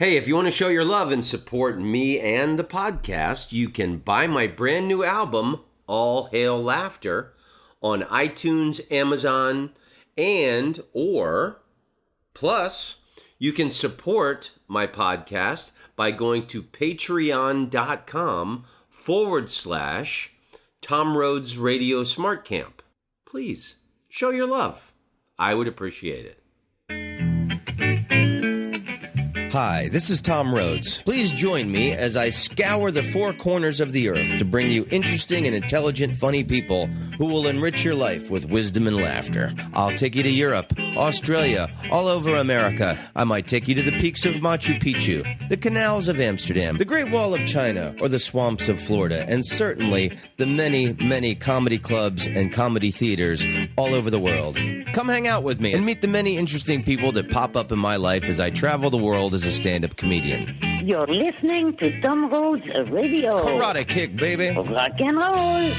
Hey, if you want to show your love and support me and the podcast, you can buy my brand new album, All Hail Laughter, on iTunes, Amazon, plus you can support my podcast by going to patreon.com/Tom Rhodes Radio Smart Camp. Please show your love. I would appreciate it. Hi, this is Tom Rhodes. Please join me as I scour the four corners of the earth to bring you interesting and intelligent, funny people who will enrich your life with wisdom and laughter. I'll take you to Europe, Australia, all over America. I might take you to the peaks of Machu Picchu, the canals of Amsterdam, the Great Wall of China, or the swamps of Florida, and certainly the many, many comedy clubs and comedy theaters all over the world. Come hang out with me and meet the many interesting people that pop up in my life as I travel the world as a stand-up comedian. You're listening to Tom Rhodes Radio. Karate kick, baby. Rock and roll.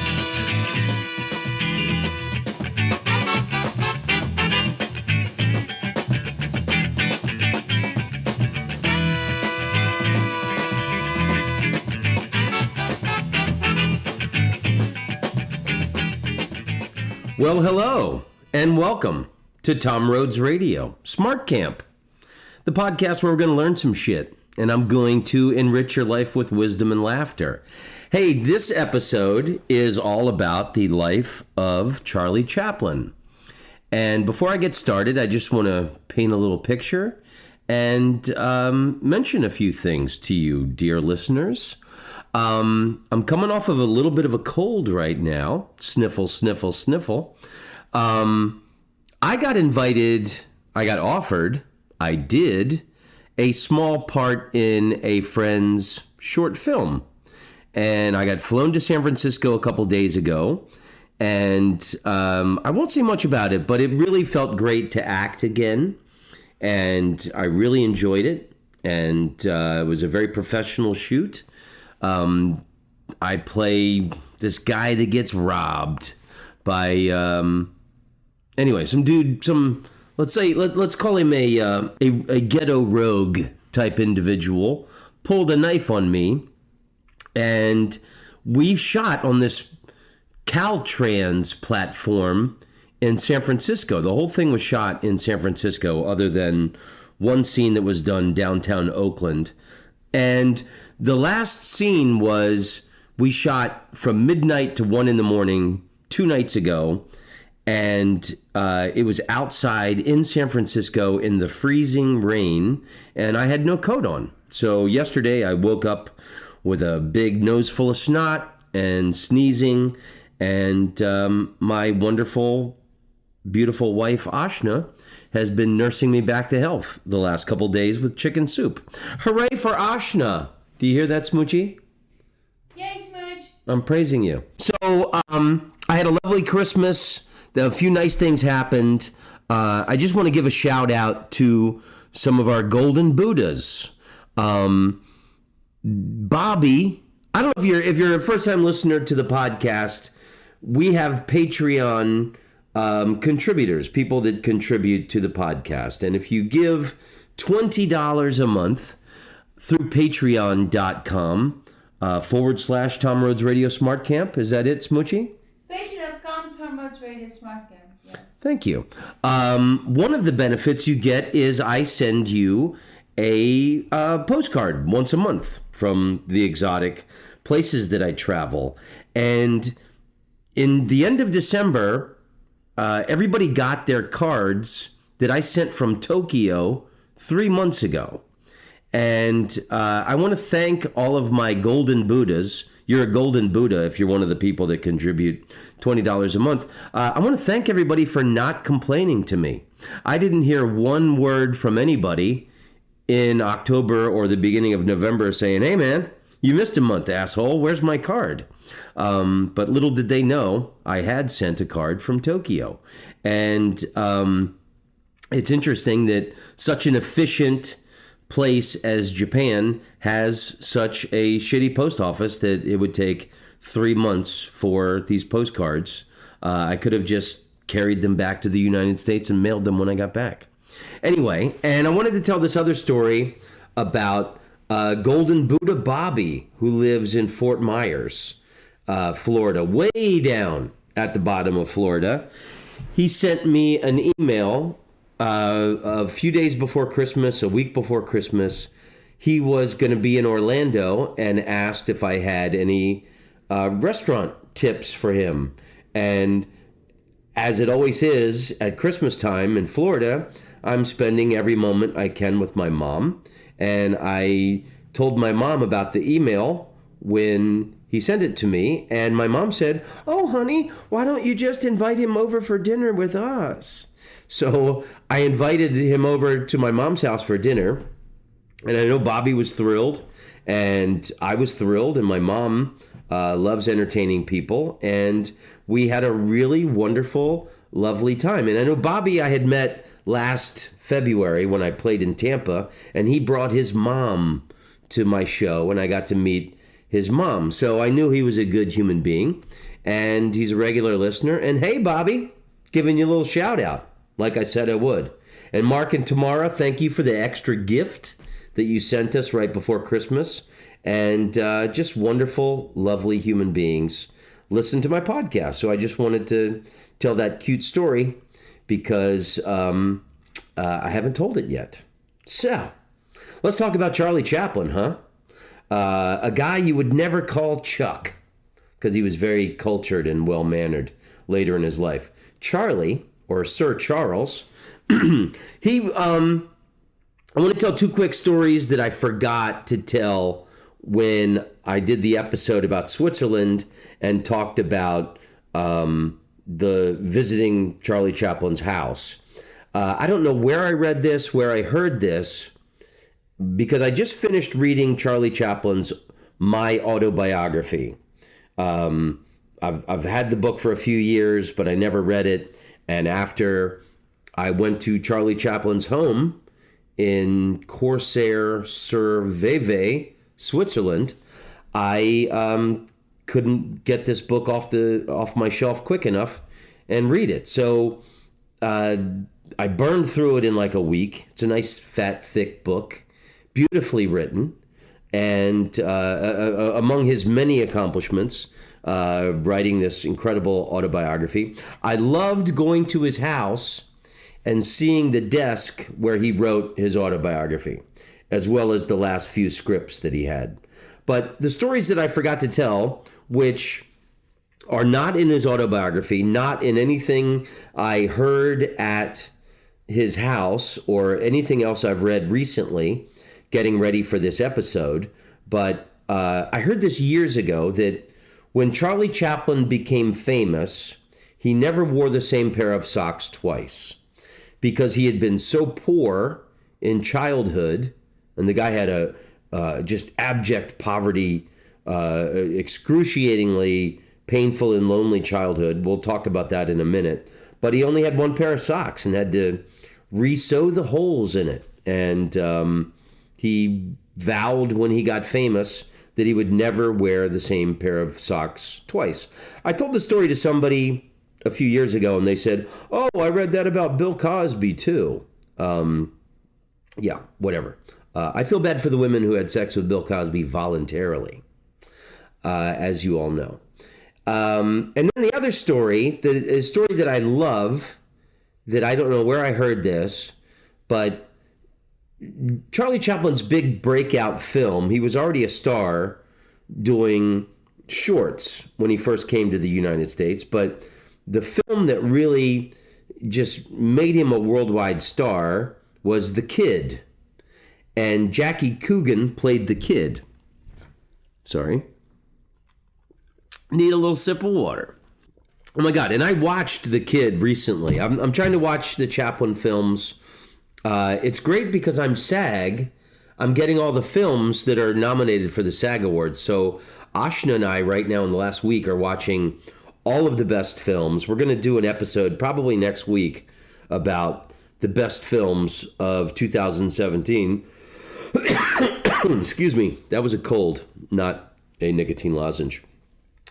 Well, hello, and welcome to Tom Rhodes Radio, Smart Camp, the podcast where we're going to learn some shit, and I'm going to enrich your life with wisdom and laughter. Hey, this episode is all about the life of Charlie Chaplin. And before I get started, I just want to paint a little picture and mention a few things to you, dear listeners. I'm coming off of a little bit of a cold right now. Sniffle, sniffle, sniffle. I got offered, I did, a small part in a friend's short film. And I got flown to San Francisco a couple days ago. And I won't say much about it, but it really felt great to act again. And I really enjoyed it. And it was a very professional shoot. I play this guy that gets robbed by, let's call him a ghetto rogue type individual, pulled a knife on me, and we shot on this Caltrans platform in San Francisco. The whole thing was shot in San Francisco, other than one scene that was done downtown Oakland. And the last scene was we shot from midnight to 1 a.m. 2 nights ago, and it was outside in San Francisco in the freezing rain, and I had no coat on. So yesterday I woke up with a big nose full of snot and sneezing, and my wonderful, beautiful wife, Ashna, has been nursing me back to health the last couple days with chicken soup. Hooray for Ashna! Do you hear that, Smoochie? Yay, Smooch! I'm praising you. So, I had a lovely Christmas. A few nice things happened. I just want to give a shout out to some of our golden Buddhas. Bobby, I don't know if you're a first-time listener to the podcast, we have Patreon contributors, people that contribute to the podcast. And if you give $20 a month through patreon.com /Tom Rhodes Radio Smart Camp. Is that it, Smoochie? Patreon.com, Tom Rhodes Radio Smart Camp. Yes. Thank you. One of the benefits you get is I send you a postcard once a month from the exotic places that I travel. And in the end of December, everybody got their cards that I sent from Tokyo 3 months ago. And I want to thank all of my golden Buddhas. You're a golden Buddha if you're one of the people that contribute $20 a month. I want to thank everybody for not complaining to me. I didn't hear one word from anybody in October or the beginning of November saying, hey, man, you missed a month, asshole. Where's my card? But little did they know I had sent a card from Tokyo. And it's interesting that such an efficient place as Japan has such a shitty post office that it would take 3 months for these postcards. I could have just carried them back to the United States and mailed them when I got back. Anyway, and I wanted to tell this other story about Golden Buddha Bobby, who lives in Fort Myers, Florida, way down at the bottom of Florida. He sent me an email a few days before Christmas, a week before Christmas. He was going to be in Orlando and asked if I had any restaurant tips for him. And as it always is at Christmas time in Florida, I'm spending every moment I can with my mom. And I told my mom about the email when he sent it to me. And my mom said, "Oh, honey, why don't you just invite him over for dinner with us?" So I invited him over to my mom's house for dinner. And I know Bobby was thrilled, and I was thrilled, and my mom loves entertaining people, and we had a really wonderful, lovely time. And I know Bobby I had met last February when I played in Tampa, and he brought his mom to my show, and I got to meet his mom. So I knew he was a good human being, and he's a regular listener. And hey, Bobby, giving you a little shout out, like I said I would. And Mark and Tamara, thank you for the extra gift that you sent us right before Christmas. And just wonderful, lovely human beings listen to my podcast. So I just wanted to tell that cute story because I haven't told it yet. So let's talk about Charlie Chaplin, huh? A guy you would never call Chuck because he was very cultured and well-mannered later in his life. Charlie, or Sir Charles, I want to tell two quick stories that I forgot to tell when I did the episode about Switzerland and talked about the visiting Charlie Chaplin's house. I don't know where I read this, where I heard this, because I just finished reading Charlie Chaplin's My Autobiography. I've had the book for a few years, but I never read it. And after I went to Charlie Chaplin's home in Corsair-sur-Vevey, Switzerland, I couldn't get this book off my shelf quick enough and read it. So I burned through it in like a week. It's a nice, fat, thick book, beautifully written. And among his many accomplishments, writing this incredible autobiography, I loved going to his house and seeing the desk where he wrote his autobiography, as well as the last few scripts that he had. But the stories that I forgot to tell, which are not in his autobiography, not in anything I heard at his house or anything else I've read recently, getting ready for this episode, but I heard this years ago that when Charlie Chaplin became famous, he never wore the same pair of socks twice because he had been so poor in childhood, and the guy had a just abject poverty, excruciatingly painful and lonely childhood. We'll talk about that in a minute. But he only had one pair of socks and had to re-sew the holes in it. And he vowed when he got famous that he would never wear the same pair of socks twice. I told the story to somebody a few years ago, and they said, "Oh, I read that about Bill Cosby, too." Yeah, whatever. I feel bad for the women who had sex with Bill Cosby voluntarily, as you all know. And then the other story, the story that I love, that I don't know where I heard this, but Charlie Chaplin's big breakout film, he was already a star doing shorts when he first came to the United States, but the film that really just made him a worldwide star was The Kid. And Jackie Coogan played the kid. Sorry. Need a little sip of water. Oh my God. And I watched The Kid recently. I'm trying to watch the Chaplin films. It's great because I'm SAG. I'm getting all the films that are nominated for the SAG Awards. So Ashna and I right now in the last week are watching all of the best films. We're going to do an episode probably next week about the best films of 2017. Excuse me. That was a cold, not a nicotine lozenge.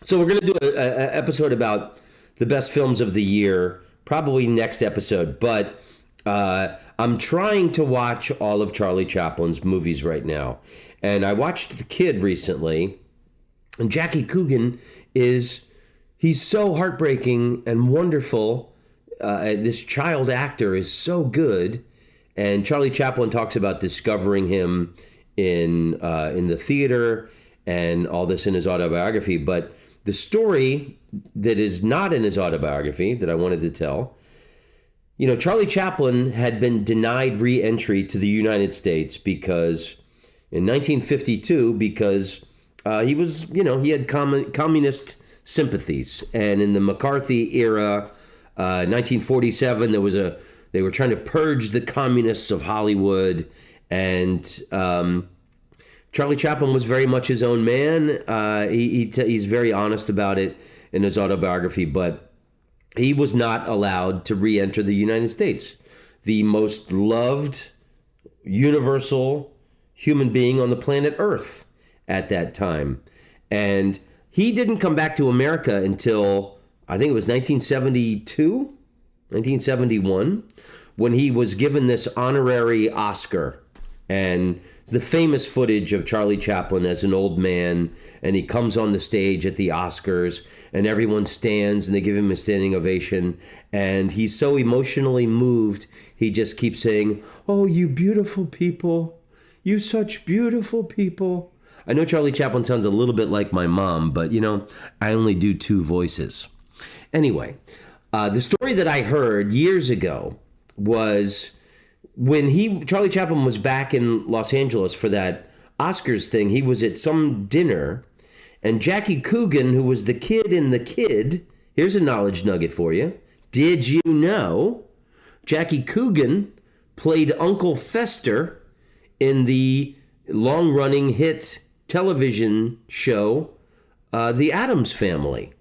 So we're going to do an episode about the best films of the year, probably next episode. But I'm I'm trying to watch all of Charlie Chaplin's movies right now. And I watched The Kid recently. And Jackie Coogan he's so heartbreaking and wonderful. This child actor is so good. And Charlie Chaplin talks about discovering him in the theater and all this in his autobiography. But the story that is not in his autobiography that I wanted to tell, Charlie Chaplin had been denied re-entry to the United States in 1952 because he was, he had communist sympathies. And in the McCarthy era, 1947, they were trying to purge the communists of Hollywood. And Charlie Chaplin was very much his own man. He's very honest about it in his autobiography, but he was not allowed to re-enter the United States, the most loved, universal human being on the planet Earth at that time. And he didn't come back to America until, I think it was 1972, 1971, when he was given this honorary Oscar. And it's the famous footage of Charlie Chaplin as an old man, and he comes on the stage at the Oscars, and everyone stands, and they give him a standing ovation, and he's so emotionally moved, he just keeps saying, "Oh, you beautiful people, you such beautiful people." I know Charlie Chaplin sounds a little bit like my mom, but, I only do two voices. Anyway, the story that I heard years ago was when Charlie Chaplin was back in Los Angeles for that Oscars thing. He was at some dinner, and Jackie Coogan, who was the kid in The Kid, here's a knowledge nugget for you. Did you know Jackie Coogan played Uncle Fester in the long-running hit television show, The Addams Family,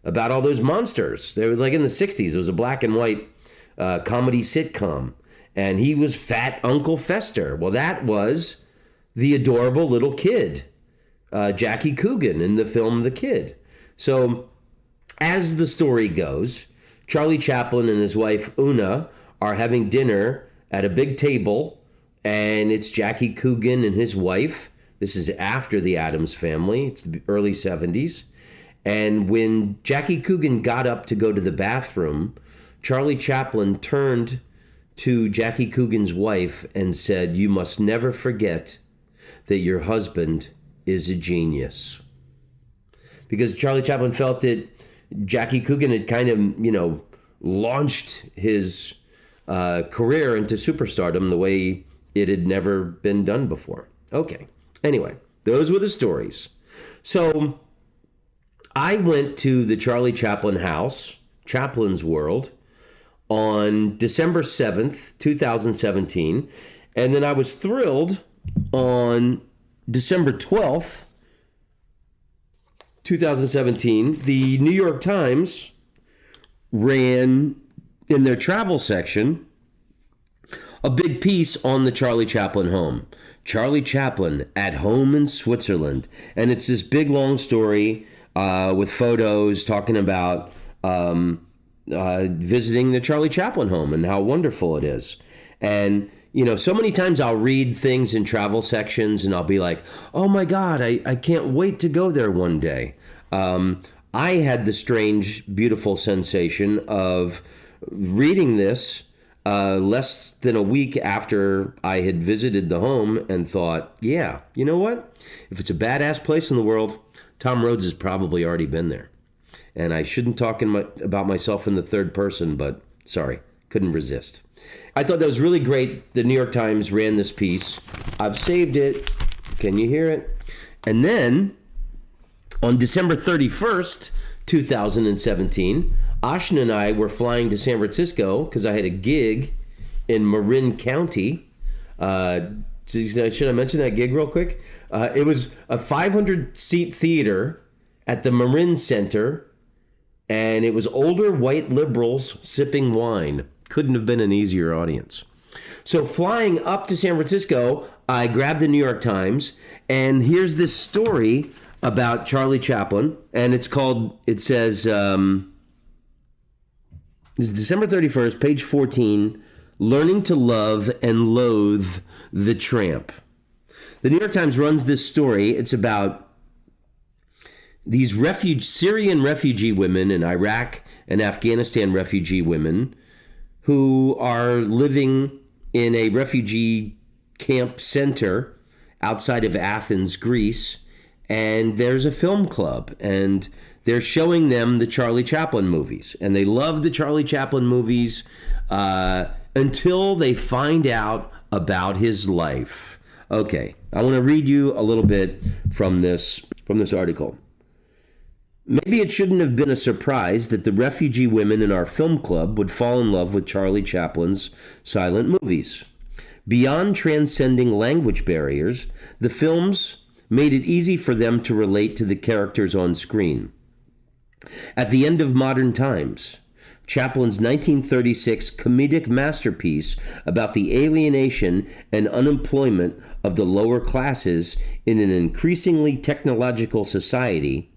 about all those monsters? They were like in the 60s. It was a black and white comedy sitcom. And he was Fat Uncle Fester. Well, that was the adorable little kid, Jackie Coogan, in the film The Kid. So, as the story goes, Charlie Chaplin and his wife Una are having dinner at a big table, and it's Jackie Coogan and his wife. This is after The Addams Family. It's the early 70s. And when Jackie Coogan got up to go to the bathroom, Charlie Chaplin turned to Jackie Coogan's wife and said, "You must never forget that your husband is a genius." Because Charlie Chaplin felt that Jackie Coogan had kind of, launched his career into superstardom the way it had never been done before. Okay. Anyway, those were the stories. So I went to the Charlie Chaplin house, Chaplin's World, on December 7th, 2017. And then I was thrilled on December 12th, 2017, the New York Times ran in their travel section a big piece on the Charlie Chaplin home. Charlie Chaplin at home in Switzerland. And it's this big, long story with photos talking about visiting the Charlie Chaplin home and how wonderful it is. And, so many times I'll read things in travel sections and I'll be like, oh my God, I can't wait to go there one day. I had the strange, beautiful sensation of reading this less than a week after I had visited the home and thought, yeah, you know what? If it's a badass place in the world, Tom Rhodes has probably already been there. And I shouldn't talk about myself in the third person, but sorry, couldn't resist. I thought that was really great. The New York Times ran this piece. I've saved it. Can you hear it? And then on December 31st, 2017, Ashin and I were flying to San Francisco because I had a gig in Marin County. Should I mention that gig real quick? It was a 500-seat theater at the Marin Center, and it was older white liberals sipping wine. Couldn't have been an easier audience. So flying up to San Francisco, I grabbed the New York Times, and here's this story about Charlie Chaplin, and it says, it's December 31st, page 14, Learning to Love and Loathe the Tramp. The New York Times runs this story. It's about these Syrian refugee women and Iraq and Afghanistan refugee women who are living in a refugee camp center outside of Athens, Greece, and there's a film club, and they're showing them the Charlie Chaplin movies, and they love the Charlie Chaplin movies until they find out about his life. Okay, I want to read you a little bit from this article. Maybe it shouldn't have been a surprise that the refugee women in our film club would fall in love with Charlie Chaplin's silent movies. Beyond transcending language barriers, the films made it easy for them to relate to the characters on screen. At the end of Modern Times, Chaplin's 1936 comedic masterpiece about the alienation and unemployment of the lower classes in an increasingly technological society,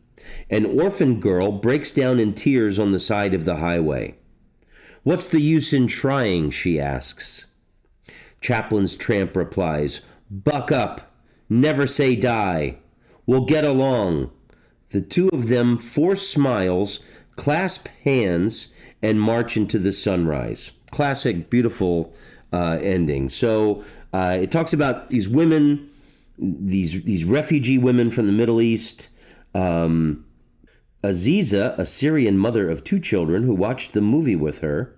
an orphan girl breaks down in tears on the side of the highway. "What's the use in trying?" she asks. Chaplin's tramp replies, "Buck up. Never say die. We'll get along." The two of them force smiles, clasp hands, and march into the sunrise. Classic, beautiful ending. So it talks about these women, these refugee women from the Middle East. Aziza, a Syrian mother of 2 children who watched the movie with her.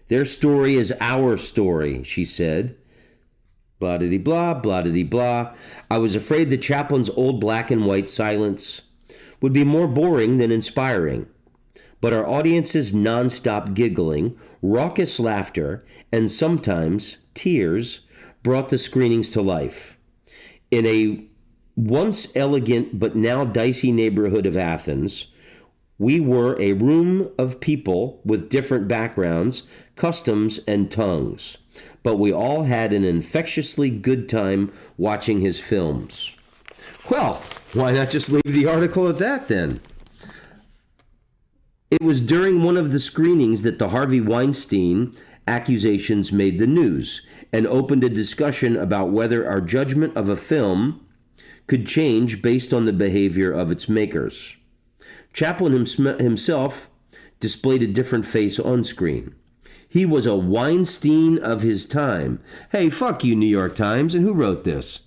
"Their story is our story," she said. Blah-diddy-blah, blah-diddy-blah. "I was afraid that Chaplin's old black and white silence would be more boring than inspiring. But our audience's nonstop giggling, raucous laughter, and sometimes tears brought the screenings to life. In a once elegant but now dicey neighborhood of Athens, we were a room of people with different backgrounds, customs, and tongues. But we all had an infectiously good time watching his films." Well, why not just leave the article at that then? It was during one of the screenings that the Harvey Weinstein accusations made the news and opened a discussion about whether our judgment of a film could change based on the behavior of its makers. Chaplin himself displayed a different face on screen. He was a Weinstein of his time. Hey, fuck you, New York Times. And who wrote this?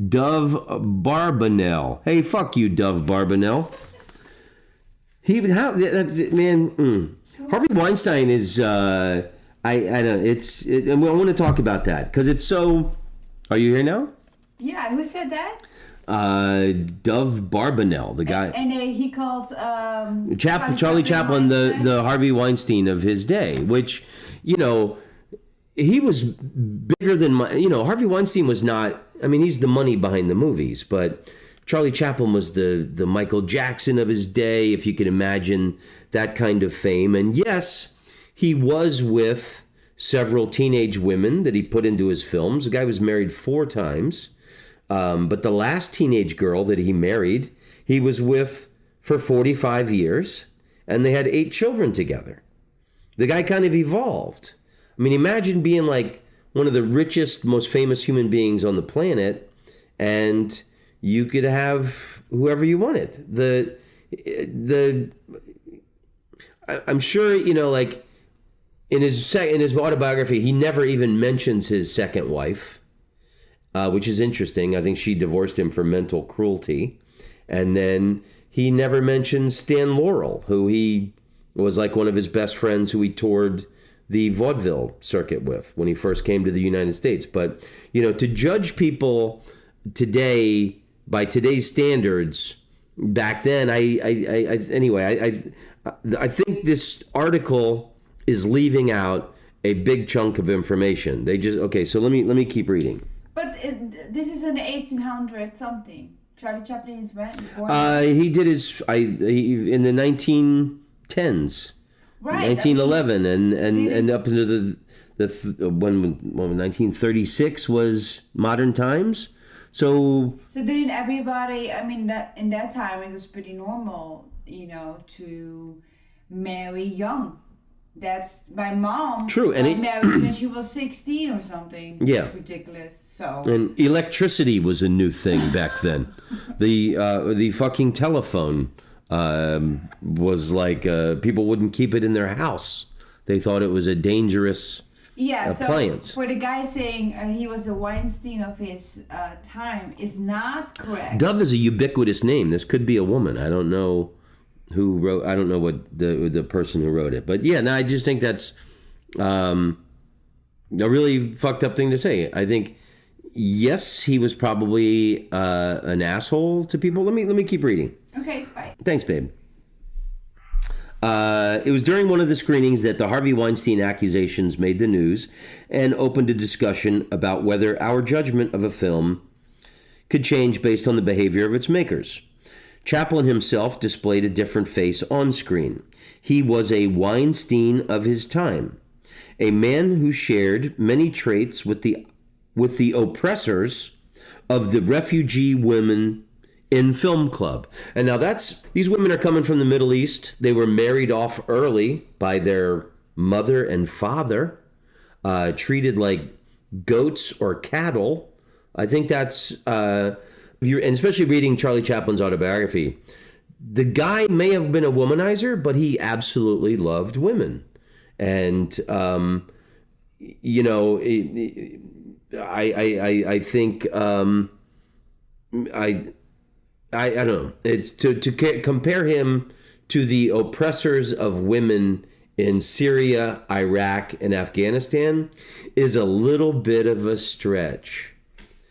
Dov Barbanel. Hey, fuck you, Dov Barbanel. Harvey Weinstein is, I don't, and I want to talk about that because it's so, are you here now? Yeah, who said that? Dov Barbanel, the guy. And he called Charlie Chaplin the Harvey Weinstein of his day, which, you know, he was bigger than Harvey Weinstein was not, I mean, he's the money behind the movies, but Charlie Chaplin was the Michael Jackson of his day, if you can imagine that kind of fame. And yes, he was with several teenage women that he put into his films. The guy was married 4 times. But the last teenage girl that he married, he was with for 45 years, and they had 8 children together. The guy kind of evolved. I mean, imagine being like one of the richest, most famous human beings on the planet, and you could have whoever you wanted. I'm sure, like in his autobiography, he never even mentions his second wife. Which is interesting. I think she divorced him for mental cruelty. And then he never mentions Stan Laurel, who he was like one of his best friends who he toured the vaudeville circuit with when he first came to the United States. But, to judge people today by today's standards, back then, I think this article is leaving out a big chunk of information. So let me keep reading. But this is in the 1800 something. Charlie Chaplin is when? He did in the 1910s, right? 1911, and up into when 1936 was Modern Times. So didn't everybody? I mean, that in that time it was pretty normal, to marry young. That's my mom. True, and got married when she was 16 or something. Yeah. Ridiculous. So. And electricity was a new thing back then. The fucking telephone was like people wouldn't keep it in their house. They thought it was a dangerous appliance. So for the guy saying he was a Weinstein of his time is not correct. Dove is a ubiquitous name. This could be a woman. I don't know who wrote. I don't know what the person who wrote it. But yeah, no, I just think that's a really fucked up thing to say. I think yes, he was probably an asshole to people. Let me keep reading. Okay, bye. Thanks, babe. It was during one of the screenings that the Harvey Weinstein accusations made the news and opened a discussion about whether our judgment of a film could change based on the behavior of its makers. Chaplin himself displayed a different face on screen. He was a Weinstein of his time, a man who shared many traits with the oppressors of the refugee women in film club. And now these women are coming from the Middle East. They were married off early by their mother and father, treated like goats or cattle. I think that's, and especially reading Charlie Chaplin's autobiography, the guy may have been a womanizer, but he absolutely loved women. And, I think, I don't know. It's to compare him to the oppressors of women in Syria, Iraq, and Afghanistan is a little bit of a stretch.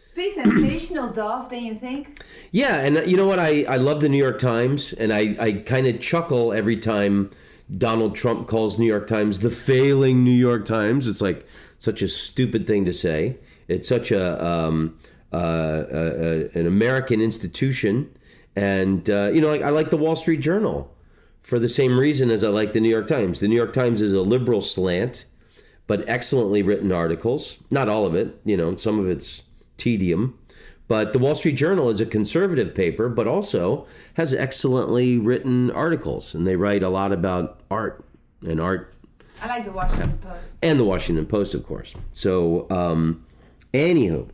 It's pretty sensational, Dove, don't you think? Yeah, and you know what? I love the New York Times, and I kind of chuckle every time Donald Trump calls New York Times the failing New York Times. It's like such a stupid thing to say. It's such an American institution. And, I like the Wall Street Journal for the same reason as I like the New York Times. The New York Times is a liberal slant, but excellently written articles. Not all of it, some of it's tedium. But the Wall Street Journal is a conservative paper, but also has excellently written articles. And they write a lot about art and art. I like the Washington Post. And the Washington Post, of course. So, anywho.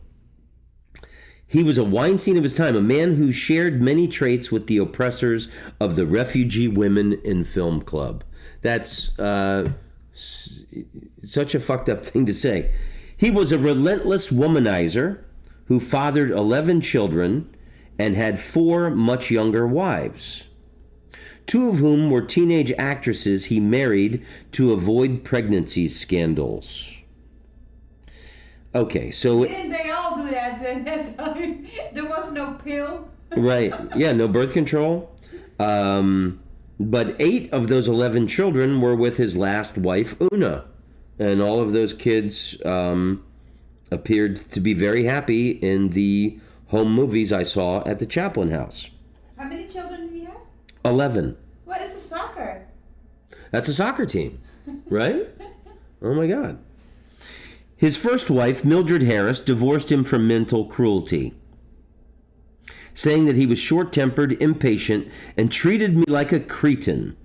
He was a Weinstein of his time, a man who shared many traits with the oppressors of the refugee women in film club. That's such a fucked up thing to say. He was a relentless womanizer who fathered 11 children and had 4 much younger wives, 2 of whom were teenage actresses he married to avoid pregnancy scandals. Okay, so... Didn't they all do that at that time? There was no pill. Right. Yeah, no birth control. But 8 of those 11 children were with his last wife, Una. And all of those kids appeared to be very happy in the home movies I saw at the Chaplin house. How many children do you have? 11. What is a soccer? That's a soccer team, right? Oh my God. His first wife, Mildred Harris, divorced him for mental cruelty, saying that he was short-tempered, impatient, and treated me like a cretin.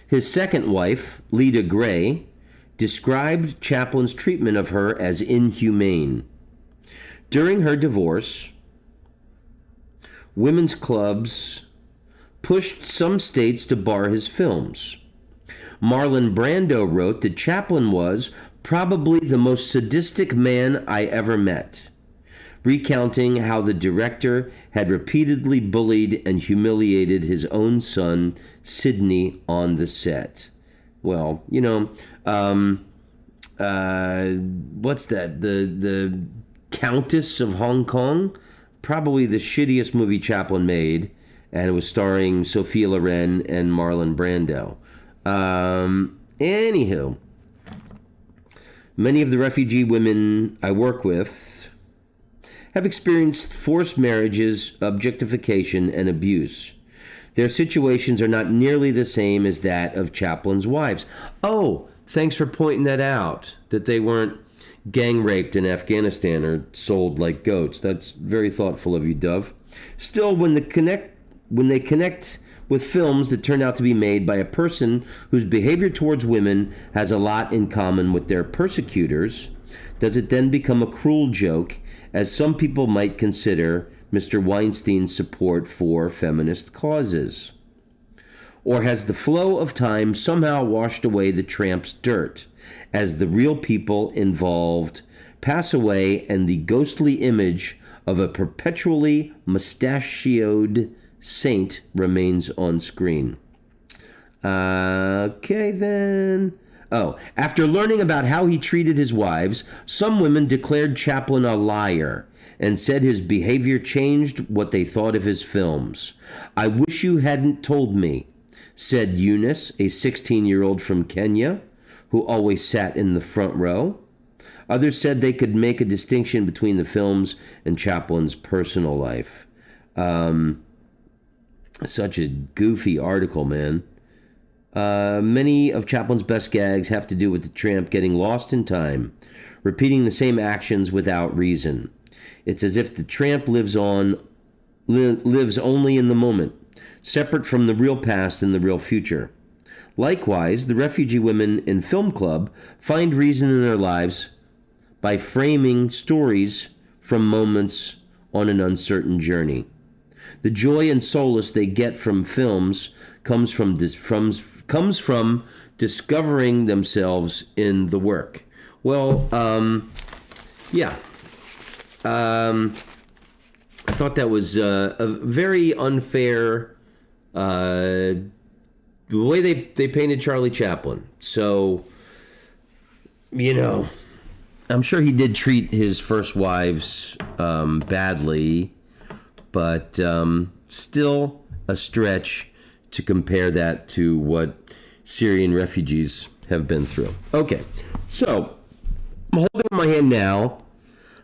His second wife, Leda Gray, described Chaplin's treatment of her as inhumane. During her divorce, women's clubs pushed some states to bar his films. Marlon Brando wrote that Chaplin was probably the most sadistic man I ever met, recounting how the director had repeatedly bullied and humiliated his own son, Sidney, on the set. Well, what's that? The Countess of Hong Kong? Probably the shittiest movie Chaplin made, and it was starring Sophia Loren and Marlon Brando. Anywho, many of the refugee women I work with have experienced forced marriages, objectification, and abuse. Their situations are not nearly the same as that of Chaplin's wives. Oh, thanks for pointing that out, that they weren't gang raped in Afghanistan or sold like goats. That's very thoughtful of you, Dove. Still, when they connect with films that turn out to be made by a person whose behavior towards women has a lot in common with their persecutors, does it then become a cruel joke, as some people might consider Mr. Weinstein's support for feminist causes? Or has the flow of time somehow washed away the tramp's dirt, as the real people involved pass away and the ghostly image of a perpetually mustachioed saint remains on screen? Okay, then. Oh, after learning about how he treated his wives, some women declared Chaplin a liar and said his behavior changed what they thought of his films. "I wish you hadn't told me," said Eunice, a 16-year-old from Kenya, who always sat in the front row. Others said they could make a distinction between the films and Chaplin's personal life. Such a goofy article, man. Many of Chaplin's best gags have to do with the tramp getting lost in time, repeating the same actions without reason. It's as if the tramp lives only in the moment, separate from the real past and the real future. Likewise, the refugee women in Film Club find reason in their lives by framing stories from moments on an uncertain journey. The joy and solace they get from films comes from discovering themselves in the work. Well, yeah. I thought that was a very unfair the way they painted Charlie Chaplin. So, I'm sure he did treat his first wives badly, but still a stretch to compare that to what Syrian refugees have been through. Okay, so I'm holding in my hand now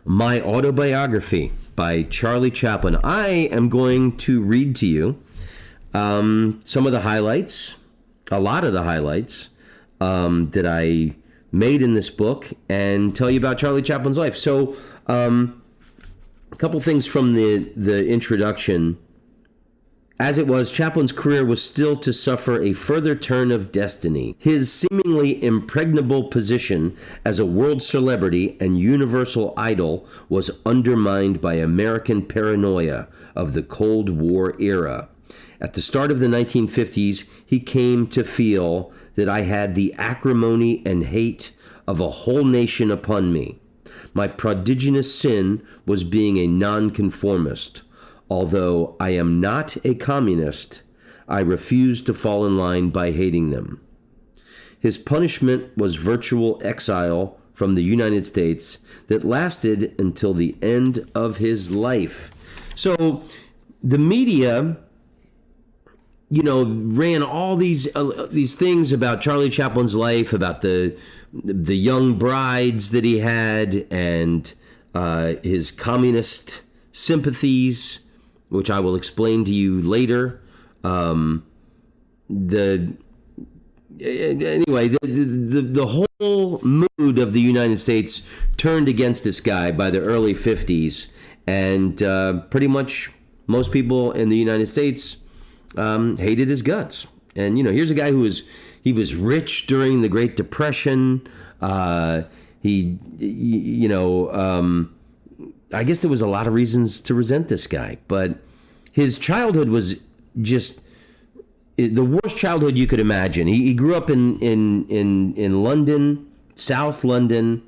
my autobiography by Charlie Chaplin. I am going to read to you some of the highlights, a lot of the highlights that I made in this book, and tell you about Charlie Chaplin's life. So, a couple things from the introduction. As it was, Chaplin's career was still to suffer a further turn of destiny. His seemingly impregnable position as a world celebrity and universal idol was undermined by American paranoia of the Cold War era. At the start of the 1950s, he came to feel that I had the acrimony and hate of a whole nation upon me. My prodigious sin was being a nonconformist. Although I am not a communist, I refuse to fall in line by hating them. His punishment was virtual exile from the United States that lasted until the end of his life. So the media, ran all these things about Charlie Chaplin's life, about the young brides that he had, and his communist sympathies, which I will explain to you later. The whole mood of the United States turned against this guy by the early 50s, and pretty much most people in the United States hated his guts. And here's a guy who was rich during the Great Depression. I guess there was a lot of reasons to resent this guy, but his childhood was just the worst childhood you could imagine. He grew up in London, South London,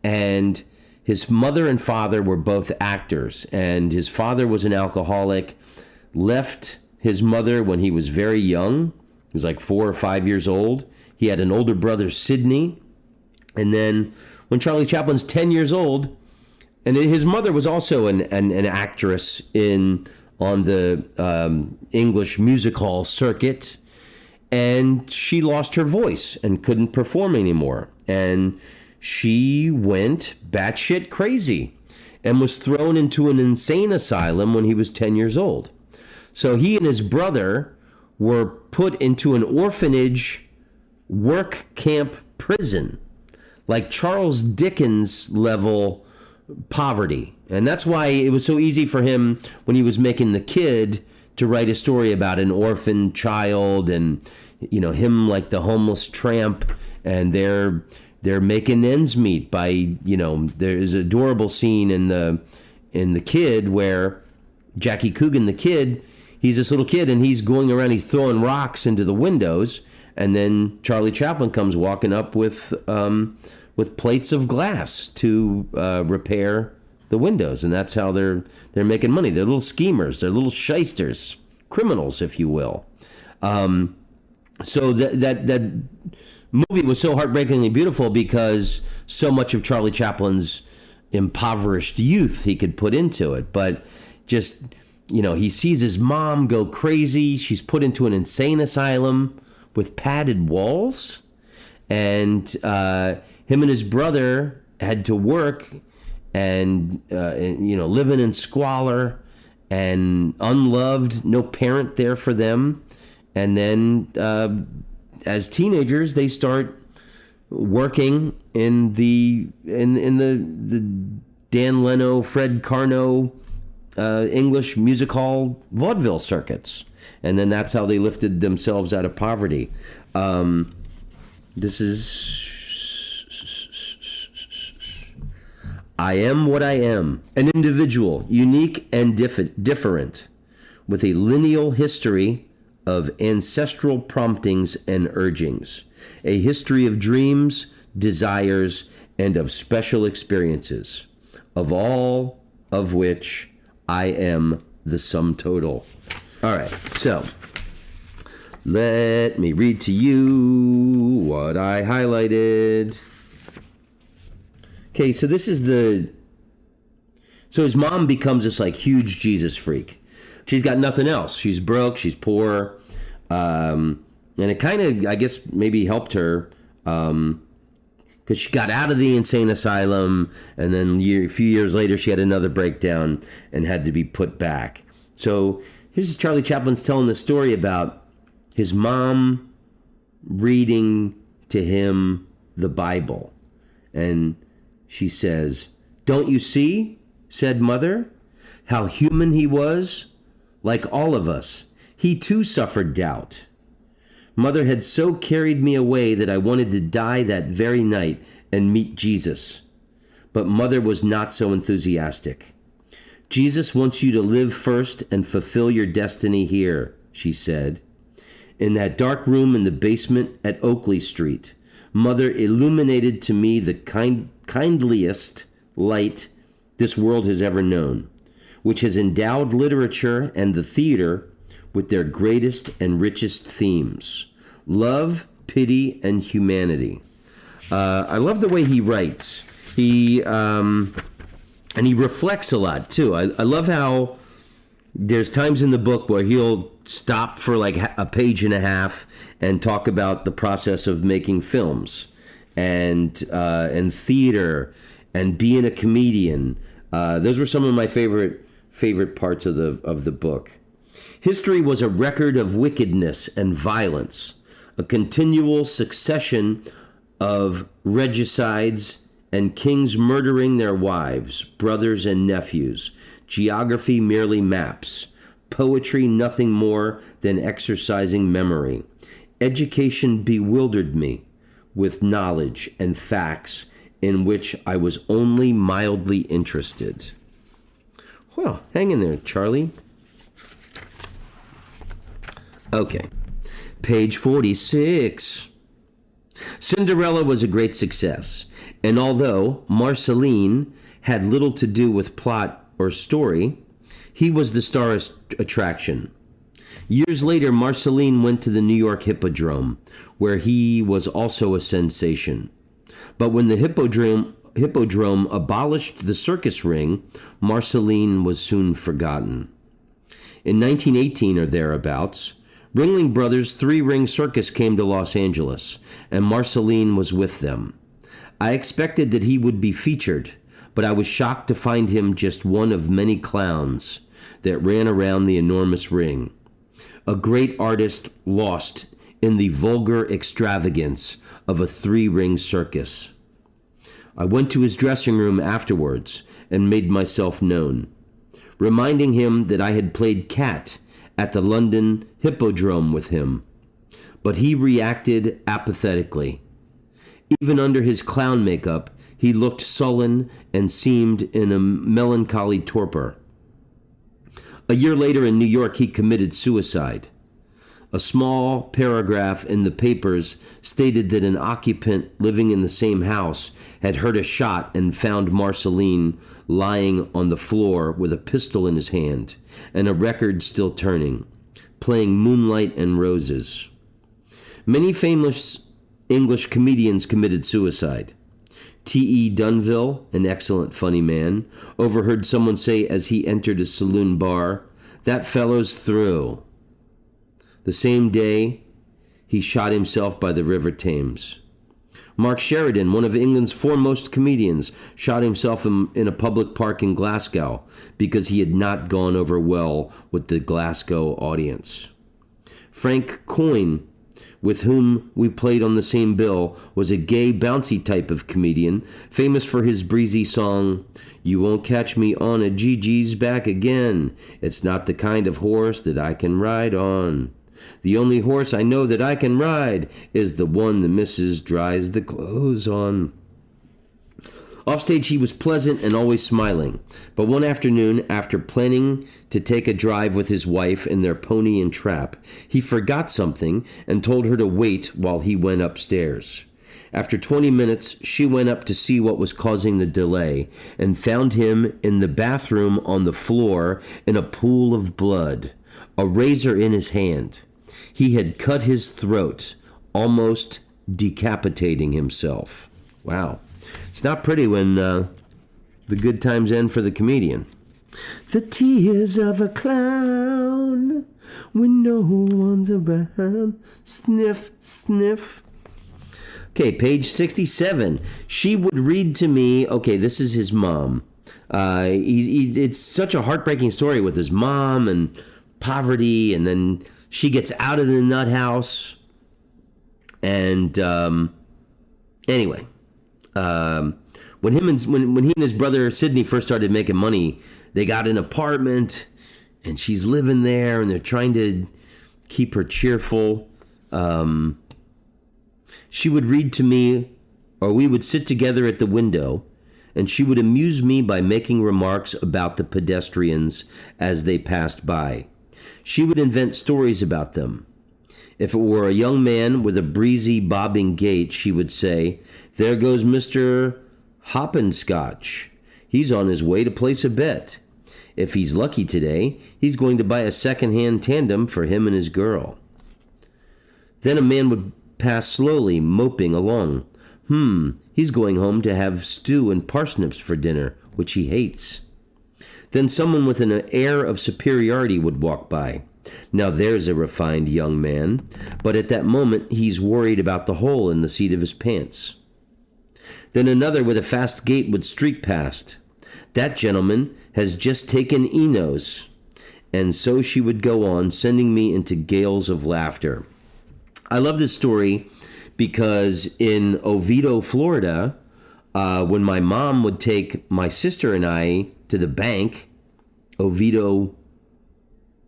and his mother and father were both actors, and his father was an alcoholic, left his mother when he was very young. He was like 4 or 5 years old. He had an older brother, Sidney, and then when Charlie Chaplin's 10 years old, and his mother was also an actress on the English music hall circuit, and she lost her voice and couldn't perform anymore. And she went batshit crazy and was thrown into an insane asylum when he was 10 years old. So he and his brother were put into an orphanage work camp prison, like Charles Dickens level poverty. And that's why it was so easy for him when he was making The Kid to write a story about an orphan child and, him like the homeless tramp, and they're making ends meet by, there's an adorable scene in the Kid where Jackie Coogan, the kid, he's this little kid and he's going around, he's throwing rocks into the windows, and then Charlie Chaplin comes walking up with plates of glass to repair the windows, and that's how they're making money. They're little schemers, they're little shysters, criminals, if you will. So that movie was so heartbreakingly beautiful because so much of Charlie Chaplin's impoverished youth he could put into it, but just, he sees his mom go crazy. She's put into an insane asylum with padded walls, and him and his brother had to work and living in squalor and unloved, no parent there for them. And then as teenagers, they start working in the Dan Leno, Fred Carno English music hall vaudeville circuits. And then that's how they lifted themselves out of poverty. This is I Am What I Am, an individual, unique and different, with a lineal history of ancestral promptings and urgings, a history of dreams, desires, and of special experiences, of all of which I am the sum total. All right, so let me read to you what I highlighted. Okay, so this is so his mom becomes this like huge Jesus freak. She's got nothing else. She's broke, she's poor, and it kind of, I guess, maybe helped her because she got out of the insane asylum, and then a few years later she had another breakdown and had to be put back. So here's Charlie Chaplin's telling the story about his mom reading to him the Bible, and she says, "Don't you see," said Mother, "how human he was? Like all of us, he too suffered doubt. Mother had so carried me away that I wanted to die that very night and meet Jesus. But Mother was not so enthusiastic. Jesus wants you to live first and fulfill your destiny here," she said. In that dark room in the basement at Oakley Street, Mother illuminated to me the kindliest light this world has ever known, which has endowed literature and the theater with their greatest and richest themes: love, pity, and humanity. I love the way he writes. And he reflects a lot too. I love how there's times in the book where he'll stop for like a page and a half and talk about the process of making films and theater and being a comedian. Those were some of my favorite parts of the book. History was a record of wickedness and violence, a continual succession of regicides and kings murdering their wives, brothers, and nephews. Geography merely maps. Poetry nothing more than exercising memory. Education bewildered me with knowledge and facts in which I was only mildly interested. Well, hang in there, Charlie. Okay, page 46. Cinderella was a great success, and although Marceline had little to do with plot or story, he was the star attraction. Years later, Marceline went to the New York Hippodrome, where he was also a sensation. But when the Hippodrome abolished the circus ring, Marceline was soon forgotten. In 1918 or thereabouts, Ringling Brothers' three-ring circus came to Los Angeles, and Marceline was with them. I expected that he would be featured, but I was shocked to find him just one of many clowns that ran around the enormous ring. A great artist lost in the vulgar extravagance of a three-ring circus. I went to his dressing room afterwards and made myself known, reminding him that I had played cat at the London Hippodrome with him, but he reacted apathetically. Even under his clown makeup, he looked sullen and seemed in a melancholy torpor. A year later in New York, he committed suicide. A small paragraph in the papers stated that an occupant living in the same house had heard a shot and found Marceline lying on the floor with a pistol in his hand and a record still turning, playing Moonlight and Roses. Many famous English comedians committed suicide. T.E. Dunville, an excellent funny man, overheard someone say as he entered a saloon bar, "That fellow's through." The same day, he shot himself by the River Thames. Mark Sheridan, one of England's foremost comedians, shot himself in a public park in Glasgow because he had not gone over well with the Glasgow audience. Frank Coyne, with whom we played on the same bill, was a gay, bouncy type of comedian, famous for his breezy song, "You won't catch me on a Gigi's back again. It's not the kind of horse that I can ride on. The only horse I know that I can ride is the one the missus dries the clothes on." Offstage, he was pleasant and always smiling. But one afternoon, after planning to take a drive with his wife in their Pony and Trap, he forgot something and told her to wait while he went upstairs. After 20 minutes, she went up to see what was causing the delay and found him in the bathroom on the floor in a pool of blood, a razor in his hand. He had cut his throat, almost decapitating himself. Wow. It's not pretty when the good times end for the comedian. The tears of a clown when no one's around. Sniff, sniff. Okay, page 67. She would read to me. Okay, this is his mom. It's such a heartbreaking story with his mom and poverty, and then she gets out of the nut house. And anyway. When he and his brother Sidney first started making money, they got an apartment, and she's living there, and they're trying to keep her cheerful. She would read to me, or we would sit together at the window, and she would amuse me by making remarks about the pedestrians as they passed by. She would invent stories about them. If it were a young man with a breezy, bobbing gait, she would say, "There goes Mr. Hoppinscotch. He's on his way to place a bet. If he's lucky today, he's going to buy a second-hand tandem for him and his girl." Then a man would pass slowly, moping along. He's going home to have stew and parsnips for dinner, which he hates. Then someone with an air of superiority would walk by. Now there's a refined young man, but at that moment he's worried about the hole in the seat of his pants. Then another with a fast gait would streak past. That gentleman has just taken Enos. And so she would go on, sending me into gales of laughter. I love this story because in Oviedo, Florida, when my mom would take my sister and I to the bank, Oviedo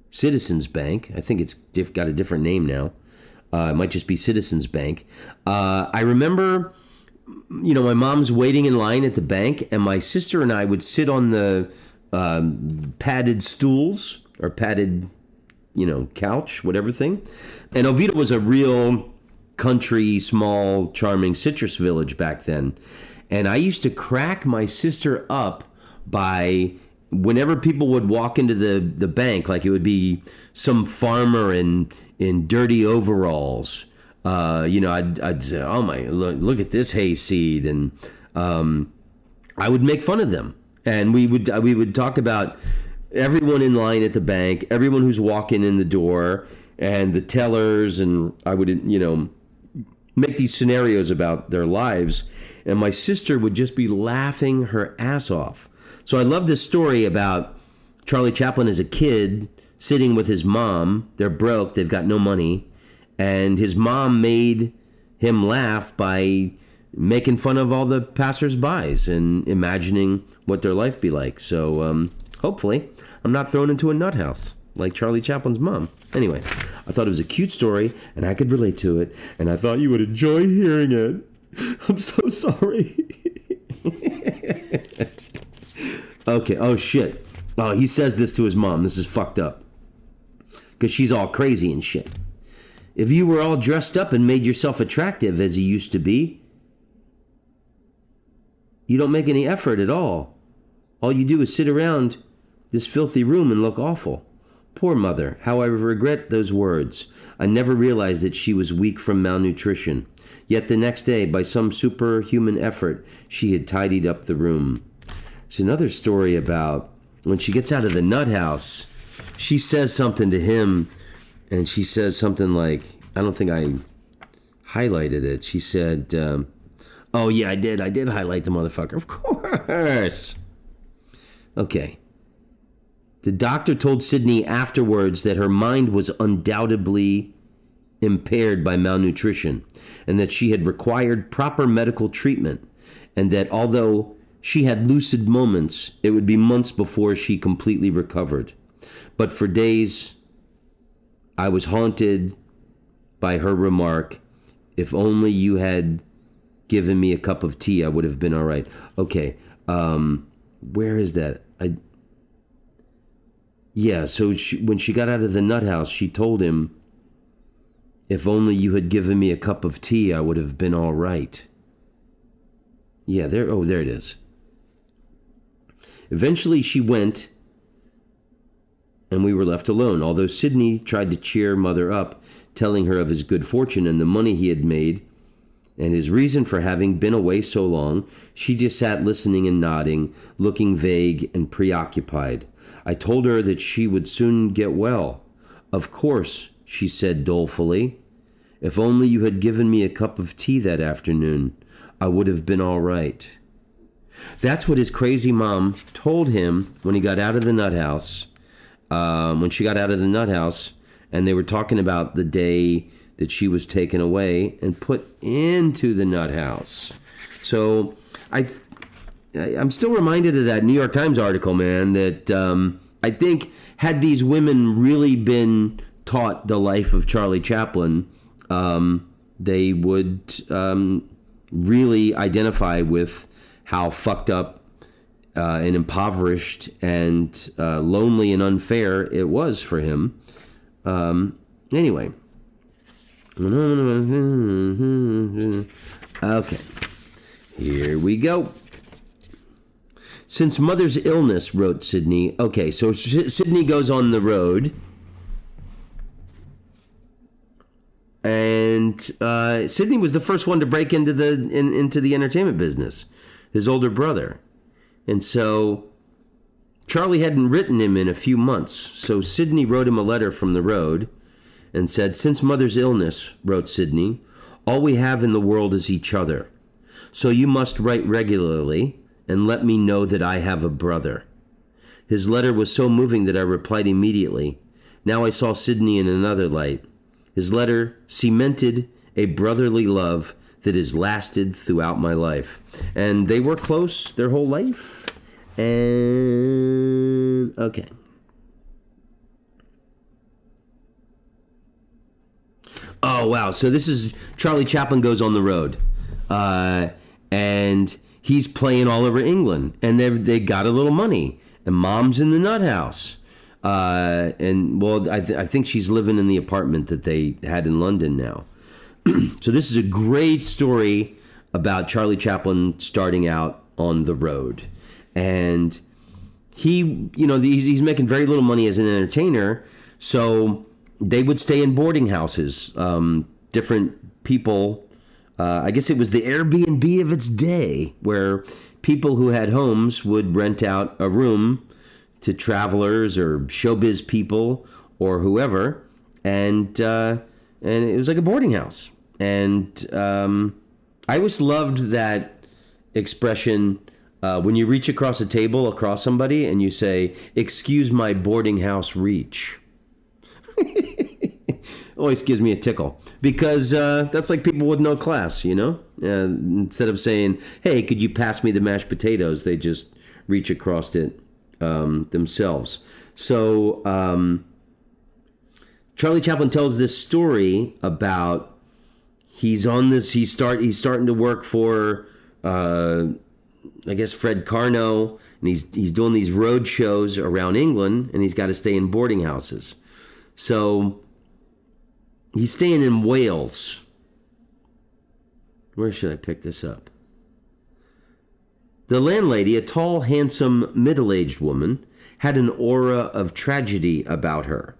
Citizens Bank. I think it's got a different name now. It might just be Citizens Bank. I remember, my mom's waiting in line at the bank, and my sister and I would sit on the padded stools or padded, couch, whatever thing. And Oviedo was a real country, small, charming citrus village back then. And I used to crack my sister up by whenever people would walk into the bank, like it would be some farmer in dirty overalls, I'd say, "Oh my, look at this hayseed," and I would make fun of them, and we would talk about everyone in line at the bank, everyone who's walking in the door, and the tellers, and I would make these scenarios about their lives, and my sister would just be laughing her ass off. So I love this story about Charlie Chaplin as a kid sitting with his mom. They're broke. They've got no money. And his mom made him laugh by making fun of all the passersby and imagining what their life be like. So hopefully I'm not thrown into a nut house. like Charlie Chaplin's mom. Anyway, I thought it was a cute story, and I could relate to it, and I thought you would enjoy hearing it. I'm so sorry. Okay, oh shit. Oh, he says this to his mom. This is fucked up. Because she's all crazy and shit. If you were all dressed up and made yourself attractive as you used to be, you don't make any effort at all. All you do is sit around this filthy room and look awful. Poor mother, how I regret those words. I never realized that she was weak from malnutrition. Yet the next day, by some superhuman effort, she had tidied up the room. There's another story about when she gets out of the nut house, she says something to him, and she says something like, I don't think I highlighted it. She said, oh yeah, I did highlight the motherfucker. Of course. Okay. The doctor told Sydney afterwards that her mind was undoubtedly impaired by malnutrition and that she had required proper medical treatment, and that although she had lucid moments, it would be months before she completely recovered. But for days, I was haunted by her remark, if only you had given me a cup of tea, I would have been all right. Okay, where is that? So when she got out of the nut house, she told him, if only you had given me a cup of tea, I would have been all right. Yeah, there it is. Eventually she went, and we were left alone. Although Sydney tried to cheer Mother up, telling her of his good fortune and the money he had made, and his reason for having been away so long, she just sat listening and nodding, looking vague and preoccupied. I told her that she would soon get well. Of course, she said dolefully. If only you had given me a cup of tea that afternoon, I would have been all right. That's what his crazy mom told him when he got out of the nut house. When she got out of the nut house, and they were talking about the day that she was taken away and put into the nut house. So I'm still reminded of that New York Times article, man, that I think had these women really been taught the life of Charlie Chaplin, they would really identify with how fucked up and impoverished and lonely and unfair it was for him. Anyway. Okay. Here we go. Since Mother's illness, wrote Sydney. Okay, so Sydney goes on the road. And Sydney was the first one to break into the entertainment business, his older brother. And so Charlie hadn't written him in a few months. So Sydney wrote him a letter from the road and said, since Mother's illness, wrote Sydney, all we have in the world is each other. So you must write regularly and let me know that I have a brother. His letter was so moving that I replied immediately. Now I saw Sydney in another light. His letter cemented a brotherly love that has lasted throughout my life. And they were close their whole life. And okay. Oh, wow. So this is Charlie Chaplin goes on the road. And he's playing all over England. And they got a little money. And Mom's in the nut house. And, well, I think she's living in the apartment that they had in London now. So this is a great story about Charlie Chaplin starting out on the road. And he's making very little money as an entertainer. So they would stay in boarding houses. Different people, I guess it was the Airbnb of its day, where people who had homes would rent out a room to travelers or showbiz people or whoever, and it was like a boarding house. And I always loved that expression when you reach across a table across somebody and you say, "Excuse my boarding house reach." Always gives me a tickle, because that's like people with no class, you know? Instead of saying, "Hey, could you pass me the mashed potatoes?" they just reach across it themselves. So Charlie Chaplin tells this story about he's starting to work for I guess Fred Carnot, and he's doing these road shows around England, and he's got to stay in boarding houses. So he's staying in Wales. Where should I pick this up? The landlady, a tall, handsome, middle-aged woman, had an aura of tragedy about her.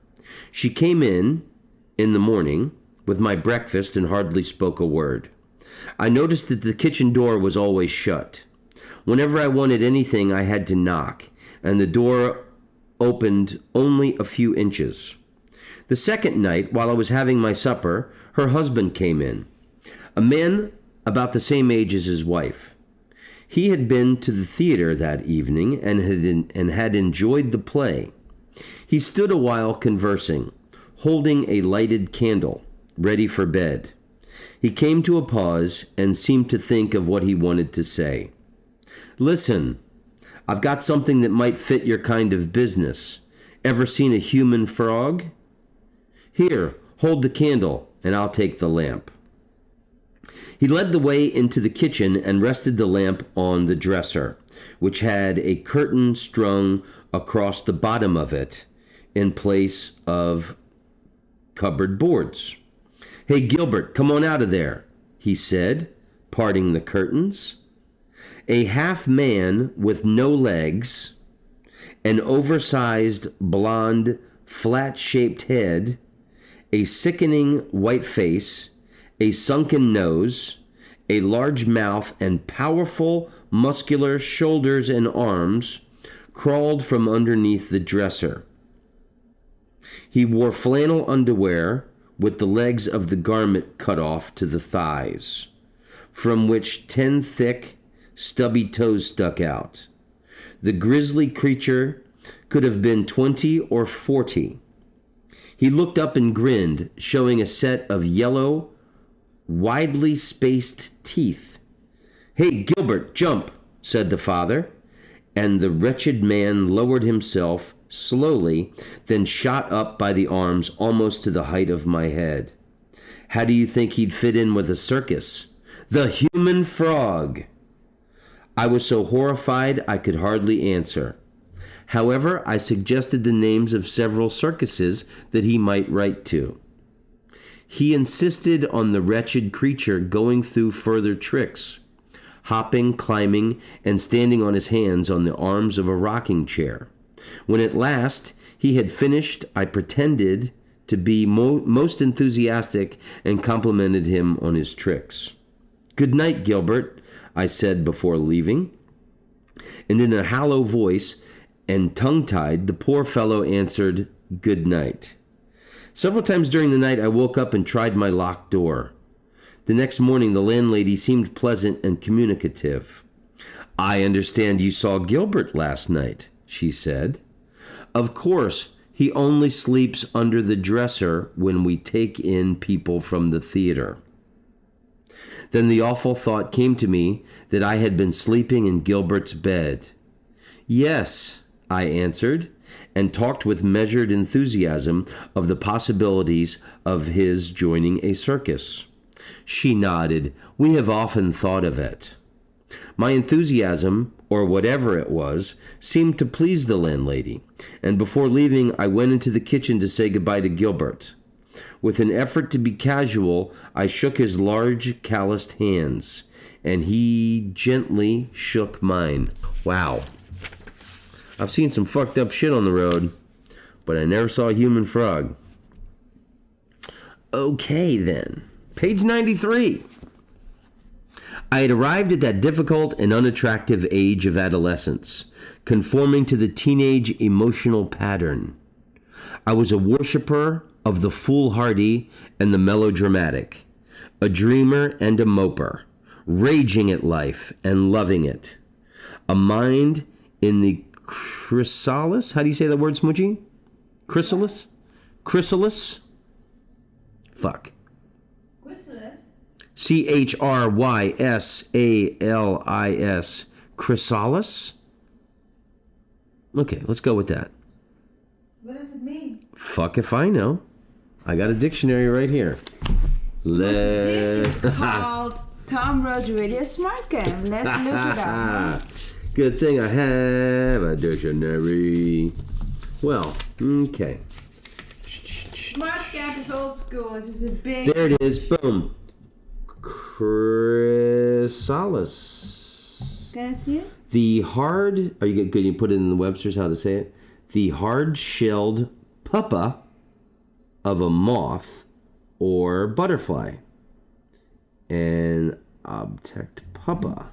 She came in the morning with my breakfast and hardly spoke a word. I noticed that the kitchen door was always shut. Whenever I wanted anything, I had to knock, and the door opened only a few inches. The second night, while I was having my supper, her husband came in, a man about the same age as his wife. He had been to the theater that evening and had enjoyed the play. He stood a while conversing, holding a lighted candle, ready for bed. He came to a pause and seemed to think of what he wanted to say. "Listen, I've got something that might fit your kind of business. Ever seen a human frog? Here, hold the candle, and I'll take the lamp." He led the way into the kitchen and rested the lamp on the dresser, which had a curtain strung across the bottom of it in place of cupboard boards. "Hey, Gilbert, come on out of there," he said, parting the curtains. A half man with no legs, an oversized blonde flat-shaped head, a sickening white face, a sunken nose, a large mouth, and powerful muscular shoulders and arms crawled from underneath the dresser. He wore flannel underwear with the legs of the garment cut off to the thighs, from which 10 thick, stubby toes stuck out. The grisly creature could have been 20 or 40. He looked up and grinned, showing a set of yellow, widely spaced teeth. "Hey, Gilbert, jump," said the father, and the wretched man lowered himself slowly, then shot up by the arms almost to the height of my head. How do you think he'd fit in with a circus? The human frog! I was so horrified I could hardly answer. However, I suggested the names of several circuses that he might write to. He insisted on the wretched creature going through further tricks, hopping, climbing, and standing on his hands on the arms of a rocking chair. When at last he had finished, I pretended to be most enthusiastic and complimented him on his tricks. "Good night, Gilbert," I said before leaving. And in a hollow voice and tongue-tied, the poor fellow answered, "Good night." Several times during the night I woke up and tried my locked door. The next morning the landlady seemed pleasant and communicative. "I understand you saw Gilbert last night," she said. "Of course, he only sleeps under the dresser when we take in people from the theater." Then the awful thought came to me that I had been sleeping in Gilbert's bed. "Yes," I answered, and talked with measured enthusiasm of the possibilities of his joining a circus. She nodded. "We have often thought of it." My enthusiasm, or whatever it was, seemed to please the landlady, and before leaving I went into the kitchen to say goodbye to Gilbert. With an effort to be casual, I shook his large, calloused hands, and he gently shook mine. Wow. I've seen some fucked up shit on the road, but I never saw a human frog. Okay, then. Page 93. I had arrived at that difficult and unattractive age of adolescence, conforming to the teenage emotional pattern. I was a worshiper of the foolhardy and the melodramatic, a dreamer and a moper, raging at life and loving it. A mind in the chrysalis? How do you say that word, Smoochie? Chrysalis? Chrysalis? Fuck. Chrysalis? Chryssalis. Chrysalis? Okay, let's go with that. What does it mean? Fuck if I know. I got a dictionary right here. This is called Tom Rhodes Radio Smart Cam. Let's look it up. Good thing I have a dictionary. Well, okay. Smart Cam is old school. It's just a big... There it is. Boom. Chrysalis. Can I see it? The hard... Are you good? You put it in the Webster's how to say it? The hard-shelled pupa of a moth or butterfly. An object pupa.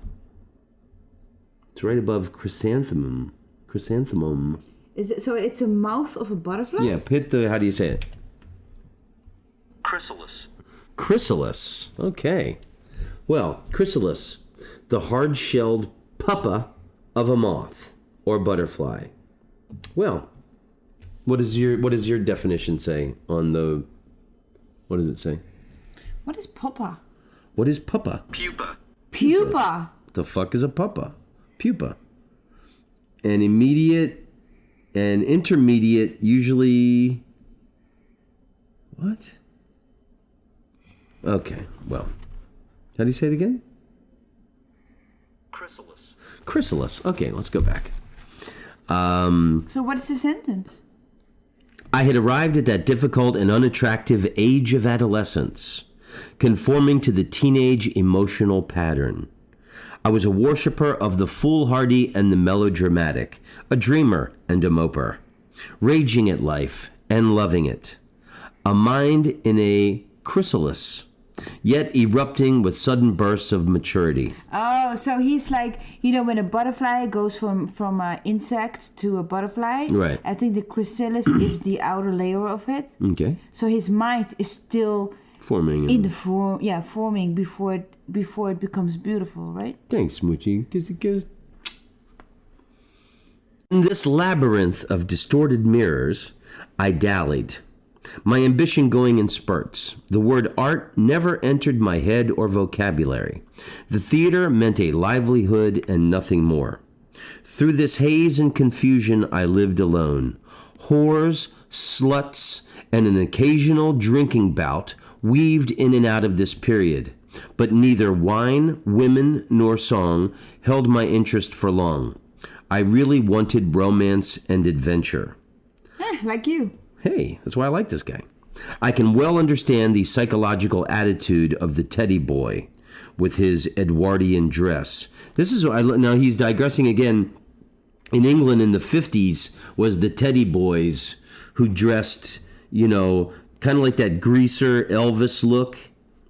It's right above chrysanthemum. Chrysanthemum. Is it so? It's a mouth of a butterfly. Yeah, hit the... How do you say it? Chrysalis. Chrysalis. Okay. Well, chrysalis, the hard-shelled pupa of a moth or butterfly. Well, what does your definition say on the... What does it say? What is pupa? What is pupa? Pupa. Pupa. The fuck is a pupa? Pupa. An immediate and intermediate, usually... What? Okay, well. How do you say it again? Chrysalis. Chrysalis. Okay, let's go back. So what is the sentence? I had arrived at that difficult and unattractive age of adolescence, conforming to the teenage emotional pattern. I was a worshiper of the foolhardy and the melodramatic, a dreamer and a moper, raging at life and loving it, a mind in a chrysalis, yet erupting with sudden bursts of maturity. Oh, so he's like, you know, when a butterfly goes from an insect to a butterfly. Right. I think the chrysalis is the outer layer of it. Okay. So his mind is still Forming. in the forming before it becomes beautiful, right? Thanks, Smoochie. Kiss. In this labyrinth of distorted mirrors, I dallied, my ambition going in spurts. The word art never entered my head or vocabulary. The theater meant a livelihood and nothing more. Through this haze and confusion I lived alone. Whores, sluts, and an occasional drinking bout weaved in and out of this period. But neither wine, women, nor song held my interest for long. I really wanted romance and adventure. Like you. Hey, that's why I like this guy. I can well understand the psychological attitude of the teddy boy with his Edwardian dress. This is now he's digressing again. In England in the 50s was the teddy boys who dressed, you know, kind of like that greaser Elvis look,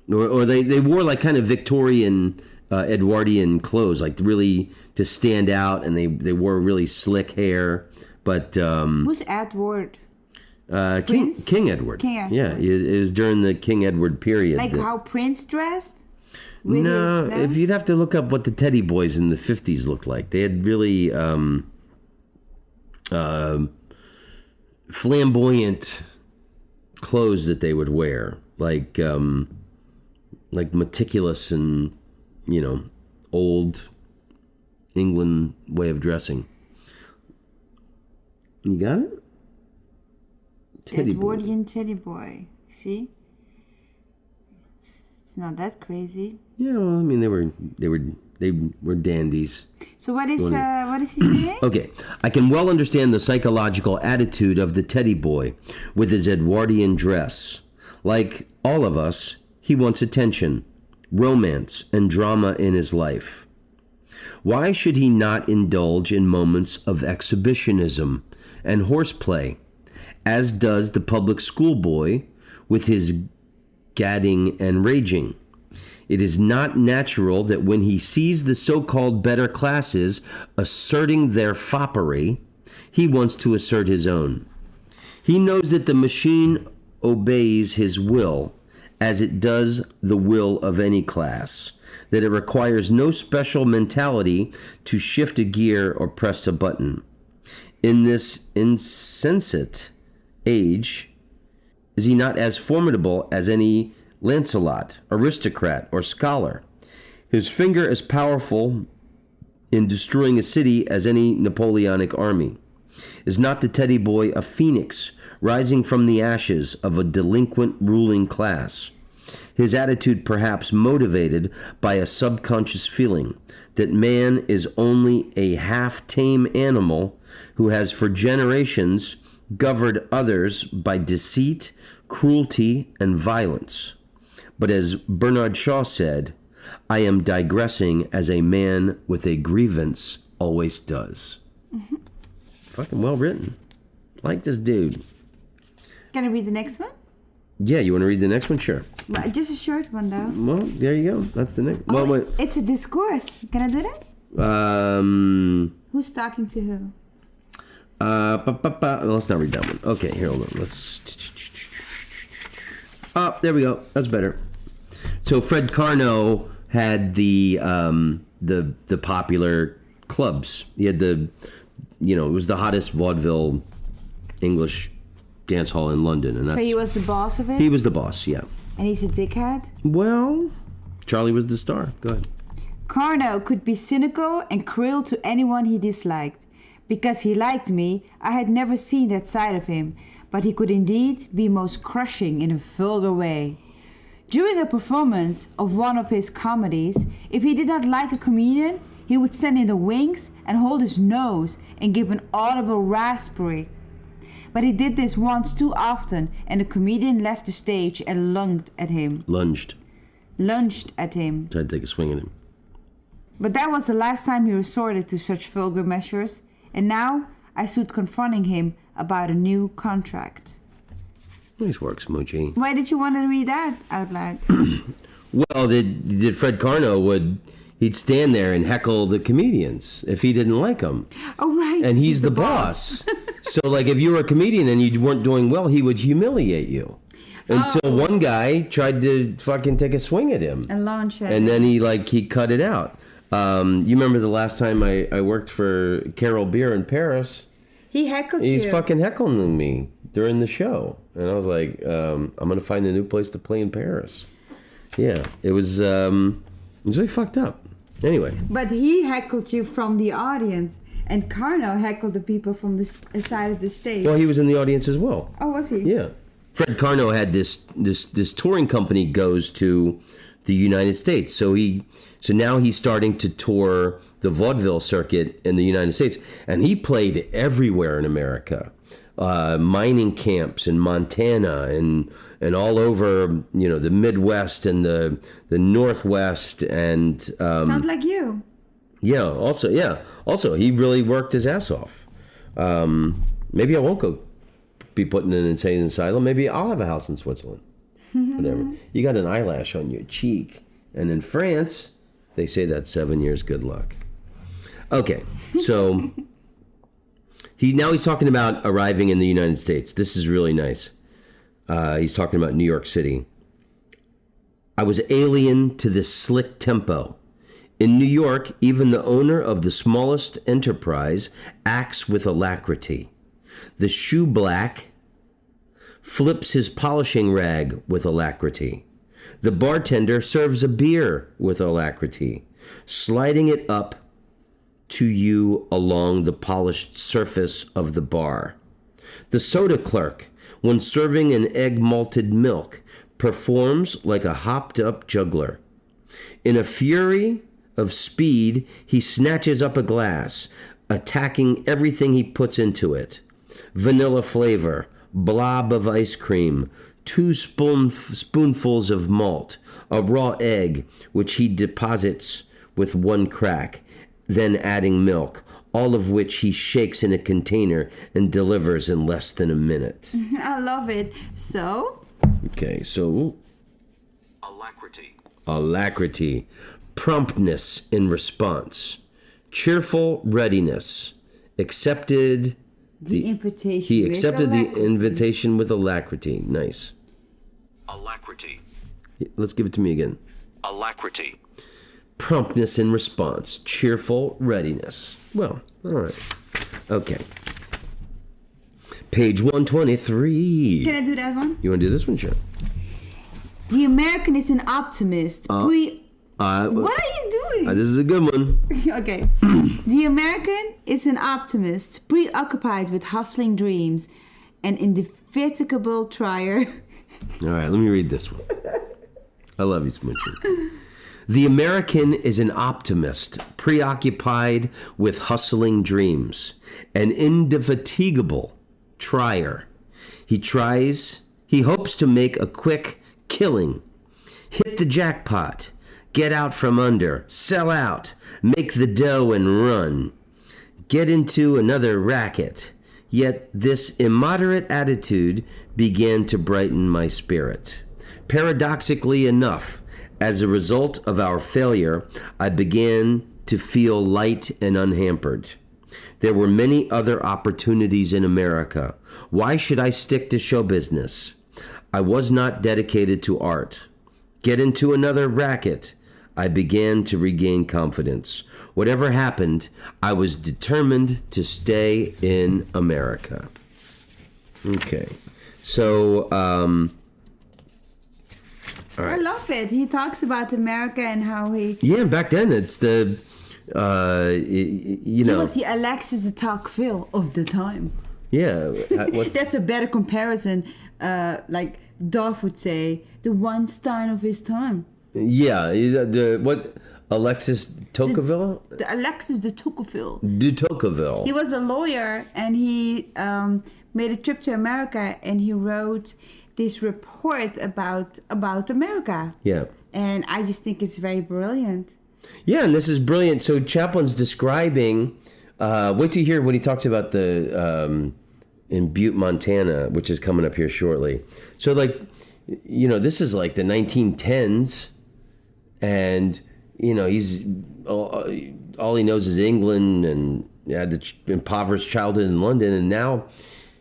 or they wore like kind of Victorian Edwardian clothes, like really to stand out, and they wore really slick hair. But Who's Edward? King Edward. King Edward. Yeah, it was during the King Edward period. Like how Prince dressed? With No, his, if you'd have to look up what the Teddy Boys in the 50s looked like. They had really flamboyant clothes that they would wear, like meticulous and, you know, old England way of dressing. You got it? Edwardian teddy boy. See? It's not that crazy. Yeah, well, I mean, they were dandies. So what is he saying? Okay, I can well understand the psychological attitude of the teddy boy with his Edwardian dress. Like all of us, he wants attention, romance, and drama in his life. Why should he not indulge in moments of exhibitionism and horseplay, as does the public school boy with his gadding and raging? It is not natural that when he sees the so-called better classes asserting their foppery, he wants to assert his own. He knows that the machine obeys his will, as it does the will of any class, that it requires no special mentality to shift a gear or press a button. In this insensate age, is he not as formidable as any Lancelot, aristocrat, or scholar? His finger as powerful in destroying a city as any Napoleonic army? Is not the teddy boy a phoenix rising from the ashes of a delinquent ruling class. His attitude perhaps motivated by a subconscious feeling that man is only a half-tame animal who has for generations governed others by deceit, cruelty, and violence. But as Bernard Shaw said, I am digressing as a man with a grievance always does. Mm-hmm. Fucking well written. Like this dude. Can I read the next one? Yeah, you want to read the next one? Sure. Well, just a short one, though. Well, there you go. That's the next. Oh, Well, wait. it's a discourse. Can I do that? Who's talking to who? Let's not read that one. Okay, here, hold on. Let's. Oh, there we go. That's better. So Fred Carno had the popular clubs. He had it was the hottest vaudeville English dance hall in London, and So that's he was the boss of it? he was the boss. Yeah. And he's a dickhead? Well, Charlie was the star. Go ahead. Carno could be cynical and cruel to anyone he disliked. Because he liked me, I had never seen that side of him, but he could indeed be most crushing in a vulgar way. During a performance of one of his comedies, if he did not like a comedian, he would stand in the wings and hold his nose and give an audible raspberry. But he did this once too often, and the comedian left the stage and lunged at him. Lunged. Tried to take a swing at him. But that was the last time he resorted to such vulgar measures, and now I stood confronting him about a new contract. Nice work, Smoochie. Why did you want to read that out loud? Well, the Fred Carno he'd stand there and heckle the comedians if he didn't like them. Oh, right. And he's the boss. So, like, if you were a comedian and you weren't doing well, he would humiliate you. Until one guy tried to fucking take a swing at him. And launch it. And then he cut it out. You remember the last time I worked for Carol Beer in Paris? He heckled you. He's fucking heckling me during the show. And I was like, I'm going to find a new place to play in Paris. Yeah, it was really fucked up. Anyway. But he heckled you from the audience. And Carno heckled the people from the side of the stage. Well, he was in the audience as well. Oh, was he? Yeah. Fred Carno had this touring company goes to the United States. So now he's starting to tour the vaudeville circuit in the United States. And he played everywhere in America. Mining camps in Montana and all over, the Midwest and the Northwest and Sounds like you. Yeah. Also, he really worked his ass off. Maybe I won't go be put in an insane asylum. Maybe I'll have a house in Switzerland. Whatever. You got an eyelash on your cheek, and in France, they say that's 7 years good luck. Okay, so he's talking about arriving in the United States. This is really nice. He's talking about New York City. I was alien to this slick tempo. In New York, even the owner of the smallest enterprise acts with alacrity. The shoe black flips his polishing rag with alacrity. The bartender serves a beer with alacrity, sliding it up to you along the polished surface of the bar. The soda clerk, when serving an egg malted milk, performs like a hopped-up juggler. In a fury of speed, he snatches up a glass, attacking everything he puts into it. Vanilla flavor, blob of ice cream, 2 spoonfuls of malt, a raw egg, which he deposits with 1 crack, then adding milk, all of which he shakes in a container and delivers in less than a minute. I love it. So? Okay, so... Alacrity. Promptness in response. Cheerful readiness. Accepted... The invitation. He accepted the invitation with alacrity. Nice. Alacrity. Let's give it to me again. Alacrity. Promptness in response. Cheerful readiness. Well, all right. Okay. Page 123. Can I do that one? You want to do this one? Sure. The American is an optimist. What are you doing? This is a good one. Okay. The American is an optimist, preoccupied with hustling dreams an indefatigable trier. All right, let me read this one. I love you, Smoocher. The American is an optimist, preoccupied with hustling dreams, an indefatigable trier. He hopes to make a quick killing, hit the jackpot, get out from under, sell out, make the dough and run, get into another racket. Yet this immoderate attitude began to brighten my spirit. Paradoxically enough, as a result of our failure, I began to feel light and unhampered. There were many other opportunities in America. Why should I stick to show business? I was not dedicated to art. Get into another racket. I began to regain confidence. Whatever happened, I was determined to stay in America. Okay. So, all right. I love it. He talks about America and how he... Yeah, back then it's the, He was the Alexis de Tocqueville of the time. Yeah. That's a better comparison. Like Dove would say, the Weinstein of his time. Yeah. What? Alexis Tocqueville? The Alexis de Tocqueville. De Tocqueville. He was a lawyer and he made a trip to America and he wrote this report about America. Yeah. And I just think it's very brilliant. Yeah, and this is brilliant. So Chaplin's describing, wait till you hear when he talks about the, in Butte, Montana, which is coming up here shortly. So like, this is like the 1910s and, he's, all he knows is England and had the impoverished childhood in London. And now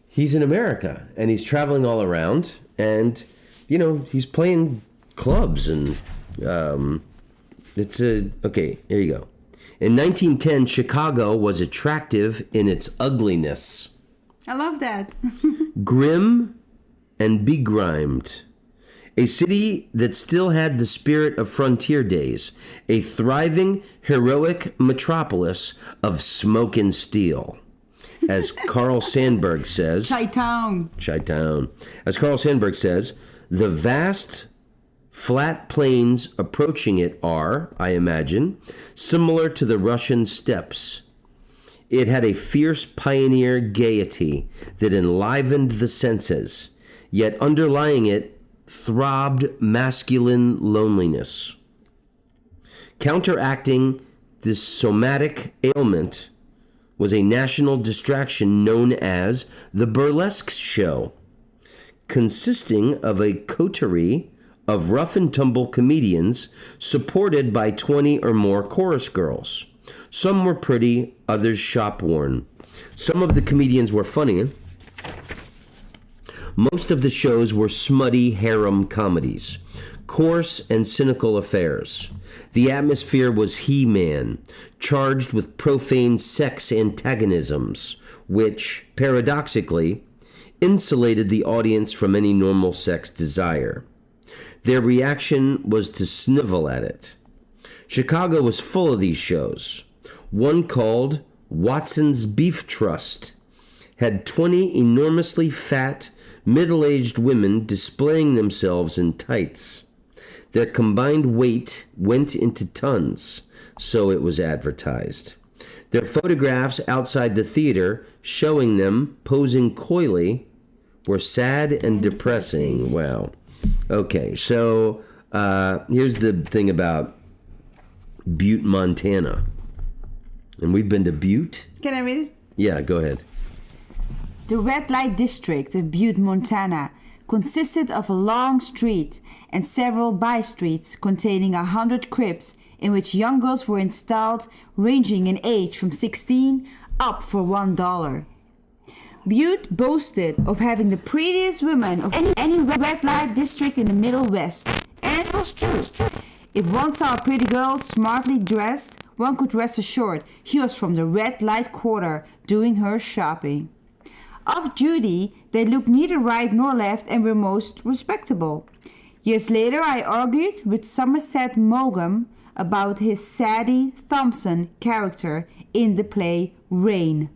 he's in America and he's traveling all around and, he's playing clubs and, okay, here you go. In 1910, Chicago was attractive in its ugliness. I love that. Grim and begrimed. A city that still had the spirit of frontier days. A thriving, heroic metropolis of smoke and steel. As Carl Sandburg says... Chi-town. As Carl Sandburg says, the vast... flat plains approaching it are, I imagine, similar to the Russian steppes. It had a fierce pioneer gaiety that enlivened the senses, yet underlying it throbbed masculine loneliness. Counteracting this somatic ailment was a national distraction known as the burlesque show, consisting of a coterie of rough and tumble comedians supported by 20 or more chorus girls. Some were pretty, others shop-worn. Some of the comedians were funny. Most of the shows were smutty harem comedies, coarse and cynical affairs. The atmosphere was He-Man, charged with profane sex antagonisms, which, paradoxically, insulated the audience from any normal sex desire. Their reaction was to snivel at it. Chicago was full of these shows. One called Watson's Beef Trust had 20 enormously fat, middle-aged women displaying themselves in tights. Their combined weight went into tons, so it was advertised. Their photographs outside the theater showing them posing coyly were sad and depressing. Wow. Okay, so here's the thing about Butte, Montana. And we've been to Butte. Can I read it? Yeah, go ahead. The red light district of Butte, Montana consisted of a long street and several by-streets containing 100 cribs in which young girls were installed ranging in age from 16 up for $1. Butte boasted of having the prettiest women of any red light district in the Middle West. And it was true. If one saw a pretty girl smartly dressed, one could rest assured she was from the red light quarter doing her shopping. Off duty, they looked neither right nor left and were most respectable. Years later, I argued with Somerset Maugham about his Sadie Thompson character in the play Rain.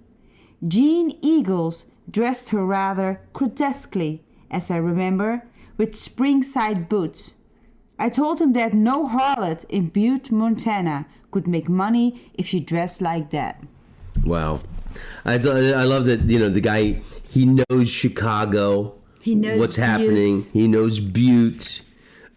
Jean Eagles dressed her rather grotesquely, as I remember, with spring-side boots. I told him that no harlot in Butte, Montana could make money if she dressed like that. Wow. I love that, the guy, he knows Chicago. He knows what's Butte. happening. He knows Butte.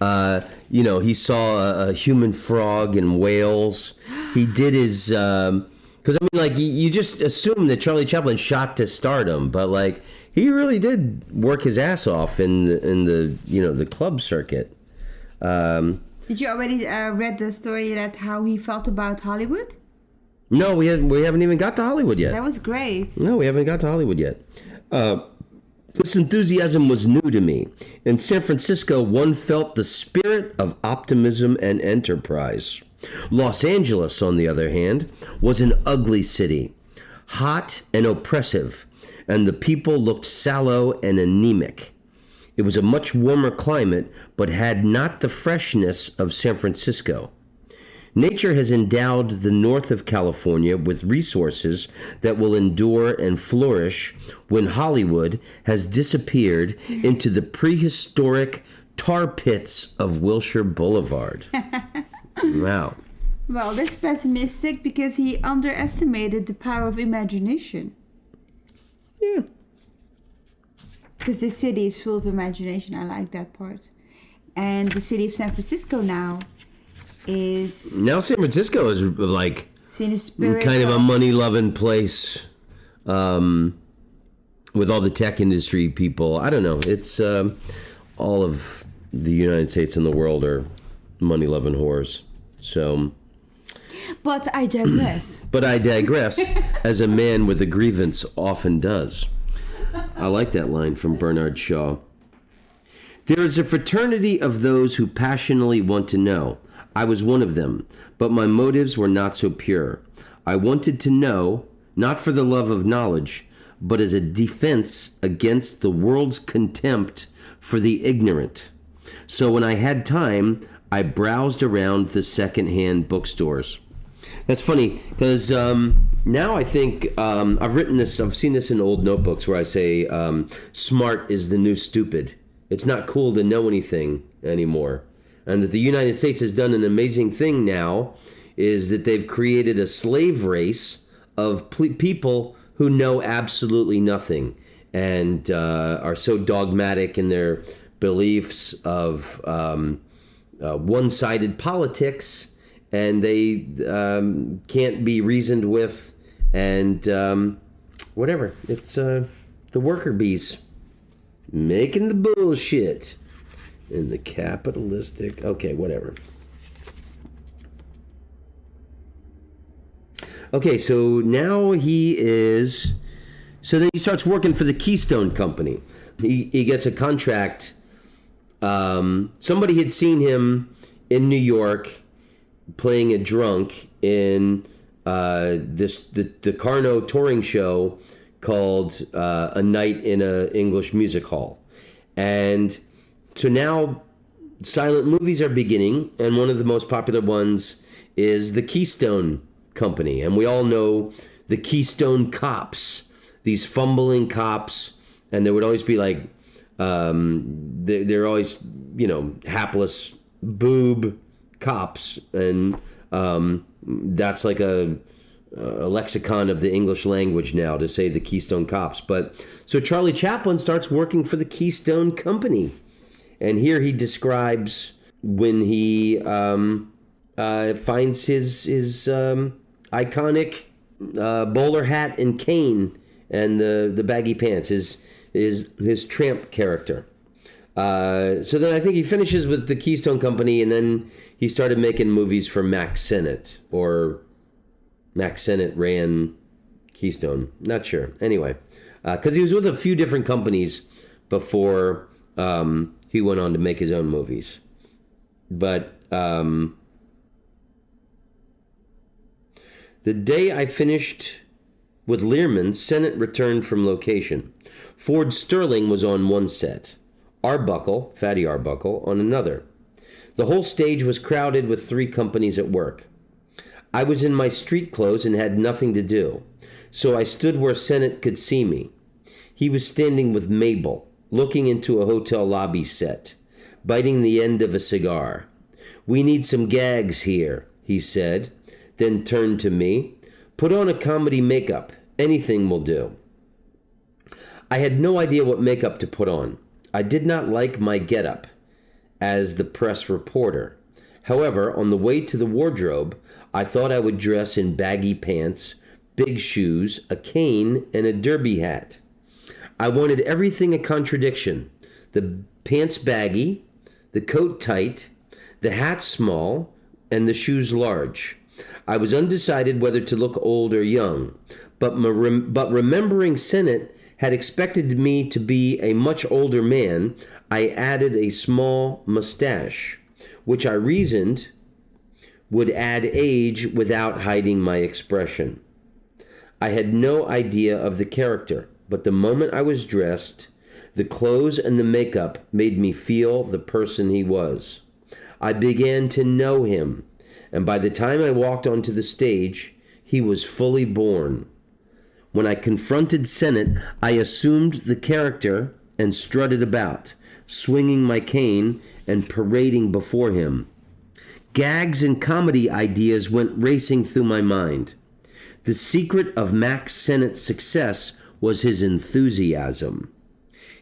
He saw a human frog in Wales. He did his... Because, you just assume that Charlie Chaplin shot to stardom, but, he really did work his ass off in the club circuit. Did you already read the story that how he felt about Hollywood? No, we haven't even got to Hollywood yet. That was great. No, we haven't got to Hollywood yet. This enthusiasm was new to me. In San Francisco, one felt the spirit of optimism and enterprise. Los Angeles, on the other hand, was an ugly city, hot and oppressive, and the people looked sallow and anemic. It was a much warmer climate, but had not the freshness of San Francisco. Nature has endowed the north of California with resources that will endure and flourish when Hollywood has disappeared into the prehistoric tar pits of Wilshire Boulevard. Wow. Well, that's pessimistic because he underestimated the power of imagination. Yeah. Because this city is full of imagination. I like that part. And the city of San Francisco now is... Now San Francisco is seen as spirit kind of a money-loving place with all the tech industry people. I don't know. It's all of the United States and the world are money-loving whores. So... But I digress. As a man with a grievance often does. I like that line from Bernard Shaw. There is a fraternity of those who passionately want to know. I was one of them, but my motives were not so pure. I wanted to know, not for the love of knowledge, but as a defense against the world's contempt for the ignorant. So when I had time, I browsed around the second-hand bookstores. That's funny, because now I think I've seen this in old notebooks where I say smart is the new stupid. It's not cool to know anything anymore. And that the United States has done an amazing thing now is that they've created a slave race of people who know absolutely nothing and are so dogmatic in their beliefs of one-sided politics, and they can't be reasoned with, and whatever. It's the worker bees making the bullshit in the capitalistic... Okay, whatever. Okay, so now he is... So then he starts working for the Keystone Company. He gets a contract. Somebody had seen him in New York playing a drunk in the Carno touring show called A Night in a English Music Hall. And so now silent movies are beginning, and one of the most popular ones is the Keystone Company. And we all know the Keystone Cops, these fumbling cops, and there would always be like, they're always, hapless boob cops, and that's like a lexicon of the English language now to say the Keystone Cops. But so Charlie Chaplin starts working for the Keystone Company, and here he describes when he finds his iconic bowler hat and cane and the baggy pants, his tramp character. So then I think he finishes with the Keystone Company, and then he started making movies for Mack Sennett, or Mack Sennett ran Keystone. Not sure. Anyway, because he was with a few different companies before he went on to make his own movies. But the day I finished with Learman, Sennett returned from location. Ford Sterling was on one set. Arbuckle, Fatty Arbuckle, on another. The whole stage was crowded with 3 companies at work. I was in my street clothes and had nothing to do, so I stood where Sennett could see me. He was standing with Mabel, looking into a hotel lobby set, biting the end of a cigar. "We need some gags here," he said, then turned to me. "Put on a comedy makeup. Anything will do." I had no idea what makeup to put on. I did not like my getup as the press reporter. However, on the way to the wardrobe, I thought I would dress in baggy pants, big shoes, a cane, and a derby hat. I wanted everything a contradiction. The pants baggy, the coat tight, the hat small, and the shoes large. I was undecided whether to look old or young, but remembering Sennett had expected me to be a much older man, I added a small mustache, which I reasoned would add age without hiding my expression. I had no idea of the character, but the moment I was dressed, the clothes and the makeup made me feel the person he was. I began to know him, and by the time I walked onto the stage, he was fully born. When I confronted Sennett, I assumed the character and strutted about, swinging my cane and parading before him. Gags and comedy ideas went racing through my mind. The secret of Max Sennett's success was his enthusiasm.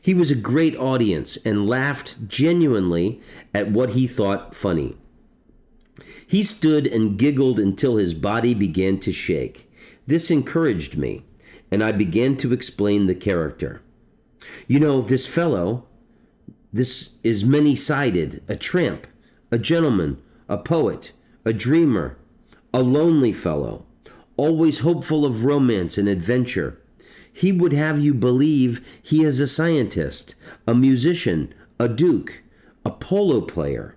He was a great audience and laughed genuinely at what he thought funny. He stood and giggled until his body began to shake. This encouraged me, and I began to explain the character. "You know, this fellow, this is many-sided, a tramp, a gentleman, a poet, a dreamer, a lonely fellow, always hopeful of romance and adventure. He would have you believe he is a scientist, a musician, a duke, a polo player.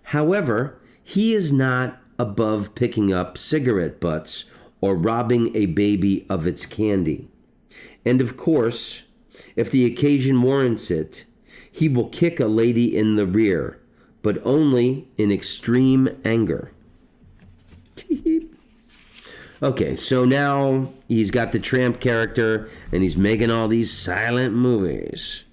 However, he is not above picking up cigarette butts or robbing a baby of its candy. And of course, if the occasion warrants it, he will kick a lady in the rear, but only in extreme anger." Okay, so now he's got the tramp character, and he's making all these silent movies.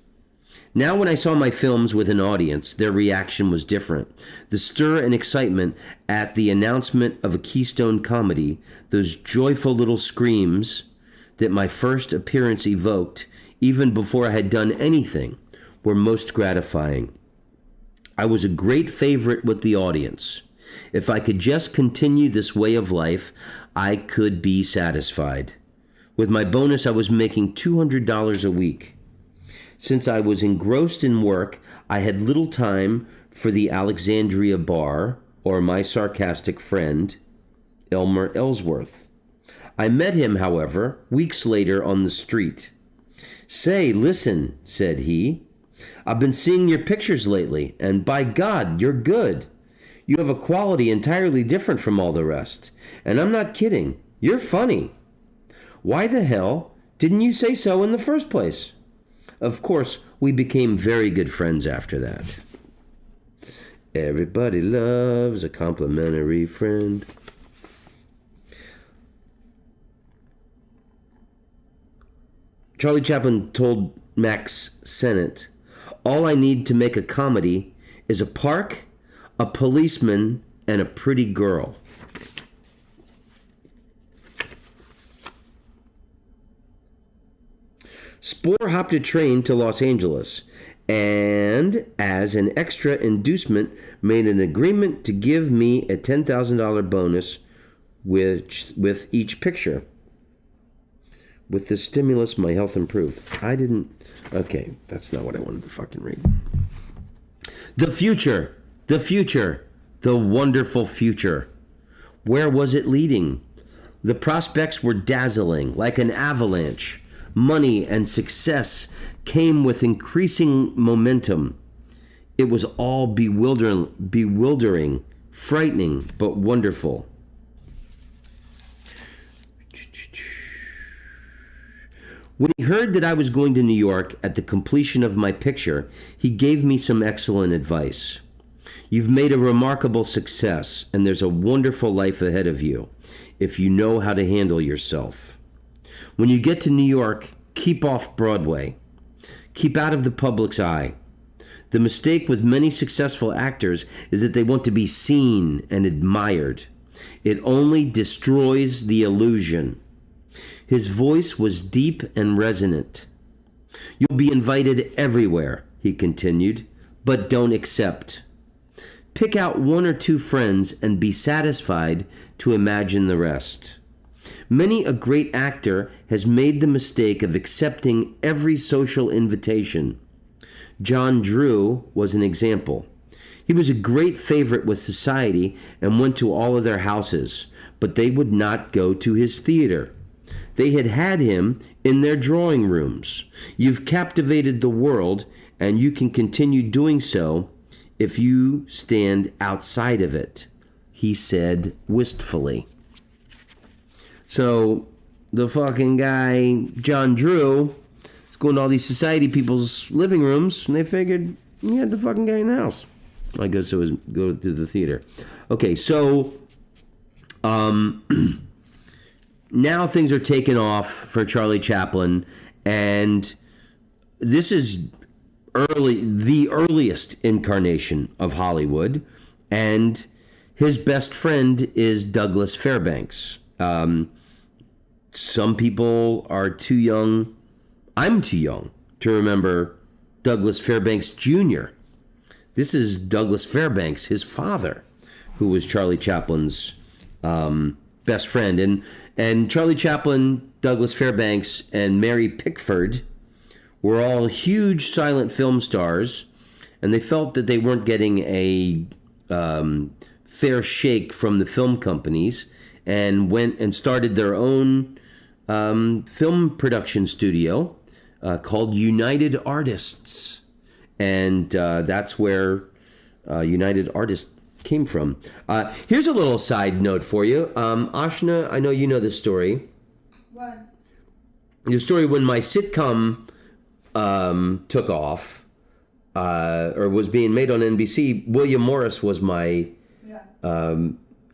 Now when I saw my films with an audience, their reaction was different. The stir and excitement at the announcement of a Keystone comedy, those joyful little screams that my first appearance evoked, even before I had done anything, were most gratifying. I was a great favorite with the audience. If I could just continue this way of life, I could be satisfied. With my bonus, I was making $200 a week. Since I was engrossed in work, I had little time for the Alexandria Bar or my sarcastic friend, Elmer Ellsworth. I met him, however, weeks later on the street. "Say, listen," said he. "I've been seeing your pictures lately, and by God, you're good. You have a quality entirely different from all the rest. And I'm not kidding. You're funny. Why the hell didn't you say so in the first place?" Of course, we became very good friends after that. Everybody loves a complimentary friend. Charlie Chaplin told Max Sennett, "All I need to make a comedy is a park, a policeman, and a pretty girl." Spohr hopped a train to Los Angeles and, as an extra inducement, made an agreement to give me a $10,000 bonus with each picture. With the stimulus, my health improved. Okay, that's not what I wanted to fucking read. The future, the wonderful future. Where was it leading? The prospects were dazzling, like an avalanche. Money and success came with increasing momentum. It was all bewildering, frightening, but wonderful. When he heard that I was going to New York at the completion of my picture, he gave me some excellent advice. "You've made a remarkable success, and there's a wonderful life ahead of you, if you know how to handle yourself. When you get to New York, Keep off Broadway. Keep out of the public's eye. The mistake with many successful actors is that they want to be seen and admired. It only destroys the illusion. His voice was deep and resonant. You'll be invited everywhere, he continued, but don't accept. Pick out one or two friends and be satisfied to imagine the rest. Many a great actor has made the mistake of accepting every social invitation. John Drew was an example. He was a great favorite with society and went to all of their houses, but they would not go to his theater. They had him in their drawing rooms. You've captivated the world, and you can continue doing so if you stand outside of it, he said wistfully. So the fucking guy, John Drew, is going to all these society people's living rooms, and they figured he had the fucking guy in the house. I guess it was go to the theater. Okay, so now things are taking off for Charlie Chaplin, and this is the earliest incarnation of Hollywood, and his best friend is Douglas Fairbanks. Some people are too young. I'm too young to remember Douglas Fairbanks Jr. This is Douglas Fairbanks, his father, who was Charlie Chaplin's best friend. And Charlie Chaplin, Douglas Fairbanks, and Mary Pickford were all huge silent film stars, and they felt that they weren't getting a fair shake from the film companies, and went and started their own film production studio called United Artists. And that's where United Artists came from. Here's a little side note for you. Ashna, I know you know this story. What? The story when my sitcom took off, or was being made on NBC, William Morris was my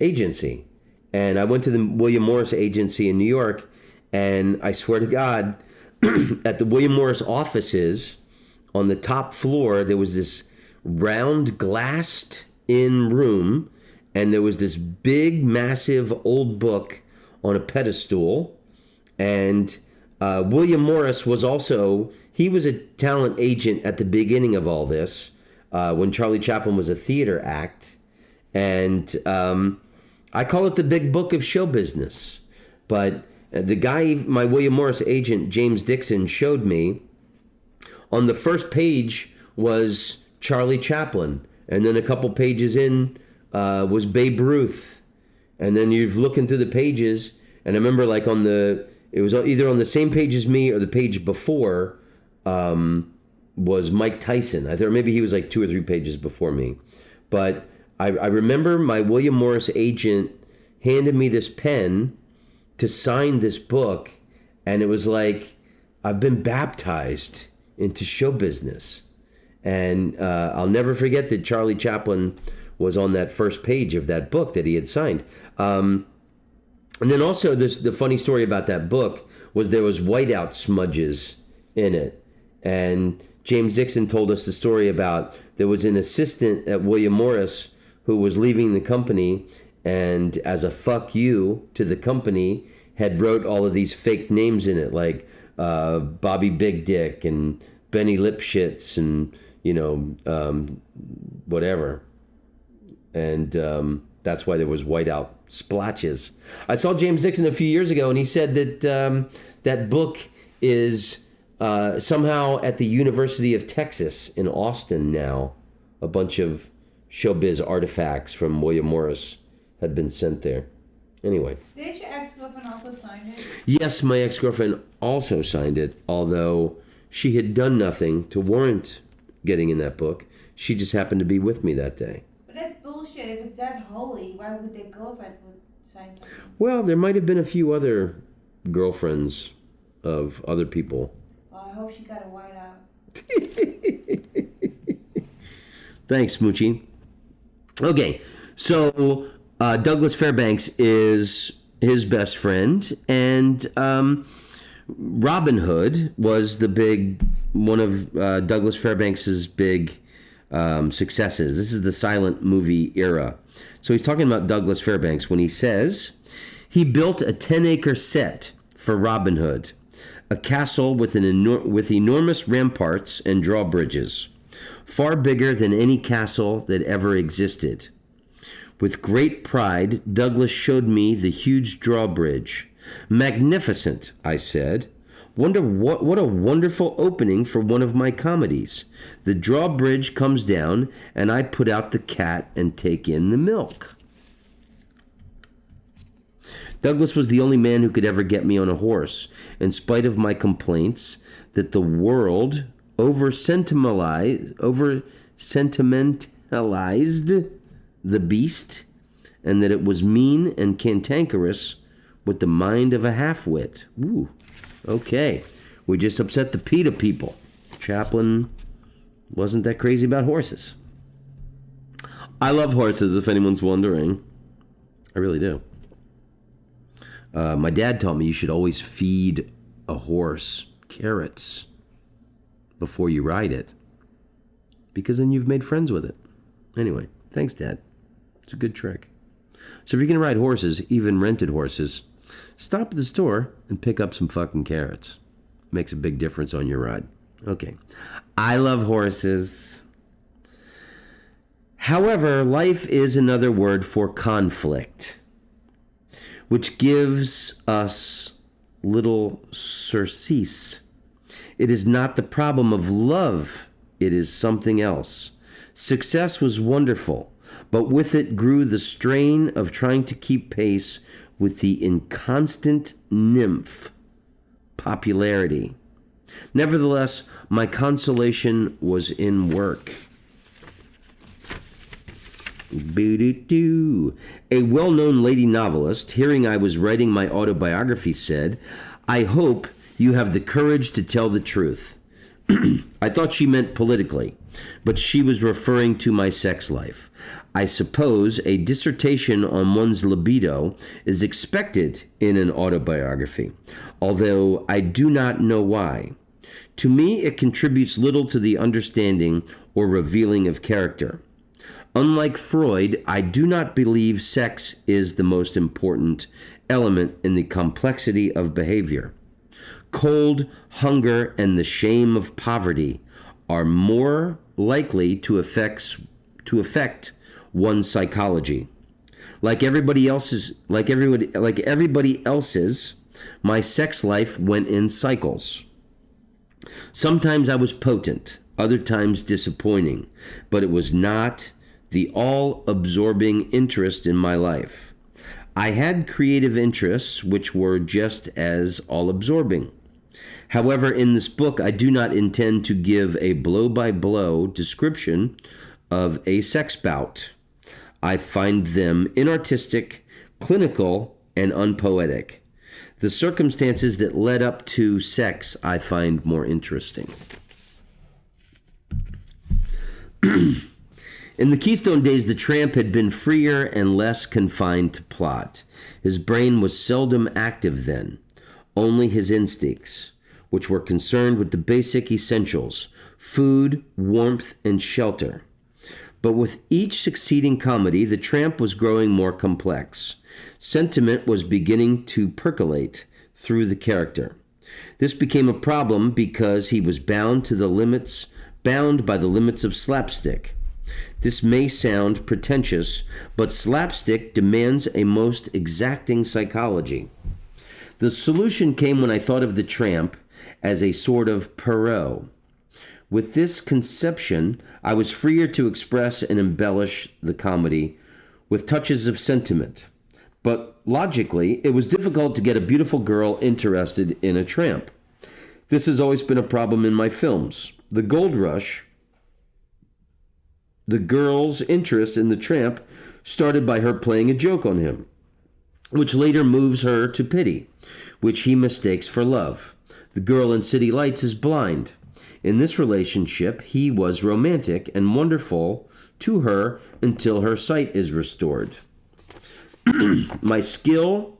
agency. And I went to the William Morris agency in New York, and I swear to God, at the William Morris offices, on the top floor, there was this round glassed-in room, and there was this big, massive old book on a pedestal. And William Morris was also, he was a talent agent at the beginning of all this, when Charlie Chaplin was a theater act. And I call it the big book of show business. But the guy, my William Morris agent, James Dixon, showed me, on the first page was Charlie Chaplin. And then a couple pages in was Babe Ruth. And then you look into the pages, and I remember like it was either on the same page as me or the page before was Mike Tyson. I thought maybe he was like 2 or 3 pages before me. But I remember my William Morris agent handed me this pen to sign this book, and it was like, I've been baptized into show business. And I'll never forget that Charlie Chaplin was on that first page of that book that he had signed. And then also the funny story about that book was there was whiteout smudges in it. And James Dixon told us the story about there was an assistant at William Morris who was leaving the company, and as a fuck you to the company, had wrote all of these fake names in it, like Bobby Big Dick and Benny Lipschitz and, whatever. And that's why there was whiteout splotches. I saw James Dixon a few years ago, and he said that that book is somehow at the University of Texas in Austin now. A bunch of showbiz artifacts from William Morris had been sent there. Anyway. Did your ex-girlfriend also sign it? Yes, my ex-girlfriend also signed it, although she had done nothing to warrant getting in that book. She just happened to be with me that day. But that's bullshit. If it's that holy, why would their girlfriend sign something? Well, there might have been a few other girlfriends of other people. Well, I hope she got a white out. Thanks, Smoochie. Okay, so Douglas Fairbanks is his best friend, and Robin Hood was one of Douglas Fairbanks's big successes. This is the silent movie era. So he's talking about Douglas Fairbanks when he says he built a 10-acre set for Robin Hood, a castle with enormous ramparts and drawbridges, far bigger than any castle that ever existed. With great pride, Douglas showed me the huge drawbridge. Magnificent, I said. What a wonderful opening for one of my comedies. The drawbridge comes down, and I put out the cat and take in the milk. Douglas was the only man who could ever get me on a horse, in spite of my complaints that the world over-sentimentalized the beast, and that it was mean and cantankerous with the mind of a half-wit. Ooh, okay. We just upset the PETA people. Chaplin wasn't that crazy about horses. I love horses, if anyone's wondering. I really do. My dad taught me you should always feed a horse carrots before you ride it, because then you've made friends with it. Anyway, thanks, Dad. It's a good trick. So if you're going to ride horses, even rented horses, stop at the store and pick up some fucking carrots. Makes a big difference on your ride. Okay. I love horses. However, life is another word for conflict, which gives us little surcease. It is not the problem of love. It is something else. Success was wonderful, but with it grew the strain of trying to keep pace with the inconstant nymph, popularity. Nevertheless, my consolation was in work. A well-known lady novelist, hearing I was writing my autobiography, said, "I hope you have the courage to tell the truth." I thought she meant politically, but she was referring to my sex life. I suppose a dissertation on one's libido is expected in an autobiography, although I do not know why. To me, it contributes little to the understanding or revealing of character. Unlike Freud, I do not believe sex is the most important element in the complexity of behavior. Cold, hunger, and the shame of poverty are more likely to affect one's psychology. Like everybody else's, my sex life went in cycles. Sometimes I was potent, other times disappointing, but it was not the all-absorbing interest in my life. I had creative interests which were just as all-absorbing. However, in this book, I do not intend to give a blow-by-blow description of a sex bout. I find them inartistic, clinical, and unpoetic. The circumstances that led up to sex I find more interesting. In the Keystone days, the tramp had been freer and less confined to plot. His brain was seldom active then, only his instincts, which were concerned with the basic essentials, food, warmth, and shelter. But with each succeeding comedy, the tramp was growing more complex. Sentiment was beginning to percolate through the character. This became a problem because he was bound by the limits of slapstick. This may sound pretentious, but slapstick demands a most exacting psychology. The solution came when I thought of the tramp as a sort of Perrault. With this conception, I was freer to express and embellish the comedy with touches of sentiment. But logically, it was difficult to get a beautiful girl interested in a tramp. This has always been a problem in my films. The Gold Rush, the girl's interest in the tramp started by her playing a joke on him, which later moves her to pity, which he mistakes for love. The girl in City Lights is blind. In this relationship, he was romantic and wonderful to her until her sight is restored. My skill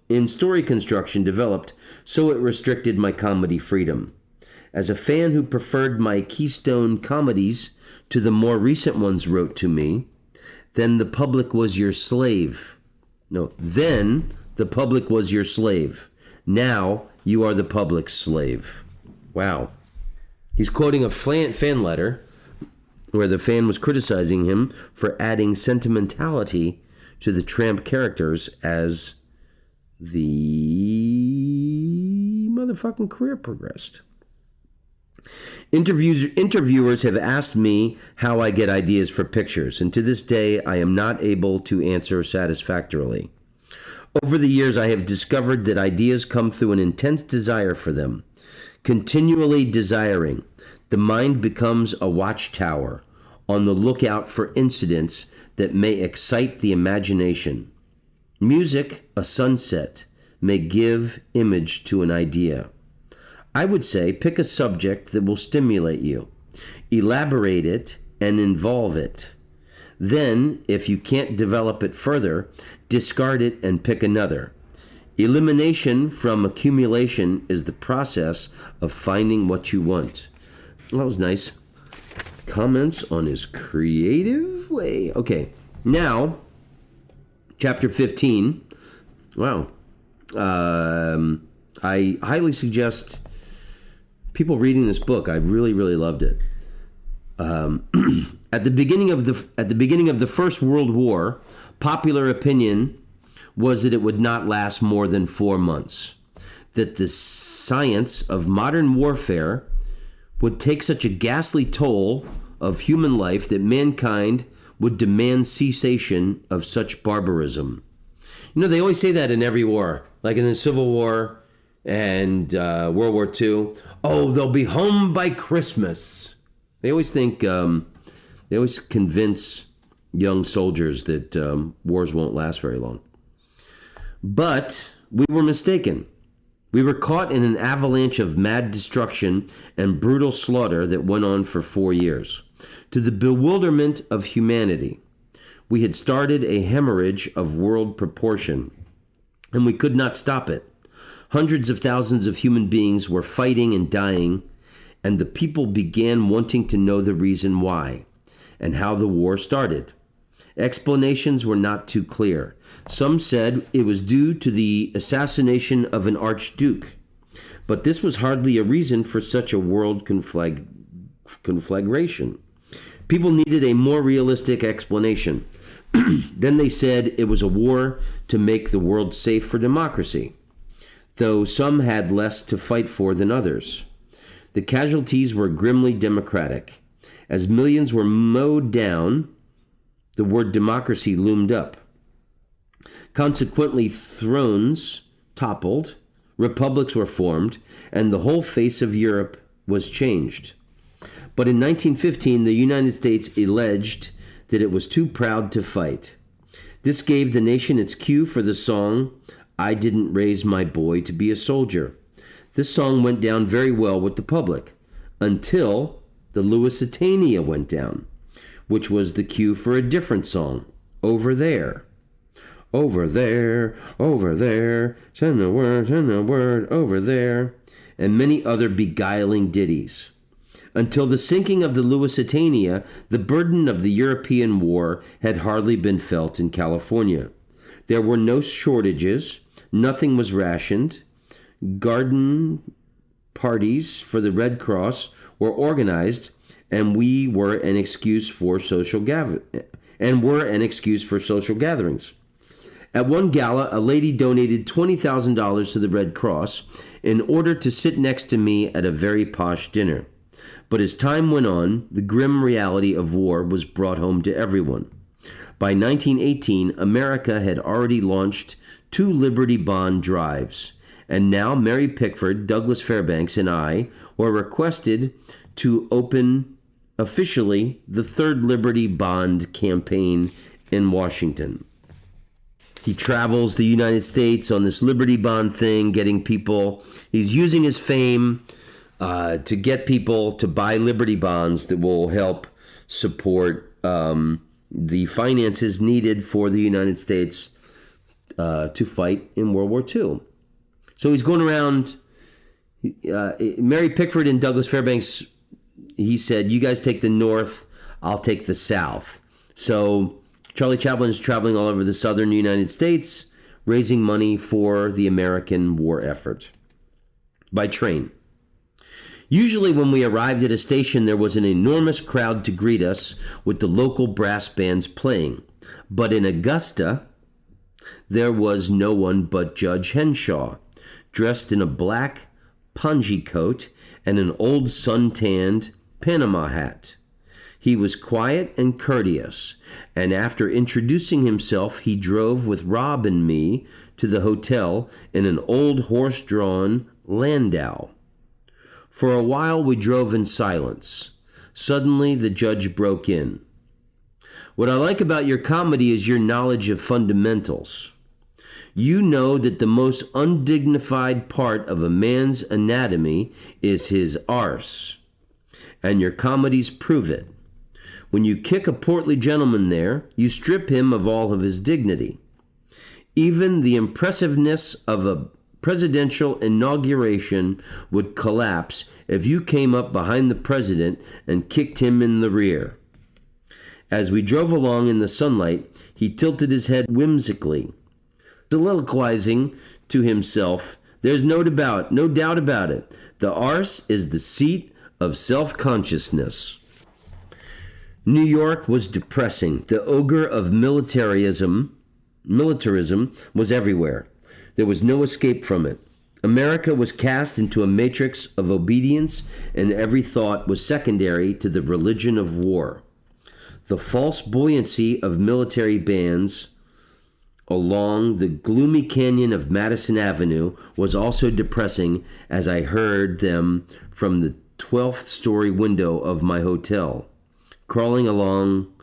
in story construction developed, so it restricted my comedy freedom. As a fan who preferred my Keystone comedies to the more recent ones wrote to me, then the public was your slave. No, then the public was your slave. Now you are the public's slave. Wow. He's quoting a fan letter where the fan was criticizing him for adding sentimentality to the tramp characters as the motherfucking career progressed. Interviewers have asked me how I get ideas for pictures, and to this day I am not able to answer satisfactorily. Over the years I have discovered that ideas come through an intense desire for them. Continually desiring, the mind becomes a watchtower on the lookout for incidents that may excite the imagination. Music, a sunset, may give image to an idea. I would say pick a subject that will stimulate you, elaborate it, and involve it. Then, if you can't develop it further, discard it and pick another. Elimination from accumulation is the process of finding what you want. That was nice. Comments on his creative way. Okay, now, chapter 15. Wow. I highly suggest people reading this book. I really, really loved it. At the beginning of the First World War, popular opinion was that it would not last more than 4 months. That the science of modern warfare would take such a ghastly toll of human life that mankind would demand cessation of such barbarism. You know, they always say that in every war, like in the Civil War and World War II. Oh, they'll be home by Christmas. They always think, they always convince young soldiers that wars won't last very long. But we were mistaken. We were caught in an avalanche of mad destruction and brutal slaughter that went on for 4 years. To the bewilderment of humanity, we had started a hemorrhage of world proportion, and we could not stop it. Hundreds of thousands of human beings were fighting and dying, and the people began wanting to know the reason why and how the war started. Explanations were not too clear. Some said it was due to the assassination of an archduke, but this was hardly a reason for such a world conflagration. People needed a more realistic explanation. Then they said it was a war to make the world safe for democracy, though some had less to fight for than others. The casualties were grimly democratic. As millions were mowed down, the word democracy loomed up. Consequently, thrones toppled, republics were formed, and the whole face of Europe was changed. But in 1915, the United States alleged that it was too proud to fight. This gave the nation its cue for the song, "I Didn't Raise My Boy to Be a Soldier." This song went down very well with the public, until the Lusitania went down, which was the cue for a different song, "Over There." Over there, send a word, over there, and many other beguiling ditties. Until the sinking of the Lusitania, the burden of the European war had hardly been felt in California. There were no shortages, nothing was rationed. Garden parties for the Red Cross were organized, and were an excuse for social gatherings. At one gala, a lady donated $20,000 to the Red Cross in order to sit next to me at a very posh dinner. But as time went on, the grim reality of war was brought home to everyone. By 1918, America had already launched 2 Liberty Bond drives, and now Mary Pickford, Douglas Fairbanks, and I were requested to open officially the 3rd Liberty Bond campaign in Washington. He travels the United States on this Liberty Bond thing, getting people, he's using his fame to get people to buy Liberty Bonds that will help support the finances needed for the United States to fight in World War II. So he's going around. Mary Pickford and Douglas Fairbanks, he said, you guys take the north, I'll take the south. So Charlie Chaplin is traveling all over the southern United States, raising money for the American war effort by train. Usually when we arrived at a station, there was an enormous crowd to greet us with the local brass bands playing. But in Augusta, there was no one but Judge Henshaw, dressed in a black pongee coat and an old sun-tanned Panama hat. He was quiet and courteous, and after introducing himself, he drove with Rob and me to the hotel in an old horse-drawn landau. For a while we drove in silence. Suddenly the judge broke in. What I like about your comedy is your knowledge of fundamentals. You know that the most undignified part of a man's anatomy is his arse, and your comedies prove it. When you kick a portly gentleman there, you strip him of all of his dignity. Even the impressiveness of a presidential inauguration would collapse if you came up behind the president and kicked him in the rear. As we drove along in the sunlight, he tilted his head whimsically, soliloquizing to himself, there's no doubt about it. The arse is the seat of self-consciousness. New York was depressing. The ogre of militarism was everywhere. There was no escape from it. America was cast into a matrix of obedience, and every thought was secondary to the religion of war. The false buoyancy of military bands along the gloomy canyon of Madison Avenue was also depressing as I heard them from the 12th story window of my hotel, crawling along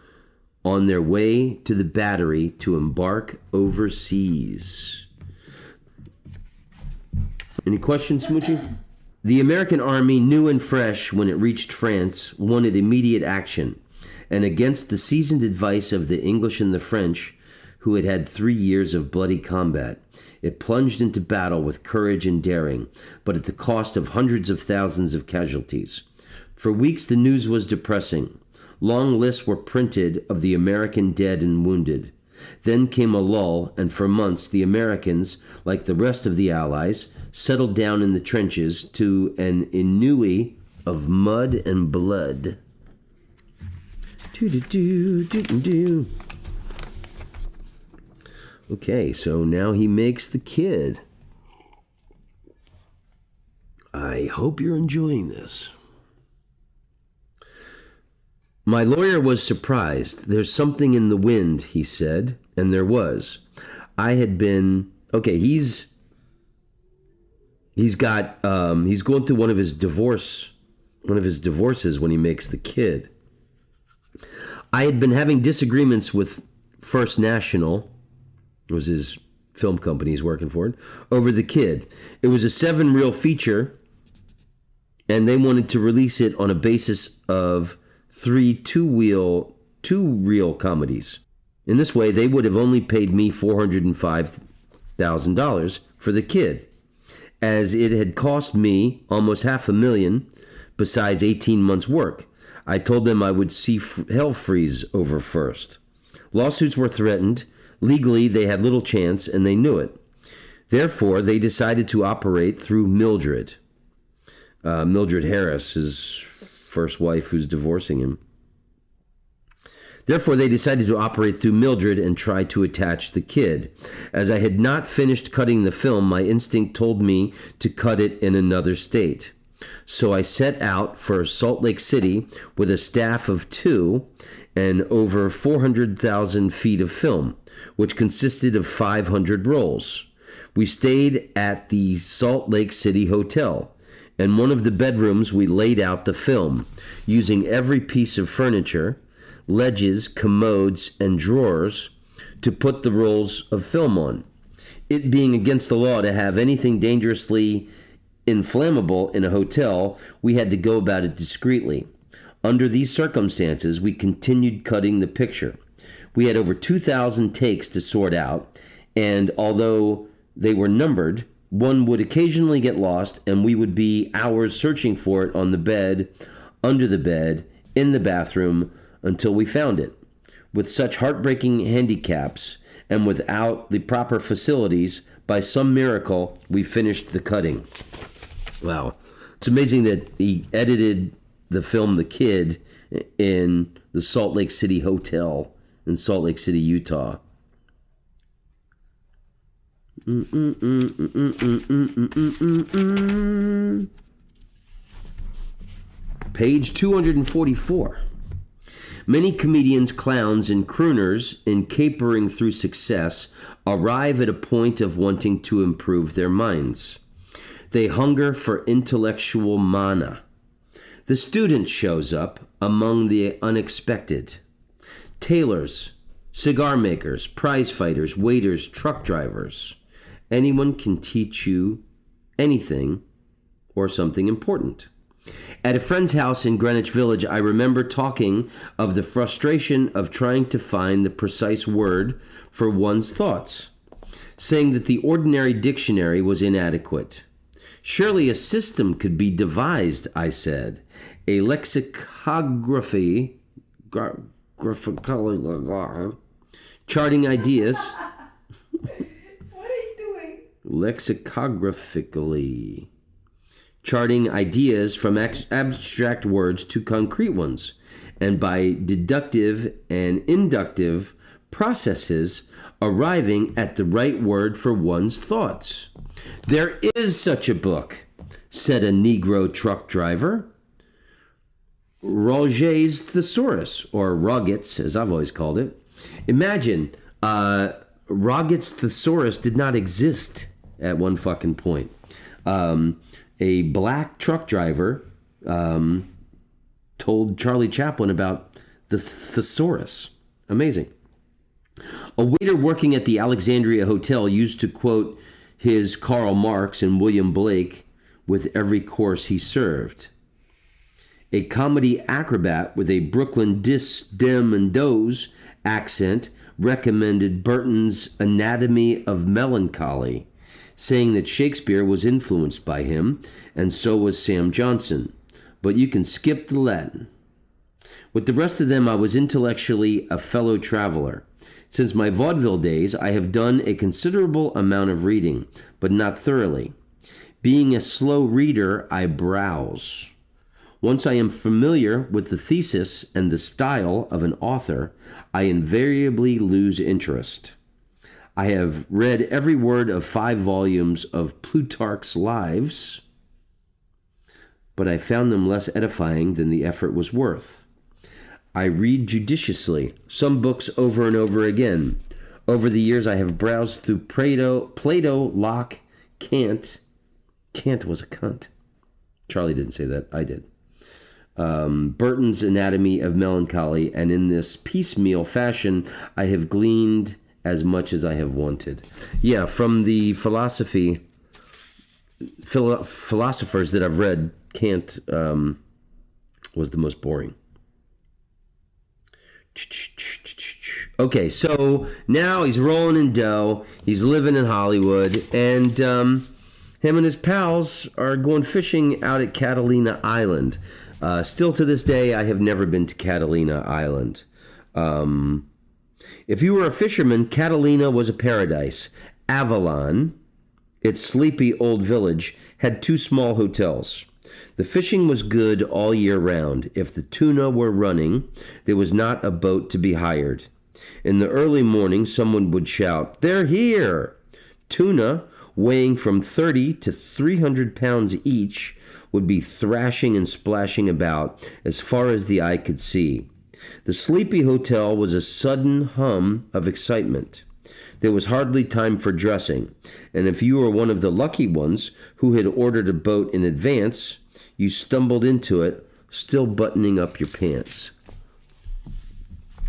on their way to the Battery to embark overseas. Any questions, Smoochie? The American Army, new and fresh when it reached France, wanted immediate action, and against the seasoned advice of the English and the French, who had had 3 years of bloody combat, it plunged into battle with courage and daring, but at the cost of hundreds of thousands of casualties. For weeks the news was depressing. Long lists were printed of the American dead and wounded. Then came a lull, and for months the Americans, like the rest of the Allies, settled down in the trenches to an ennui of mud and blood. Do-do-do-do-do-do. Okay, so now he makes the kid. I hope you're enjoying this. My lawyer was surprised. There's something in the wind, he said, and there was. I had been, okay, he's going through one of his divorces when he makes the kid. I had been having disagreements with First National, it was his film company he's working for, over the kid. It was a 7-reel feature, and they wanted to release it on a basis of 3 two-reel comedies. In this way, they would have only paid me $405,000 for the kid, as it had cost me almost $500,000 besides 18 months' work. I told them I would see hell freeze over first. Lawsuits were threatened. Legally, they had little chance, and they knew it. Therefore, they decided to operate through Mildred. Mildred Harris, his first wife who's divorcing him. Therefore, they decided to operate through Mildred and try to attach the kid. As I had not finished cutting the film, my instinct told me to cut it in another state. So I set out for Salt Lake City with a staff of 2 and over 400,000 feet of film, which consisted of 500 rolls. We stayed at the Salt Lake City Hotel. In one of the bedrooms, we laid out the film, using every piece of furniture, ledges, commodes, and drawers to put the rolls of film on. It being against the law to have anything dangerously inflammable in a hotel, we had to go about it discreetly. Under these circumstances, we continued cutting the picture. We had over 2,000 takes to sort out, And although they were numbered, one would occasionally get lost, and we would be hours searching for it on the bed, under the bed, in the bathroom, until we found it. With such heartbreaking handicaps, and without the proper facilities, by some miracle, we finished the cutting. Wow. It's amazing that he edited the film The Kid in the Salt Lake City Hotel in Salt Lake City, Utah. Page 244. Many comedians, clowns, and crooners, in capering through success, arrive at a point of wanting to improve their minds. They hunger for intellectual mana. The student shows up among the unexpected. Tailors, cigar makers, prize fighters, waiters, truck drivers. Anyone can teach you anything or something important. At a friend's house in Greenwich Village, I remember talking of the frustration of trying to find the precise word for one's thoughts, saying that the ordinary dictionary was inadequate. Surely a system could be devised, I said. A lexicography, charting ideas. What are you doing? Lexicographically. Charting ideas from abstract words to concrete ones, and by deductive and inductive processes, arriving at the right word for one's thoughts. There is such a book, said a Negro truck driver. Roget's Thesaurus, or Roget's, as I've always called it. Imagine, Roget's Thesaurus did not exist at one fucking point. A black truck driver told Charlie Chaplin about the thesaurus. Amazing. A waiter working at the Alexandria Hotel used to quote his Karl Marx and William Blake with every course he served. A comedy acrobat with a Brooklyn dis, dem, and does accent recommended Burton's Anatomy of Melancholy, saying that Shakespeare was influenced by him, and so was Sam Johnson. But you can skip the Latin. With the rest of them, I was intellectually a fellow traveler. Since my vaudeville days, I have done a considerable amount of reading, but not thoroughly. Being a slow reader, I browse. Once I am familiar with the thesis and the style of an author, I invariably lose interest. I have read every word of 5 volumes of Plutarch's Lives, but I found them less edifying than the effort was worth. I read judiciously, some books over and over again. Over the years, I have browsed through Plato, Locke, Kant. Kant was a cunt. Charlie didn't say that. I did. Burton's Anatomy of Melancholy, and in this piecemeal fashion, I have gleaned as much as I have wanted. Yeah, from the philosophers that I've read, Kant was the most boring. Okay, so now he's rolling in dough. He's living in Hollywood, and him and his pals are going fishing out at Catalina Island. Still to this day, I have never been to Catalina Island. If you were a fisherman, Catalina was a paradise. Avalon, its sleepy old village, had 2 small hotels. The fishing was good all year round. If the tuna were running, there was not a boat to be hired. In the early morning, someone would shout, "They're here!" Tuna, weighing from 30 to 300 pounds each, would be thrashing and splashing about as far as the eye could see. The sleepy hotel was a sudden hum of excitement. There was hardly time for dressing, and if you were one of the lucky ones who had ordered a boat in advance, you stumbled into it, still buttoning up your pants.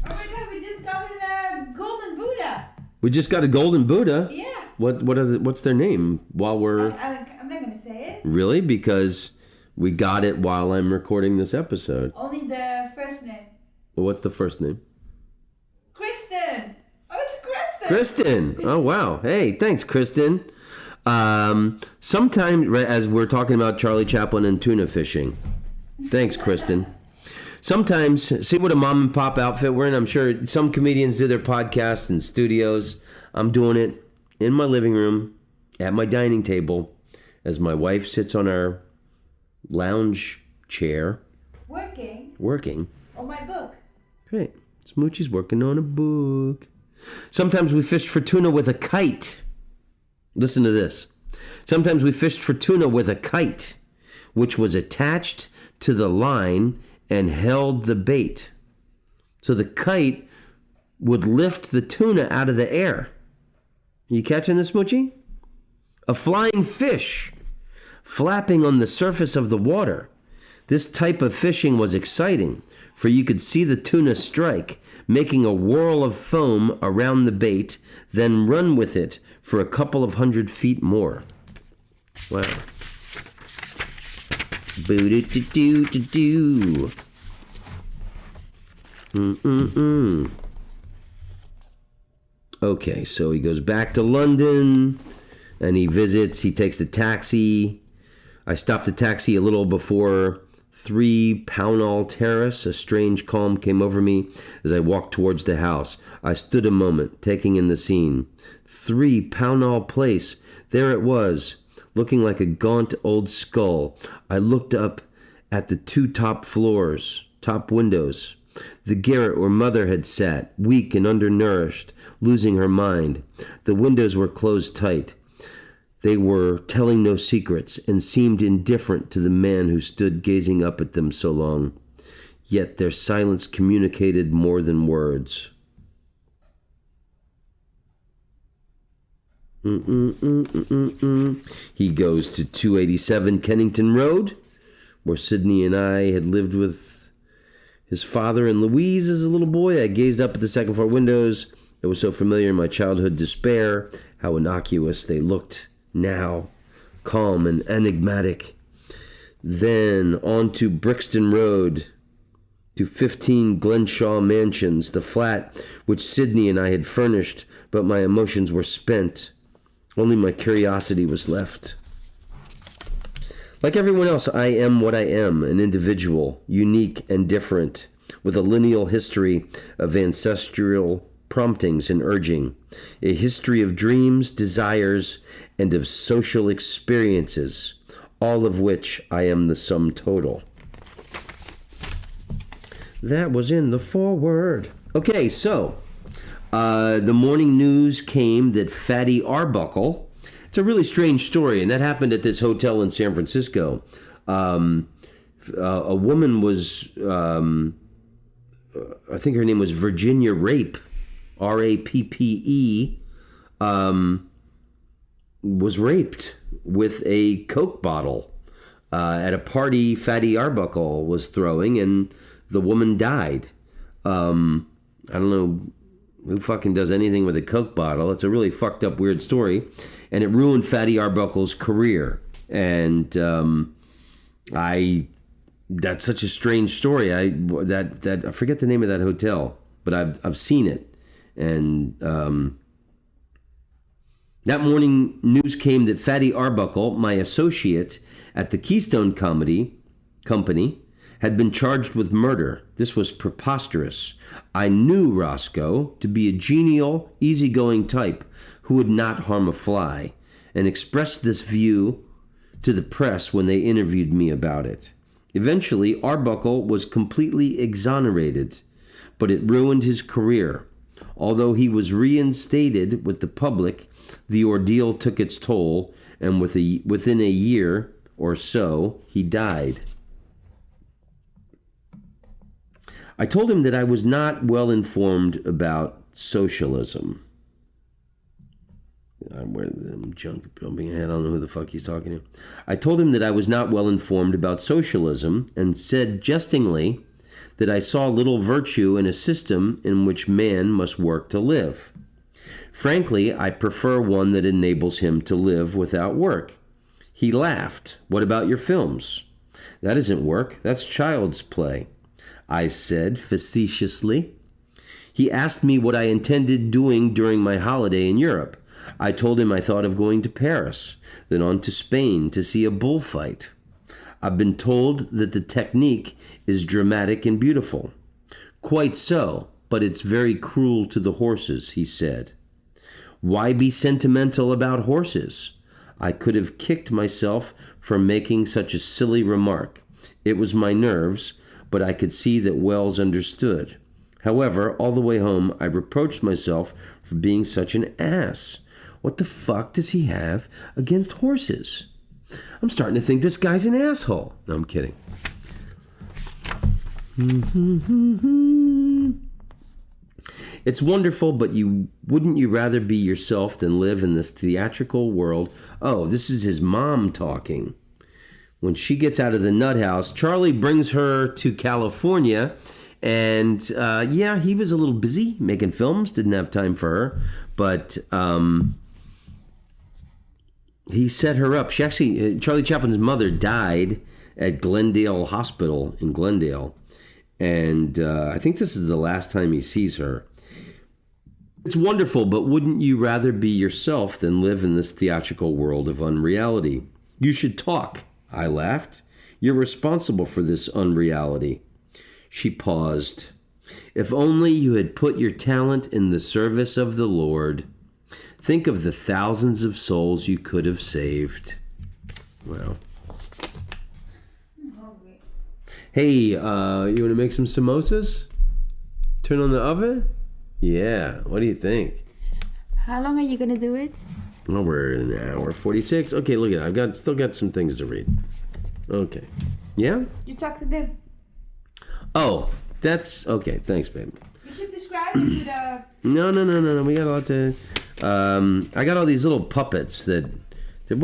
Oh my god, we just got a golden Buddha. We just got a golden Buddha? Yeah. What's their name? While we're... I'm not gonna say it. Really? Because we got it while I'm recording this episode. Only the first name. Well, what's the first name? Kristen. Oh, it's Kristen. Kristen. Oh, wow. Hey, thanks, Kristen. Sometime, as we're talking about Charlie Chaplin and tuna fishing. Thanks, Kristen. Sometimes, see what a mom and pop outfit we're in? I'm sure some comedians do their podcasts in studios. I'm doing it in my living room, at my dining table, as my wife sits on our lounge chair. Working. On my book. Great. Smoochie's working on a book. Sometimes we fished for tuna with a kite. Listen to this. Sometimes we fished for tuna with a kite, which was attached to the line and held the bait. So the kite would lift the tuna out of the air. You catching this, Smoochie? A flying fish flapping on the surface of the water. This type of fishing was exciting, for you could see the tuna strike, making a whirl of foam around the bait, then run with it for a couple of 100 feet more. Wow. Boo-doo-doo-doo-doo. Okay, so he goes back to London, and he takes the taxi. I stopped the taxi a little before 3 Pownall Terrace. A strange calm came over me as I walked towards the house. I stood a moment, taking in the scene. 3 Pownall Place. There it was, looking like a gaunt old skull. I looked up at the 2 top windows. The garret where Mother had sat, weak and undernourished, losing her mind. The windows were closed tight. They were telling no secrets and seemed indifferent to the man who stood gazing up at them so long. Yet their silence communicated more than words. He goes to 287 Kennington Road, where Sidney and I had lived with his father and Louise as a little boy. I gazed up at the second floor windows. It was so familiar in my childhood despair, how innocuous they looked now, calm and enigmatic. Then on to Brixton Road, to 15 Glenshaw Mansions, the flat which Sidney and I had furnished, but my emotions were spent. Only my curiosity was left. Like everyone else, I am what I am, an individual, unique and different, with a lineal history of ancestral promptings and urging, a history of dreams, desires, and of social experiences, all of which I am the sum total. That was in the foreword. Okay, so the morning news came that Fatty Arbuckle, it's a really strange story, and that happened at this hotel in San Francisco. A woman was, I think her name was Virginia Rappe, R-A-P-P-E, was raped with a Coke bottle at a party Fatty Arbuckle was throwing, and the woman died. I don't know who fucking does anything with a Coke bottle. It's a really fucked up, weird story, and it ruined Fatty Arbuckle's career. And that's such a strange story. I forget the name of that hotel, but I've seen it. And that morning news came that Fatty Arbuckle, my associate at the Keystone Comedy Company, had been charged with murder. This was preposterous. I knew Roscoe to be a genial, easygoing type who would not harm a fly, and expressed this view to the press when they interviewed me about it. Eventually, Arbuckle was completely exonerated, but it ruined his career. Although he was reinstated with the public, the ordeal took its toll, and within a year or so, he died. I told him that I was not well informed about socialism. I'm jumping ahead. I don't know who the fuck he's talking to. I told him that I was not well informed about socialism and said jestingly that I saw little virtue in a system in which man must work to live. Frankly, I prefer one that enables him to live without work. He laughed. What about your films? That isn't work. That's child's play, I said facetiously. He asked me what I intended doing during my holiday in Europe. I told him I thought of going to Paris, then on to Spain to see a bullfight. I've been told that the technique is dramatic and beautiful. Quite so, but it's very cruel to the horses, he said. Why be sentimental about horses? I could have kicked myself for making such a silly remark. It was my nerves, but I could see that Wells understood. However, all the way home, I reproached myself for being such an ass. What the fuck does he have against horses? I'm starting to think this guy's an asshole. No, I'm kidding. It's wonderful, but wouldn't you rather be yourself than live in this theatrical world? Oh, this is his mom talking. When she gets out of the nut house, Charlie brings her to California. And he was a little busy making films, didn't have time for her. But he set her up. She actually, Charlie Chaplin's mother died at Glendale Hospital in Glendale. And I think this is the last time he sees her. It's wonderful, but wouldn't you rather be yourself than live in this theatrical world of unreality? You should talk, I laughed. You're responsible for this unreality. She paused. If only you had put your talent in the service of the Lord. Think of the thousands of souls you could have saved. Wow. Hey, you want to make some samosas? Turn on the oven? Yeah, what do you think? How long are you gonna do it? Oh, we're in an hour 46. Okay, look at it. I've still got some things to read. Okay. Yeah? You talk to them. Oh, that's okay. Thanks, babe. You should describe it to the... No. We got a lot to... I got all these little puppets that... They're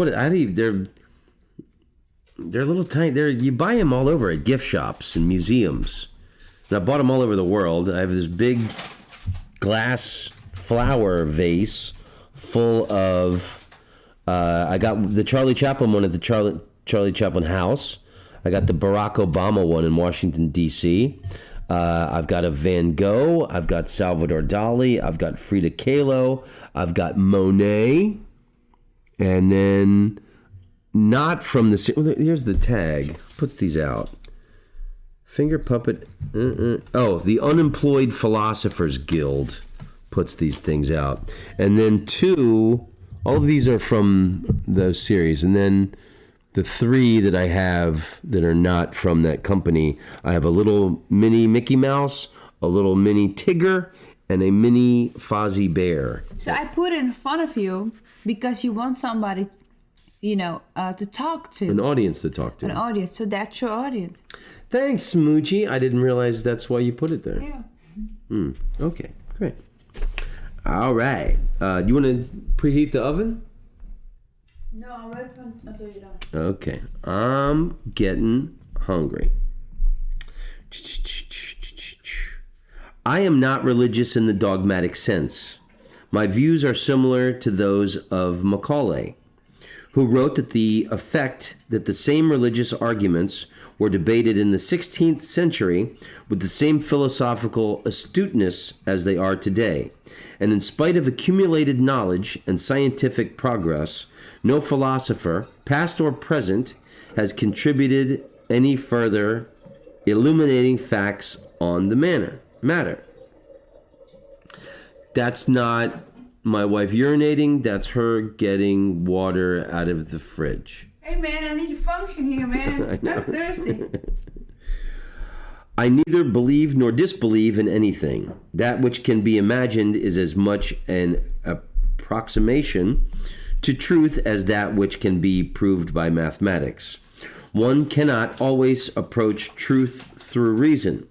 little tiny... You buy them all over at gift shops and museums. And I bought them all over the world. I have this big glass flower vase full of... I got the Charlie Chaplin one at the Charlie Chaplin house. I got the Barack Obama one in Washington, D.C. I've got a Van Gogh. I've got Salvador Dali. I've got Frida Kahlo. I've got Monet. And then, not from the... Here's the tag. Puts these out. Finger puppet. Oh, the Unemployed Philosophers Guild puts these things out. And then two... All of these are from those series. And then... The three that I have that are not from that company, I have a little mini Mickey Mouse, a little mini Tigger, and a mini Fozzie Bear. So I put it in front of you because you want somebody, to talk to. An audience to talk to. An audience. So that's your audience. Thanks, Smoochie. I didn't realize that's why you put it there. Yeah. Okay, great. All right. You want to preheat the oven? No, I'll wait until you're done. Okay. I'm getting hungry. I am not religious in the dogmatic sense. My views are similar to those of Macaulay, who wrote that the effect that the same religious arguments were debated in the 16th century with the same philosophical astuteness as they are today. And in spite of accumulated knowledge and scientific progress, no philosopher, past or present, has contributed any further illuminating facts on the matter. That's not my wife urinating, that's her getting water out of the fridge. Hey man, I need to function here, man. I'm thirsty. I neither believe nor disbelieve in anything. That which can be imagined is as much an approximation to truth as that which can be proved by mathematics. One cannot always approach truth through reason.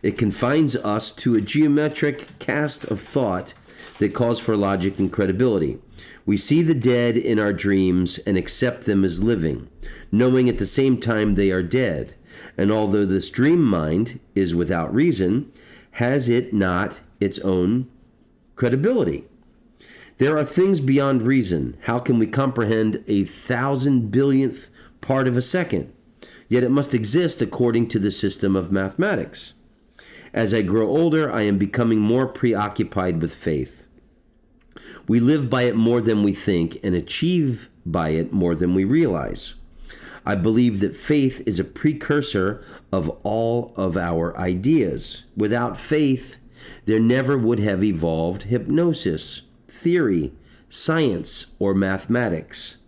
It confines us to a geometric cast of thought that calls for logic and credibility. We see the dead in our dreams and accept them as living, knowing at the same time they are dead. And although this dream mind is without reason, has it not its own credibility? There are things beyond reason. How can we comprehend 1,000 billionth part of a second? Yet it must exist according to the system of mathematics. As I grow older, I am becoming more preoccupied with faith. We live by it more than we think and achieve by it more than we realize. I believe that faith is a precursor of all of our ideas. Without faith, there never would have evolved hypnosis, theory, science, or mathematics.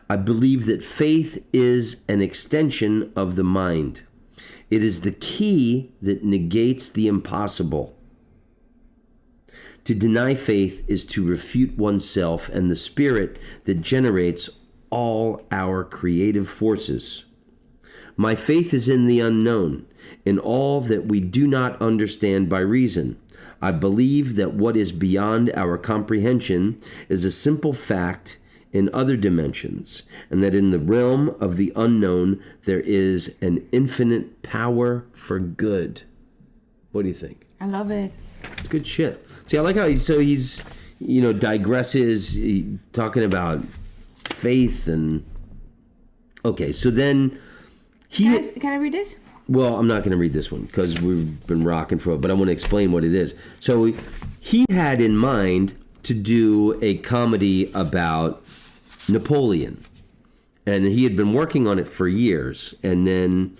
I believe that faith is an extension of the mind. It is the key that negates the impossible. To deny faith is to refute oneself and the spirit that generates all our creative forces. My faith is in the unknown, in all that we do not understand by reason. I believe that what is beyond our comprehension is a simple fact in other dimensions, and that in the realm of the unknown there is an infinite power for good. What do you think? I love it. It's good shit. See, I like how he's digresses, talking about faith and... Okay, so then Can I read this? Well, I'm not going to read this one because we've been rocking for it, but I want to explain what it is. So he had in mind to do a comedy about Napoleon, and he had been working on it for years, and then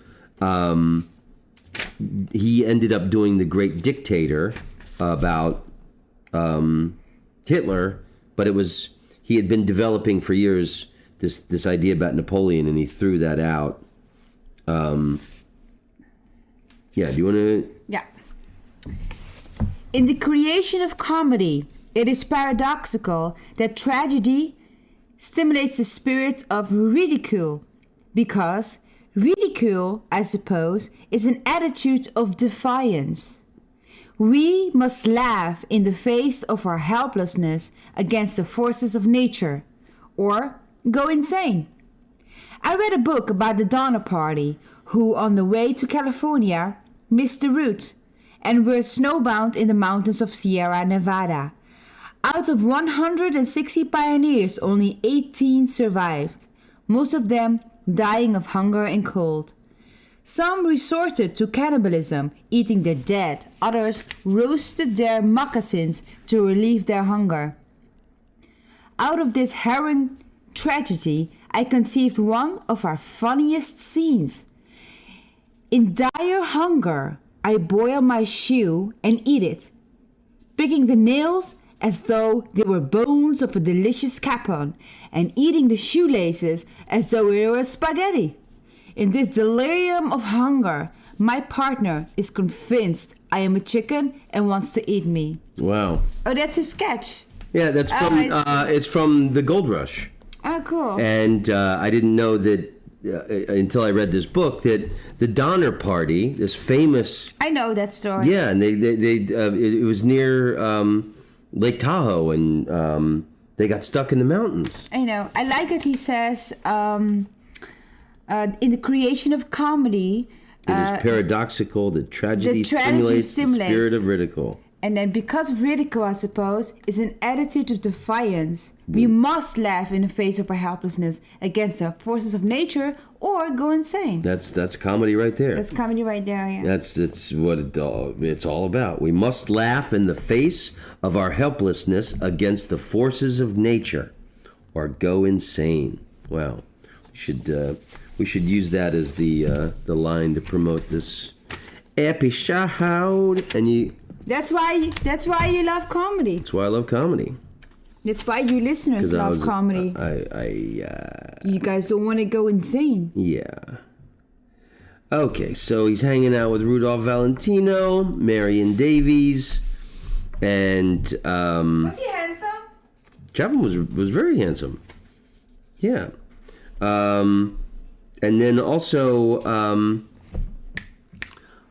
he ended up doing The Great Dictator about Hitler, but he had been developing for years this idea about Napoleon, and he threw that out. Yeah, do you want to... Yeah. In the creation of comedy, it is paradoxical that tragedy stimulates the spirit of ridicule, because ridicule, I suppose, is an attitude of defiance. We must laugh in the face of our helplessness against the forces of nature, or go insane. I read a book about the Donner Party, who on the way to California missed the route and were snowbound in the mountains of Sierra Nevada. Out of 160 pioneers, only 18 survived, most of them dying of hunger and cold. Some resorted to cannibalism, eating their dead. Others roasted their moccasins to relieve their hunger. Out of this harrowing tragedy, I conceived one of our funniest scenes. In dire hunger, I boil my shoe and eat it, picking the nails as though they were bones of a delicious capon, and eating the shoelaces as though they were spaghetti. In this delirium of hunger, my partner is convinced I am a chicken and wants to eat me. Wow. Oh, that's his sketch. Yeah, that's from it's from the Gold Rush. Oh, cool. And I didn't know that until I read this book that the Donner Party, this famous... I know that story. Yeah, and it was near Lake Tahoe, and they got stuck in the mountains. I know. I like that he says, in the creation of comedy... It is paradoxical that tragedy stimulates the spirit of ridicule. And then because ridicule, I suppose, is an attitude of defiance. We must laugh in the face of our helplessness against the forces of nature or go insane. That's comedy right there. That's comedy right there, yeah. That's what it's all about. We must laugh in the face of our helplessness against the forces of nature or go insane. Wow. We should use that as the line to promote this episode. And That's why you love comedy. That's why I love comedy. That's why your listeners love comedy. You guys don't want to go insane. Yeah. Okay, so he's hanging out with Rudolph Valentino, Marion Davies, and Was he handsome? Chapman was very handsome. Yeah. And then also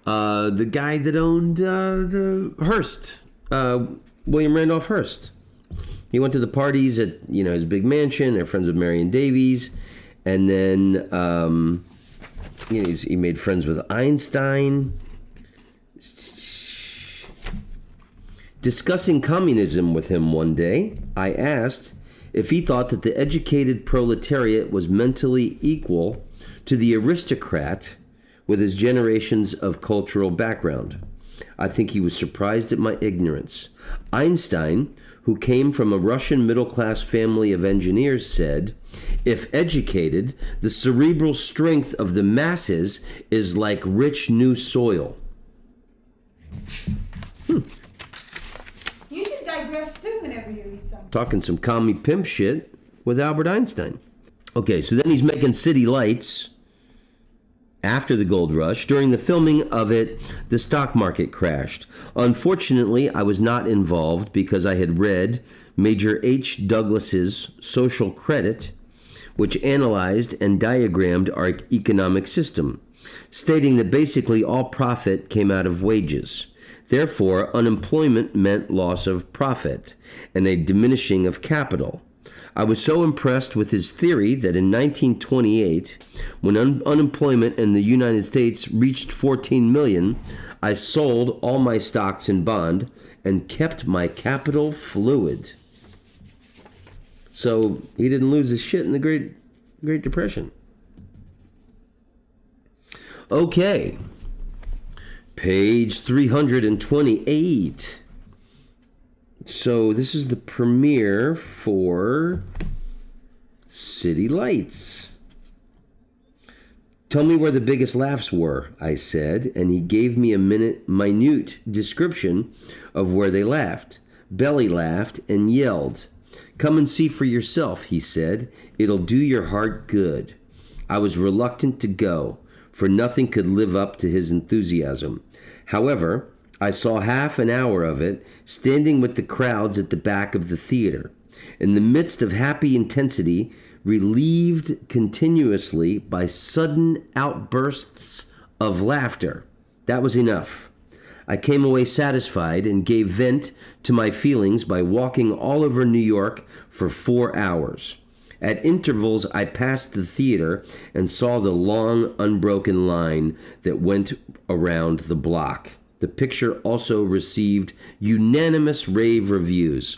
the guy that owned the Hearst, William Randolph Hearst. He went to the parties at his big mansion. They're friends with Marion Davies, and then he made friends with Einstein. Discussing communism with him one day, I asked if he thought that the educated proletariat was mentally equal to the aristocrat with his generations of cultural background. I think he was surprised at my ignorance. Einstein, who came from a Russian middle-class family of engineers, said, "If educated, the cerebral strength of the masses is like rich new soil." You should digress too whenever you read something. Talking some commie pimp shit with Albert Einstein. Okay, so then he's making City Lights after the gold rush. During the filming of it, the stock market crashed. Unfortunately, I was not involved because I had read Major H. Douglas's Social Credit, which analyzed and diagrammed our economic system, stating that basically all profit came out of wages. Therefore, unemployment meant loss of profit and a diminishing of capital. I was so impressed with his theory that in 1928, when unemployment in the United States reached 14 million, I sold all my stocks and bond and kept my capital fluid. So he didn't lose his shit in the Great Depression. Okay. Page 328. So this is the premiere for City Lights. "Tell me where the biggest laughs were," I said, and he gave me a minute description of where they laughed. Belly laughed and yelled. "Come and see for yourself," he said. "It'll do your heart good." I was reluctant to go, for nothing could live up to his enthusiasm. However, I saw half an hour of it, standing with the crowds at the back of the theater. In the midst of happy intensity, relieved continuously by sudden outbursts of laughter. That was enough. I came away satisfied and gave vent to my feelings by walking all over New York for 4 hours. At intervals, I passed the theater and saw the long, unbroken line that went around the block. The picture also received unanimous rave reviews.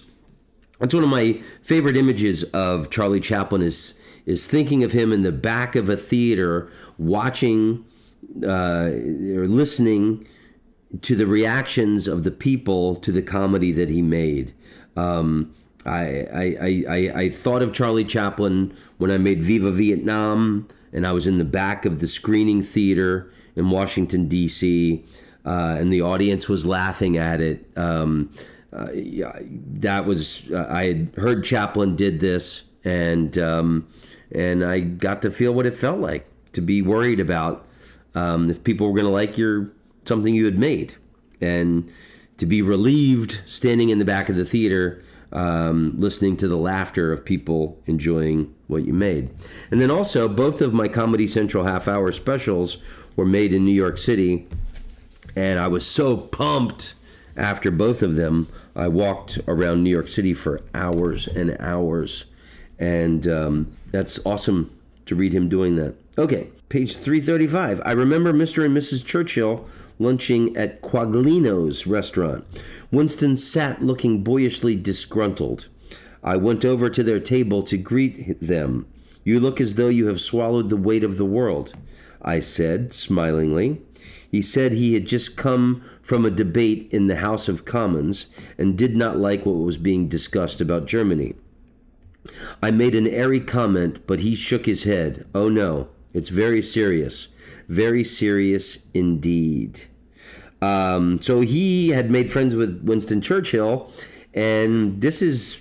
That's one of my favorite images of Charlie Chaplin is thinking of him in the back of a theater watching or listening to the reactions of the people to the comedy that he made. I thought of Charlie Chaplin when I made Viva Vietnam, and I was in the back of the screening theater in Washington, D.C., and the audience was laughing at it. That was I had heard Chaplin did this, and I got to feel what it felt like to be worried about if people were going to like something you had made, and to be relieved standing in the back of the theater, listening to the laughter of people enjoying what you made. And then also, both of my Comedy Central half-hour specials were made in New York City. And I was so pumped after both of them. I walked around New York City for hours and hours. And that's awesome to read him doing that. Okay, page 335. I remember Mr. and Mrs. Churchill lunching at Quaglino's restaurant. Winston sat looking boyishly disgruntled. I went over to their table to greet them. "You look as though you have swallowed the weight of the world," I said, smilingly. He said he had just come from a debate in the House of Commons and did not like what was being discussed about Germany. I made an airy comment, but he shook his head. "Oh no, it's very serious indeed." So he had made friends with Winston Churchill, and this is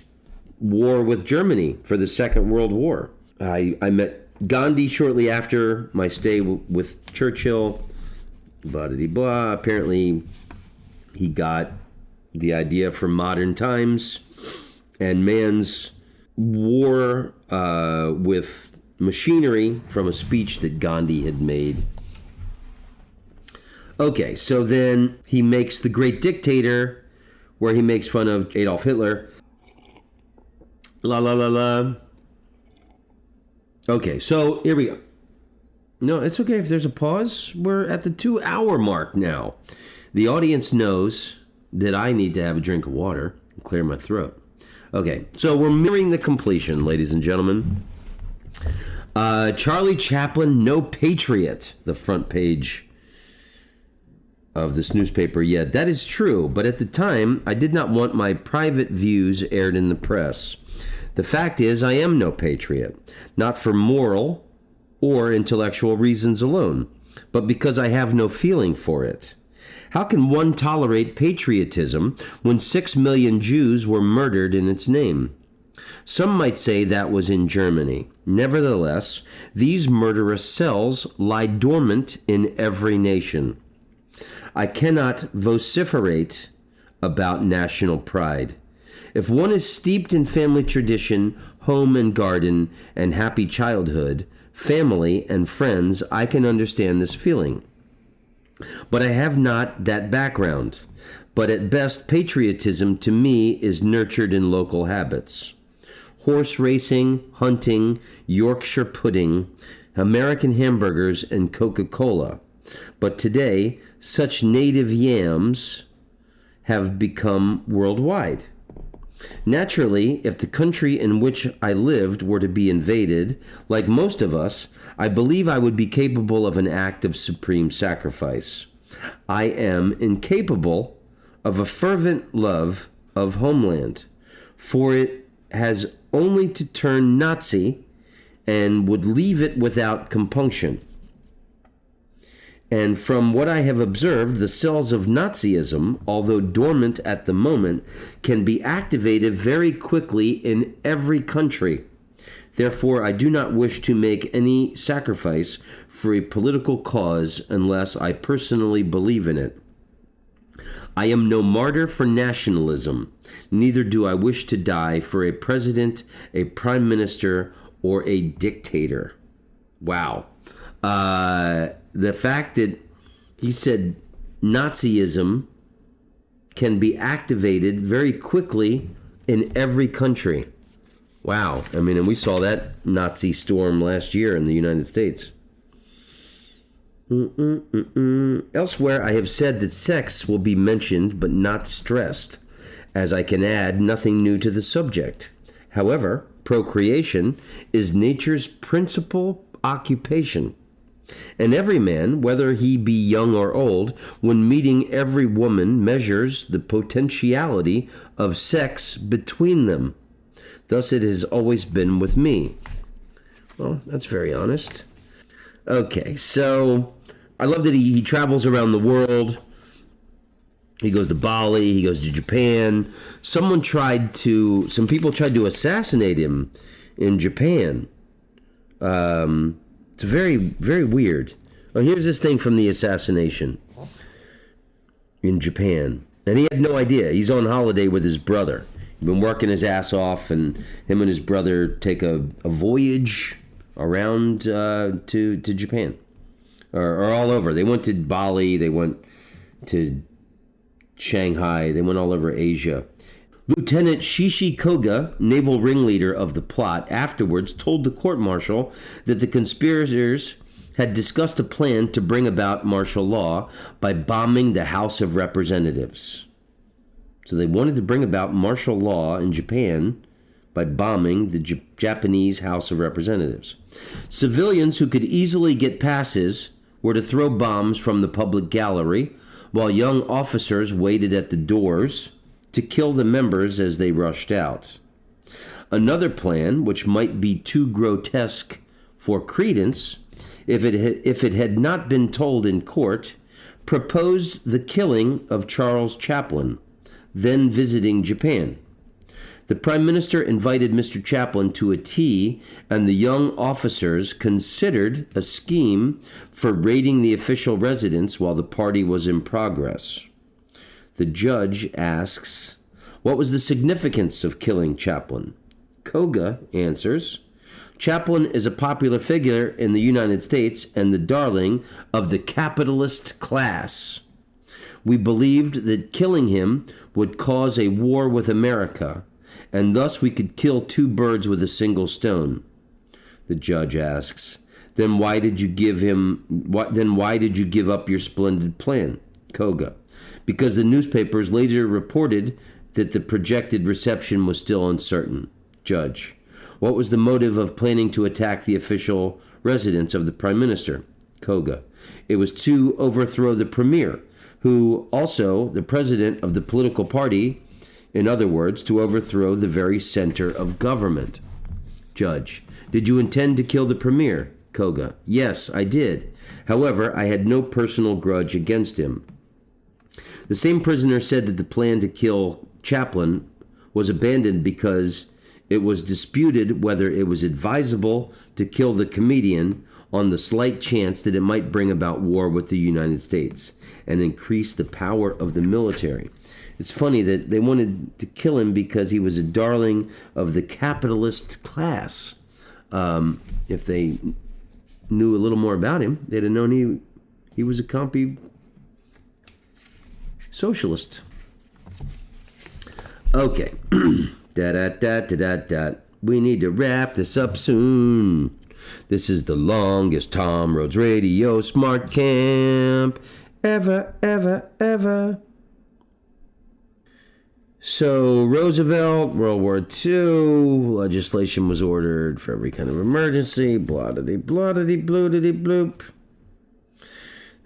war with Germany for the Second World War. I met Gandhi shortly after my stay with Churchill. Blah-de-blah. Apparently, he got the idea from modern times and man's war with machinery from a speech that Gandhi had made. Okay, so then he makes The Great Dictator, where he makes fun of Adolf Hitler. La la la la. Okay, so here we go. No, it's okay if there's a pause. We're at the 2-hour mark now. The audience knows that I need to have a drink of water and clear my throat. Okay, so we're nearing the completion, ladies and gentlemen. Charlie Chaplin, No Patriot, the front page of this newspaper yet. That is true, but at the time, I did not want my private views aired in the press. The fact is, I am no patriot, not for moral or intellectual reasons alone, but because I have no feeling for it. How can one tolerate patriotism when 6 million Jews were murdered in its name? Some might say that was in Germany. Nevertheless, these murderous cells lie dormant in every nation. I cannot vociferate about national pride. If one is steeped in family tradition, home and garden, and happy childhood, family and friends, I can understand this feeling. But I have not that background. But at best, patriotism to me is nurtured in local habits. Horse racing, hunting, Yorkshire pudding, American hamburgers, and Coca-Cola. But today, such native yams have become worldwide. Naturally, if the country in which I lived were to be invaded, like most of us, I believe I would be capable of an act of supreme sacrifice. I am incapable of a fervent love of homeland, for it has only to turn Nazi and would leave it without compunction. And from what I have observed, the cells of Nazism, although dormant at the moment, can be activated very quickly in every country. Therefore, I do not wish to make any sacrifice for a political cause unless I personally believe in it. I am no martyr for nationalism, neither do I wish to die for a president, a prime minister, or a dictator. Wow. The fact that he said Nazism can be activated very quickly in every country. Wow. I mean, and we saw that Nazi storm last year in the United States. Elsewhere, I have said that sex will be mentioned but not stressed, as I can add nothing new to the subject. However, procreation is nature's principal occupation. And every man, whether he be young or old, when meeting every woman, measures the potentiality of sex between them. Thus it has always been with me. Well, that's very honest. Okay, so I love that he travels around the world. He goes to Bali, he goes to Japan. Some people tried to assassinate him in Japan. It's very, very weird. Oh, here's this thing from the assassination in Japan. And he had no idea. He's on holiday with his brother. He's been working his ass off, and him and his brother take a voyage around to Japan. Or all over. They went to Bali, they went to Shanghai, they went all over Asia. Lieutenant Shishi Koga, naval ringleader of the plot, afterwards told the court-martial that the conspirators had discussed a plan to bring about martial law by bombing the House of Representatives. So they wanted to bring about martial law in Japan by bombing the Japanese House of Representatives. Civilians who could easily get passes were to throw bombs from the public gallery, while young officers waited at the doors to kill the members as they rushed out. Another plan, which might be too grotesque for credence, if it had not been told in court, proposed the killing of Charles Chaplin, then visiting Japan. The Prime Minister invited Mr. Chaplin to a tea, and the young officers considered a scheme for raiding the official residence while the party was in progress. The judge asks, what was the significance of killing Chaplin? Koga answers, Chaplin is a popular figure in the United States and the darling of the capitalist class. We believed that killing him would cause a war with America, and thus we could kill two birds with a single stone. The judge asks, then why did you give up your splendid plan? Koga, because the newspapers later reported that the projected reception was still uncertain. Judge, what was the motive of planning to attack the official residence of the Prime Minister? Koga, it was to overthrow the Premier, who also the president of the political party, in other words, to overthrow the very center of government. Judge: did you intend to kill the premier? Koga: yes, I did. However, I had no personal grudge against him. The same prisoner said that the plan to kill Chaplin was abandoned because it was disputed whether it was advisable to kill the comedian on the slight chance that it might bring about war with the United States and increase the power of the military. It's funny that they wanted to kill him because he was a darling of the capitalist class. If they knew a little more about him, they'd have known he was a compy socialist. Okay. We need to wrap this up soon. This is the longest Tom Rhodes Radio Smart Camp ever. So, Roosevelt, World War II, legislation was ordered for every kind of emergency, bloop.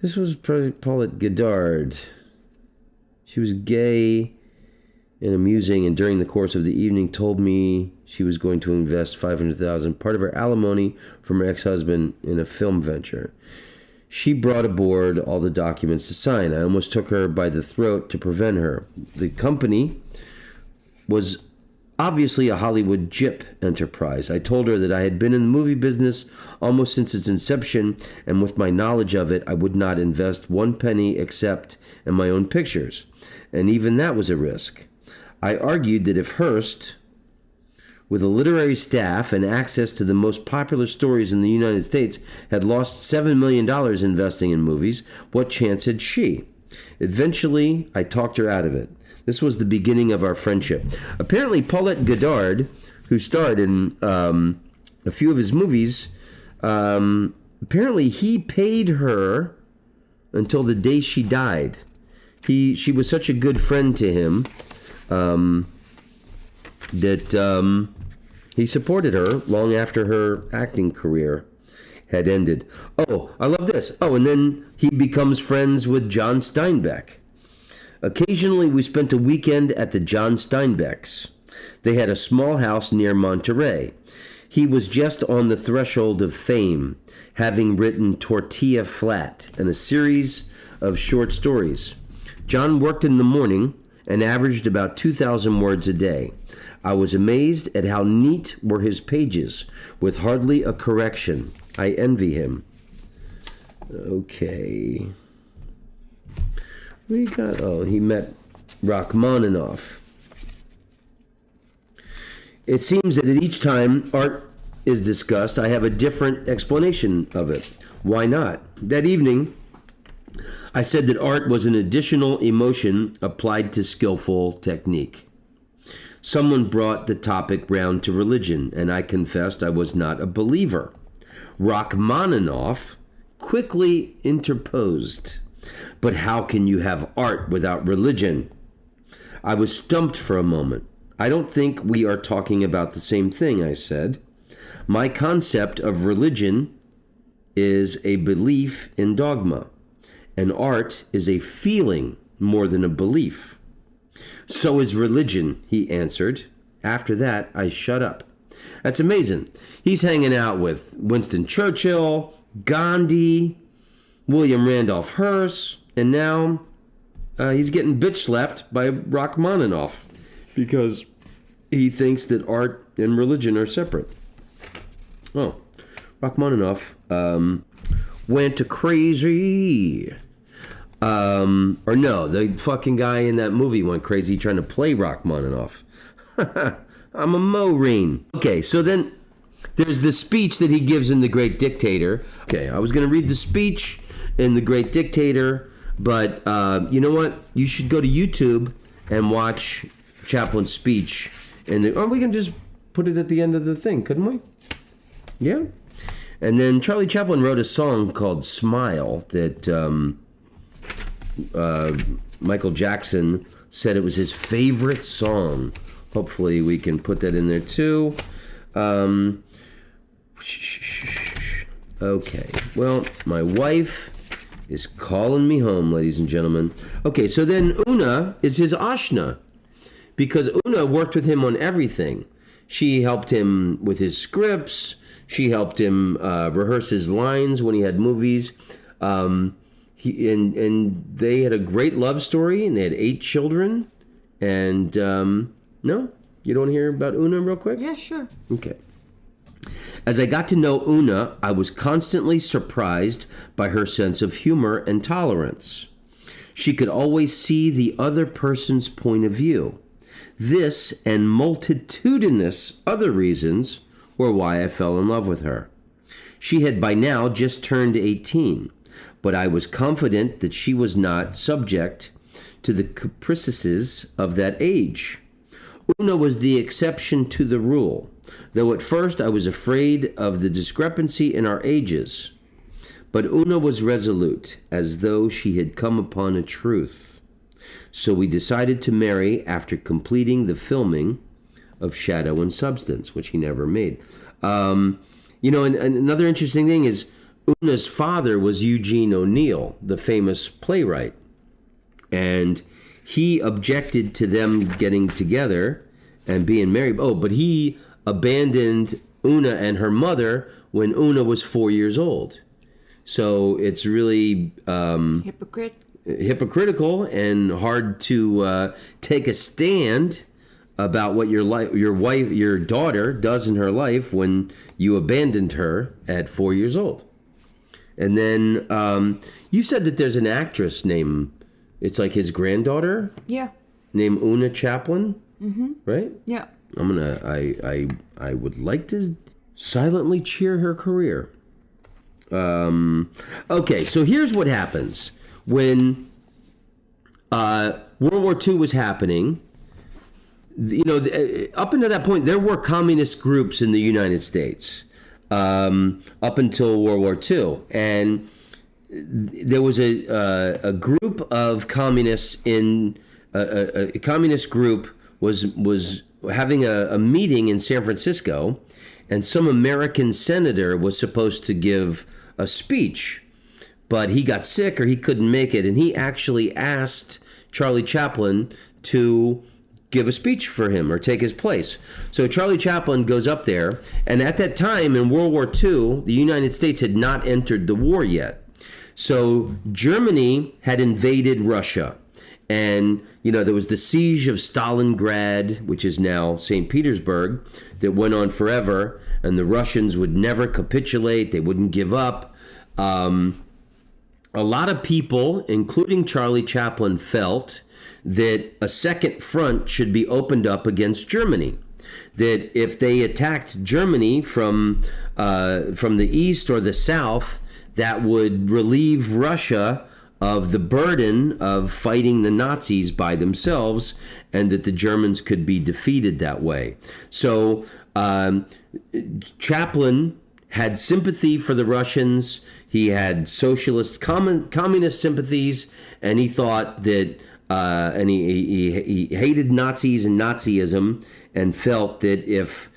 This was Paulette Goddard. She was gay and amusing, and during the course of the evening told me she was going to invest $500,000, part of her alimony from her ex-husband, in a film venture. She brought aboard all the documents to sign. I almost took her by the throat to prevent her. The company was obviously a Hollywood gyp enterprise. I told her that I had been in the movie business almost since its inception, and with my knowledge of it, I would not invest one penny except in my own pictures. And even that was a risk. I argued that if Hearst, with a literary staff and access to the most popular stories in the United States, had lost $7 million investing in movies, what chance had she? Eventually, I talked her out of it. This was the beginning of our friendship. Apparently, Paulette Goddard, who starred in a few of his movies, apparently he paid her until the day she died. She was such a good friend to him that he supported her long after her acting career had ended. Oh, I love this. Oh, and then he becomes friends with John Steinbeck. Occasionally, we spent a weekend at the John Steinbecks. They had a small house near Monterey. He was just on the threshold of fame, having written Tortilla Flat and a series of short stories. John worked in the morning and averaged about 2,000 words a day. I was amazed at how neat were his pages, with hardly a correction. I envy him. Okay. He met Rachmaninoff. It seems that at each time art is discussed, I have a different explanation of it. Why not? That evening, I said that art was an additional emotion applied to skillful technique. Someone brought the topic round to religion, and I confessed I was not a believer. Rachmaninoff quickly interposed. But how can you have art without religion? I was stumped for a moment. I don't think we are talking about the same thing, I said. My concept of religion is a belief in dogma, and art is a feeling more than a belief. So is religion, he answered. After that, I shut up. That's amazing. He's hanging out with Winston Churchill, Gandhi, William Randolph Hearst, and now he's getting bitch slapped by Rachmaninoff because he thinks that art and religion are separate. Oh, Rachmaninoff went to crazy. Or no, the fucking guy in that movie went crazy trying to play Rachmaninoff. I'm a Maureen. Okay, so then there's the speech that he gives in The Great Dictator. Okay, I was going to read the speech in The Great Dictator, but you know what? You should go to YouTube and watch Chaplin's speech. Or we can just put it at the end of the thing, couldn't we? Yeah. And then Charlie Chaplin wrote a song called Smile that Michael Jackson said it was his favorite song. Hopefully we can put that in there too. Okay. Well, my wife is calling me home, ladies and gentlemen. Okay, so then Una is his Ashna, because Una worked with him on everything. She helped him with his scripts. She helped him rehearse his lines when he had movies. And they had a great love story, and they had 8 children. And no, you don't hear about Una real quick? Yeah, sure. Okay. As I got to know Una, I was constantly surprised by her sense of humor and tolerance. She could always see the other person's point of view. This and multitudinous other reasons were why I fell in love with her. She had by now just turned 18, but I was confident that she was not subject to the caprices of that age. Una was the exception to the rule, though at first I was afraid of the discrepancy in our ages. But Una was resolute, as though she had come upon a truth. So we decided to marry after completing the filming of Shadow and Substance, which he never made. And another interesting thing is Una's father was Eugene O'Neill, the famous playwright. And he objected to them getting together and being married. Oh, but he abandoned Una and her mother when Una was 4 years old. So it's really hypocritical and hard to take a stand about what your daughter does in her life when you abandoned her at 4 years old. And then you said that there's an actress named, it's like his granddaughter? Yeah. Named Una Chaplin? Mm-hmm. Right? Yeah. I would like to silently cheer her career. Okay, so here's what happens. When World War II was happening, up until that point, there were communist groups in the United States up until World War II. And there was a group of communists in a communist group was having a meeting in San Francisco, and some American senator was supposed to give a speech, but he got sick or he couldn't make it, and he actually asked Charlie Chaplin to give a speech for him or take his place. So Charlie Chaplin goes up there, and at that time in World War II, the United States had not entered the war yet. So Germany had invaded Russia. And, there was the siege of Stalingrad, which is now St. Petersburg, that went on forever. And the Russians would never capitulate. They wouldn't give up. A lot of people, including Charlie Chaplin, felt that a second front should be opened up against Germany. That if they attacked Germany from the east or the south, that would relieve Russia of the burden of fighting the Nazis by themselves, and that the Germans could be defeated that way. So Chaplin had sympathy for the Russians. He had socialist, communist sympathies, and he thought that, and he hated Nazis and Nazism, and felt that if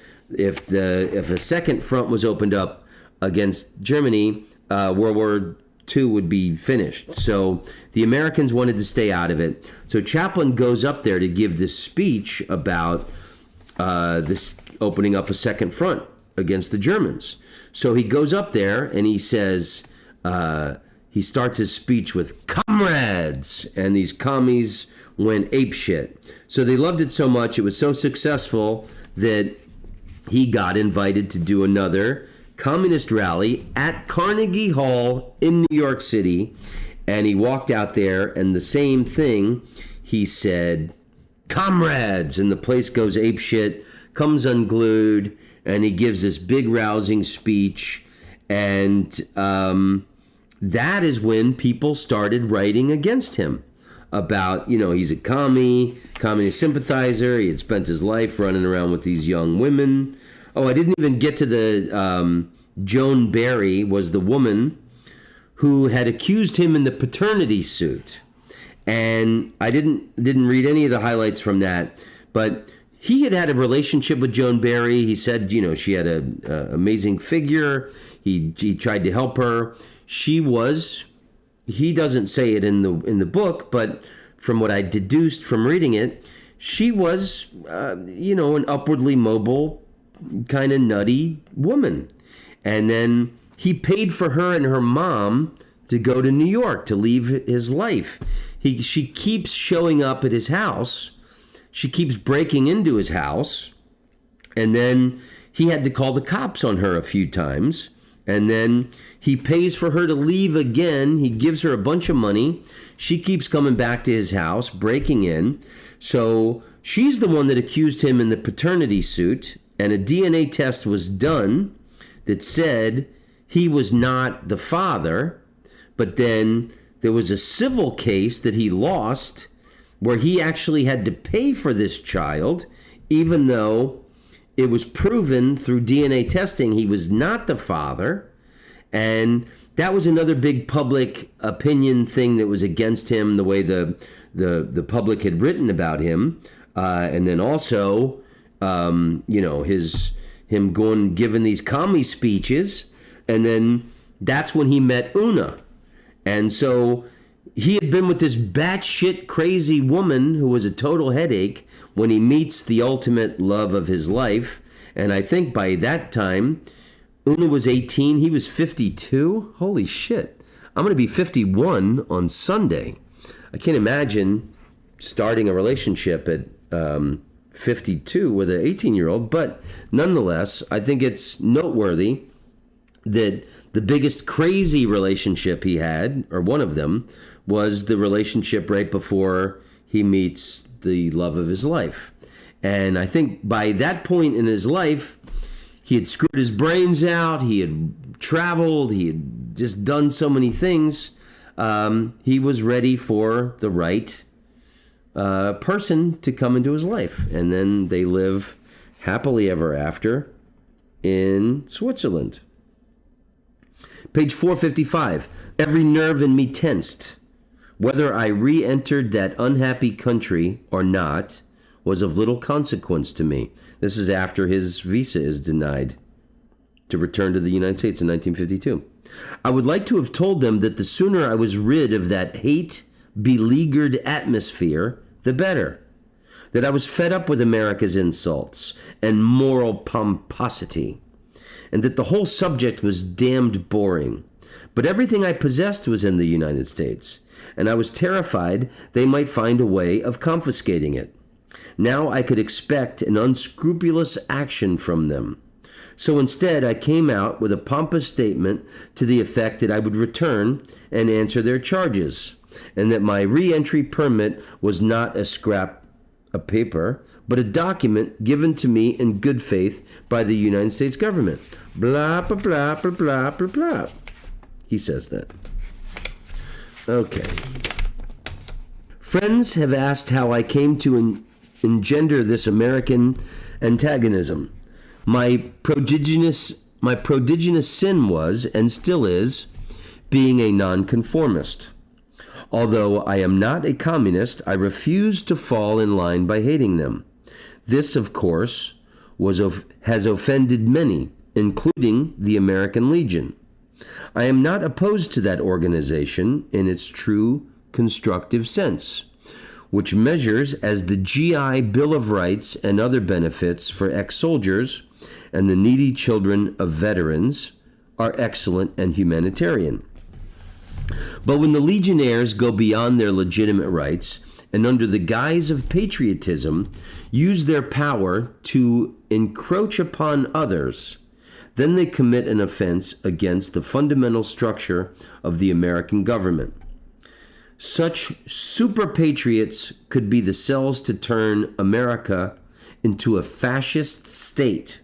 a second front was opened up against Germany, World War II would be finished. So the Americans wanted to stay out of it. So Chaplin goes up there to give this speech about this opening up a second front against the Germans. So he goes up there and he says, he starts his speech with "comrades," and these commies went apeshit. So they loved it so much, it was so successful that he got invited to do another communist rally at Carnegie Hall in New York City, and he walked out there, and the same thing, he said, "Comrades," and the place goes apeshit, comes unglued, and he gives this big rousing speech, and that is when people started writing against him about, he's a communist sympathizer, he had spent his life running around with these young women. Oh, I didn't even get to the Joan Barry was the woman who had accused him in the paternity suit. And I didn't read any of the highlights from that, but he had a relationship with Joan Barry. He said, she had a amazing figure. He tried to help her. She was he doesn't say it in the book, but from what I deduced from reading it, she was, an upwardly mobile, kind of nutty woman. And then he paid for her and her mom to go to New York, to leave his life. She keeps showing up at his house. She keeps breaking into his house. And then he had to call the cops on her a few times. And then he pays for her to leave again. He gives her a bunch of money. She keeps coming back to his house, breaking in. So she's the one that accused him in the paternity suit. And a DNA test was done that said he was not the father. But then there was a civil case that he lost where he actually had to pay for this child, even though it was proven through DNA testing he was not the father. And that was another big public opinion thing that was against him, the way the public had written about him. And then also, him going giving these commie speeches. And then that's when he met Una. And so he had been with this batshit crazy woman who was a total headache when he meets the ultimate love of his life. And I think by that time, Una was 18. He was 52. Holy shit. I'm going to be 51 on Sunday. I can't imagine starting a relationship at 52 with an 18-year-old. But nonetheless, I think it's noteworthy that the biggest crazy relationship he had, or one of them, was the relationship right before he meets the love of his life. And I think by that point in his life, he had screwed his brains out, he had traveled, he had just done so many things. He was ready for the right person to come into his life. And then they live happily ever after in Switzerland. Page 455. Every nerve in me tensed. Whether I re-entered that unhappy country or not was of little consequence to me. This is after his visa is denied to return to the United States in 1952. I would like to have told them that the sooner I was rid of that hate-beleaguered atmosphere, the better. That I was fed up with America's insults and moral pomposity, and that the whole subject was damned boring. But everything I possessed was in the United States, and I was terrified they might find a way of confiscating it. Now I could expect an unscrupulous action from them. So instead, I came out with a pompous statement to the effect that I would return and answer their charges, and that my re-entry permit was not a scrap of paper, but a document given to me in good faith by the United States government. Blah, blah, blah, blah, blah, blah, blah. He says that. Okay. Friends have asked how I came to engender this American antagonism. My prodigious sin was, and still is, being a nonconformist. Although I am not a communist, I refuse to fall in line by hating them. This, of course, has offended many, including the American Legion. I am not opposed to that organization in its true constructive sense, which measures as the GI Bill of Rights and other benefits for ex-soldiers and the needy children of veterans are excellent and humanitarian. But when the Legionnaires go beyond their legitimate rights and under the guise of patriotism use their power to encroach upon others, then they commit an offense against the fundamental structure of the American government. Such super patriots could be the cells to turn America into a fascist state.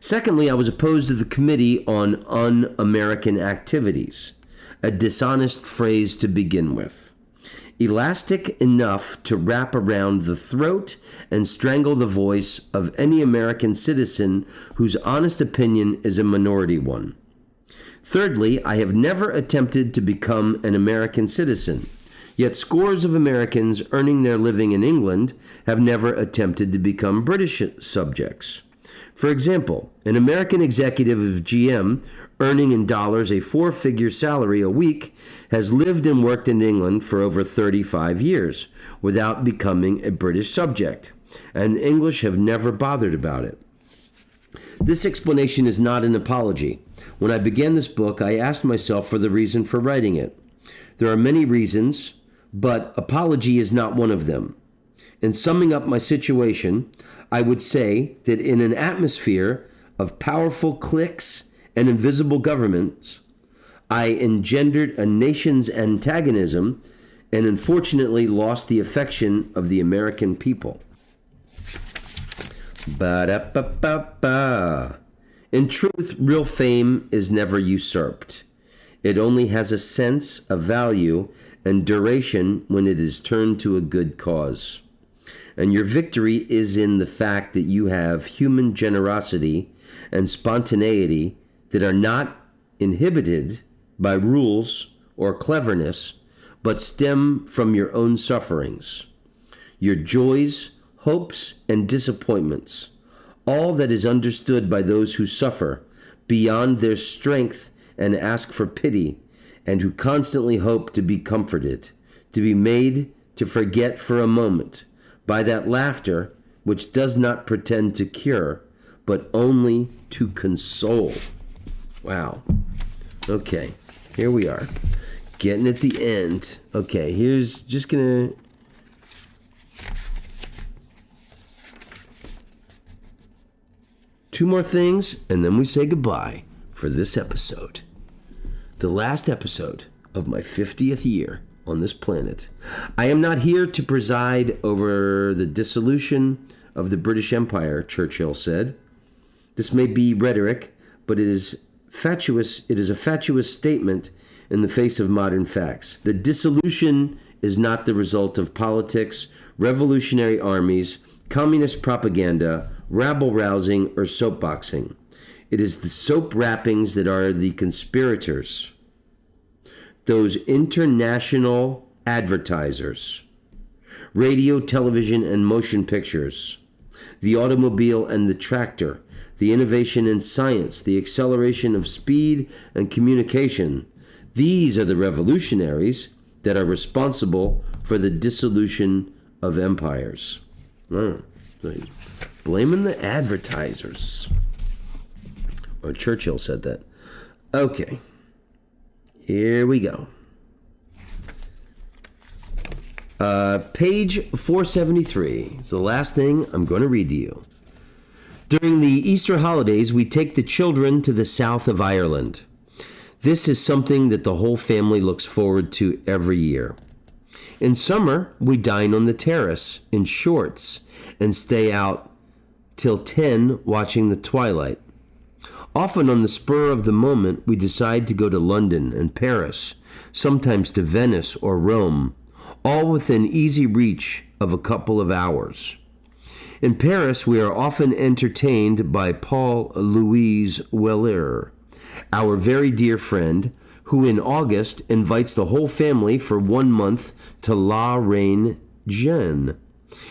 Secondly, I was opposed to the Committee on Un-American Activities, a dishonest phrase to begin with. Elastic enough to wrap around the throat and strangle the voice of any American citizen whose honest opinion is a minority one. Thirdly, I have never attempted to become an American citizen, yet scores of Americans earning their living in England have never attempted to become British subjects. For example, an American executive of GM earning in dollars a four-figure salary a week has lived and worked in England for over 35 years without becoming a British subject, and the English have never bothered about it. This explanation is not an apology. When I began this book, I asked myself for the reason for writing it. There are many reasons, but apology is not one of them. In summing up my situation, I would say that in an atmosphere of powerful cliques and invisible governments, I engendered a nation's antagonism and unfortunately lost the affection of the American people. Ba-da-ba-ba-ba. In truth, real fame is never usurped. It only has a sense of value and duration when it is turned to a good cause. And your victory is in the fact that you have human generosity and spontaneity that are not inhibited by rules or cleverness, but stem from your own sufferings, your joys, hopes, and disappointments, all that is understood by those who suffer beyond their strength and ask for pity, and who constantly hope to be comforted, to be made to forget for a moment by that laughter which does not pretend to cure, but only to console. Wow. Okay, here we are. Getting at the end. Okay, here's just gonna... two more things, and then we say goodbye for this episode. The last episode of my 50th year on this planet. I am not here to preside over the dissolution of the British Empire, Churchill said. This may be rhetoric, but it is fatuous. It is a fatuous statement in the face of modern facts. The dissolution is not the result of politics, revolutionary armies, communist propaganda, rabble-rousing, or soapboxing. It is the soap wrappings that are the conspirators. Those international advertisers, radio, television, and motion pictures, the automobile and the tractor, the innovation in science, the acceleration of speed and communication. These are the revolutionaries that are responsible for the dissolution of empires. Blaming the advertisers. Or Churchill said that. Okay. Here we go. Page 473. It's the last thing I'm going to read to you. During the Easter holidays, we take the children to the south of Ireland. This is something that the whole family looks forward to every year. In summer, we dine on the terrace in shorts and stay out till 10 watching the twilight. Often on the spur of the moment, we decide to go to London and Paris, sometimes to Venice or Rome, all within easy reach of a couple of hours. In Paris, we are often entertained by Paul-Louis Weller, our very dear friend, who in August invites the whole family for 1 month to La Reine-Jeanne,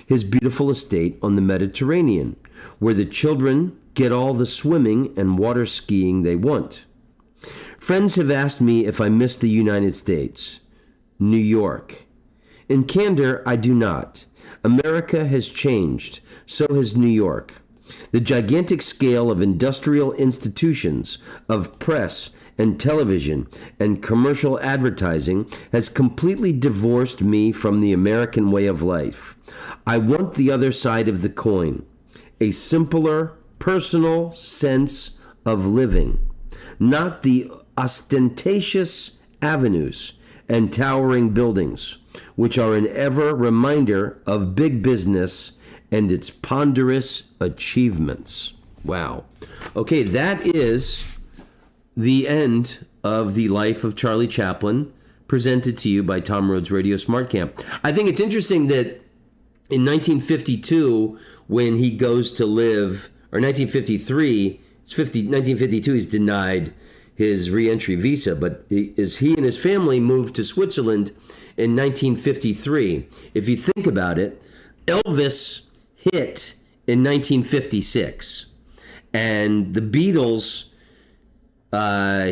his beautiful estate on the Mediterranean, where the children get all the swimming and water skiing they want. Friends have asked me if I miss the United States, New York. In candor, I do not. America has changed, so has New York. The gigantic scale of industrial institutions, of press and television and commercial advertising has completely divorced me from the American way of life. I want the other side of the coin, a simpler, personal sense of living, not the ostentatious avenues and towering buildings, which are an ever reminder of big business and its ponderous achievements. Wow. Okay, that is the end of the life of Charlie Chaplin, presented to you by Tom Rhodes Radio Smart Camp. I think it's interesting that in 1952, when he goes to live, or 1953, 1952, he's denied his re-entry visa, but he and his family moved to Switzerland in 1953. If you think about it, Elvis hit in 1956, And the Beatles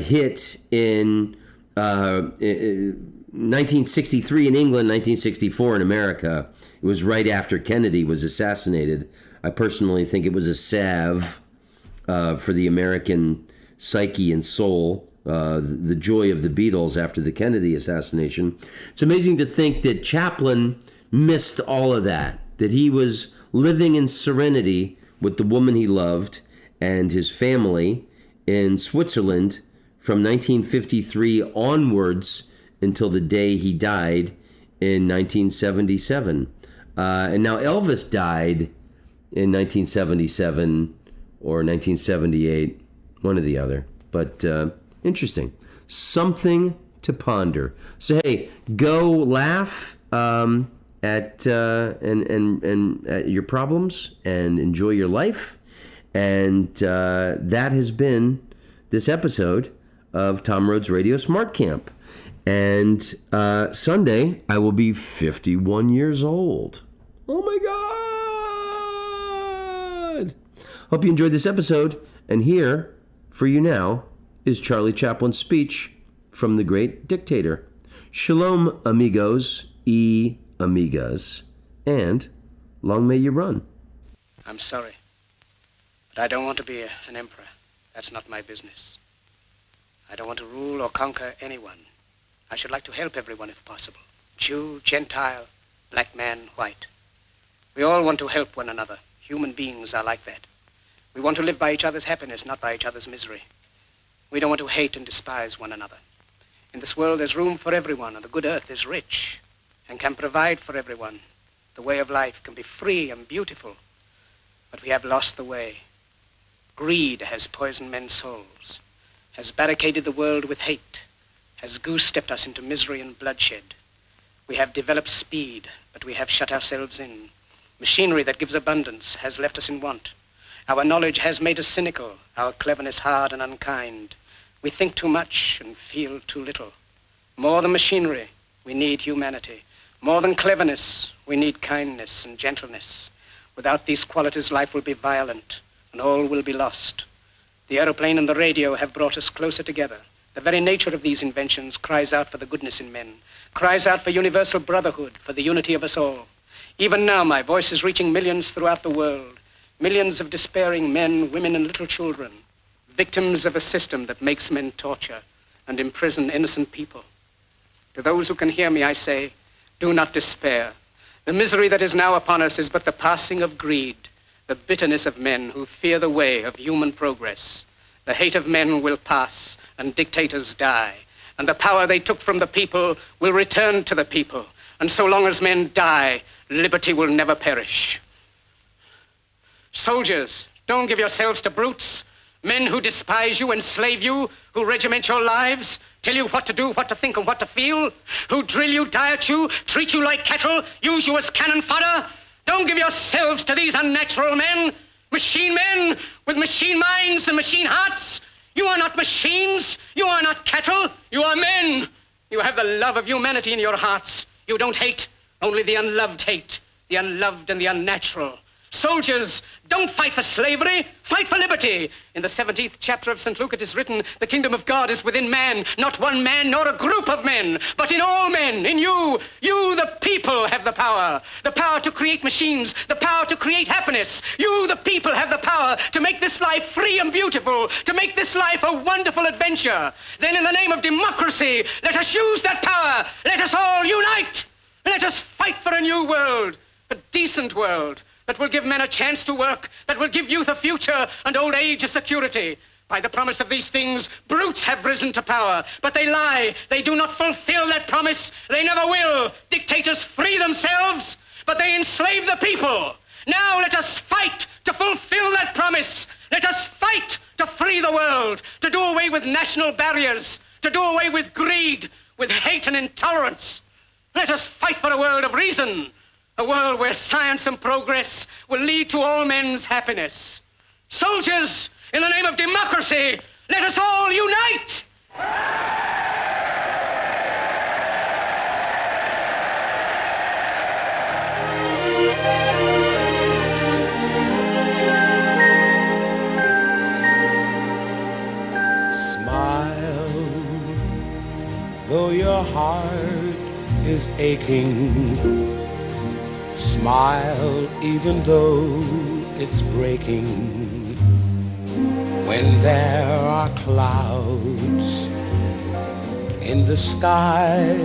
hit in 1963 in England, 1964 in America. It was right after Kennedy was assassinated. I personally think it was a salve for the American psyche and soul, the joy of the Beatles after the Kennedy assassination. It's amazing to think that Chaplin missed all of that he was living in serenity with the woman he loved and his family in Switzerland from 1953 onwards until the day he died in 1977. And now Elvis died in 1977 or 1978, one or the other. But interesting. Something to ponder. So, hey, go laugh at your problems and enjoy your life. And that has been this episode of Tom Rhodes Radio Smart Camp. And Sunday, I will be 51 years old. Oh my God! Hope you enjoyed this episode. And here, for you now, is Charlie Chaplin's speech from the great dictator. Shalom, amigos, amigas, and long may you run. I'm sorry, but I don't want to be an emperor. That's not my business. I don't want to rule or conquer anyone. I should like to help everyone if possible. Jew, Gentile, black man, white. We all want to help one another. Human beings are like that. We want to live by each other's happiness, not by each other's misery. We don't want to hate and despise one another. In this world, there's room for everyone, and the good earth is rich and can provide for everyone. The way of life can be free and beautiful, but we have lost the way. Greed has poisoned men's souls, has barricaded the world with hate, has goose-stepped us into misery and bloodshed. We have developed speed, but we have shut ourselves in. Machinery that gives abundance has left us in want. Our knowledge has made us cynical, our cleverness hard and unkind. We think too much and feel too little. More than machinery, we need humanity. More than cleverness, we need kindness and gentleness. Without these qualities, life will be violent, and all will be lost. The aeroplane and the radio have brought us closer together. The very nature of these inventions cries out for the goodness in men, cries out for universal brotherhood, for the unity of us all. Even now, my voice is reaching millions throughout the world, millions of despairing men, women, and little children, victims of a system that makes men torture and imprison innocent people. To those who can hear me, I say, do not despair. The misery that is now upon us is but the passing of greed, the bitterness of men who fear the way of human progress. The hate of men will pass, and dictators die, and the power they took from the people will return to the people. And so long as men die, liberty will never perish. Soldiers, don't give yourselves to brutes, men who despise you, enslave you, who regiment your lives, tell you what to do, what to think, and what to feel, who drill you, diet you, treat you like cattle, use you as cannon fodder. Don't give yourselves to these unnatural men with machine minds and machine hearts. You are not machines, you are not cattle, you are men. You have the love of humanity in your hearts. You don't hate, only the unloved hate, the unloved and the unnatural. Soldiers, don't fight for slavery, fight for liberty. In the 17th chapter of St. Luke it is written, the kingdom of God is within man, not one man nor a group of men, but in all men, in you. You, the people, have the power to create machines, the power to create happiness. You, the people, have the power to make this life free and beautiful, to make this life a wonderful adventure. Then in the name of democracy, let us use that power. Let us all unite. Let us fight for a new world, a decent world, that will give men a chance to work, that will give youth a future and old age a security. By the promise of these things, brutes have risen to power, but they lie. They do not fulfill that promise. They never will. Dictators free themselves, but they enslave the people. Now let us fight to fulfill that promise. Let us fight to free the world, to do away with national barriers, to do away with greed, with hate and intolerance. Let us fight for a world of reason, a world where science and progress will lead to all men's happiness. Soldiers, in the name of democracy, let us all unite! is aching. Smile even though it's breaking. When there are clouds in the sky,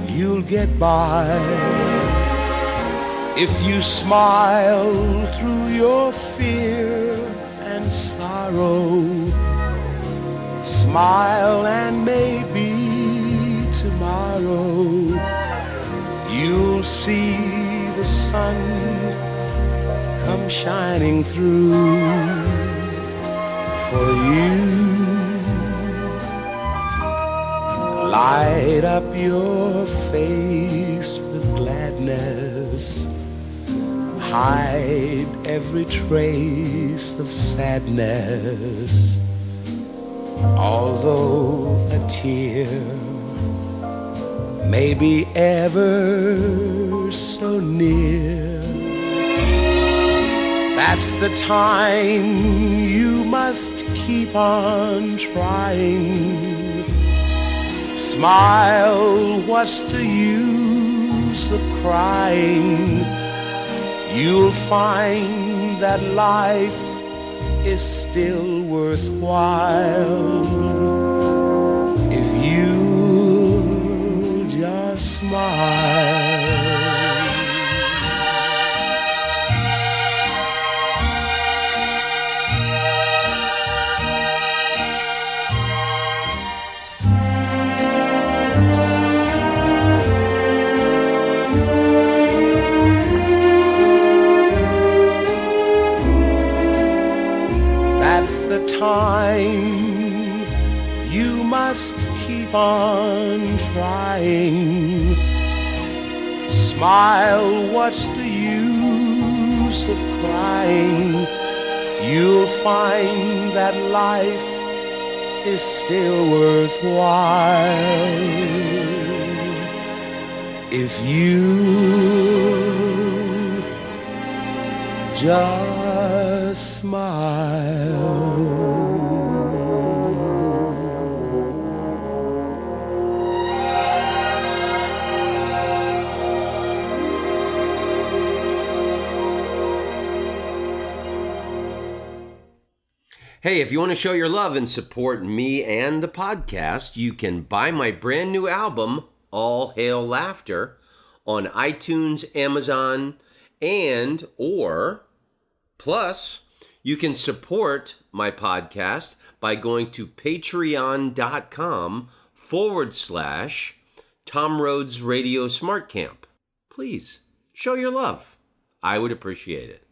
you'll get by. If you smile through your fear and sorrow, smile and maybe tomorrow you'll see the sun come shining through for you. Light up your face with gladness. Hide every trace of sadness. Although a tear may be ever so near, that's the time you must keep on trying. Smile, what's the use of crying? You'll find that life is still worthwhile if you just smile. That's the time you must keep on trying. Smile, what's the use of crying? You'll find that life is still worthwhile if you just smile. Hey, if you want to show your love and support me and the podcast, you can buy my brand new album, All Hail Laughter, on iTunes, Amazon, and plus, you can support my podcast by going to patreon.com/Tom Rhodes Radio Smart Camp. Please, show your love. I would appreciate it.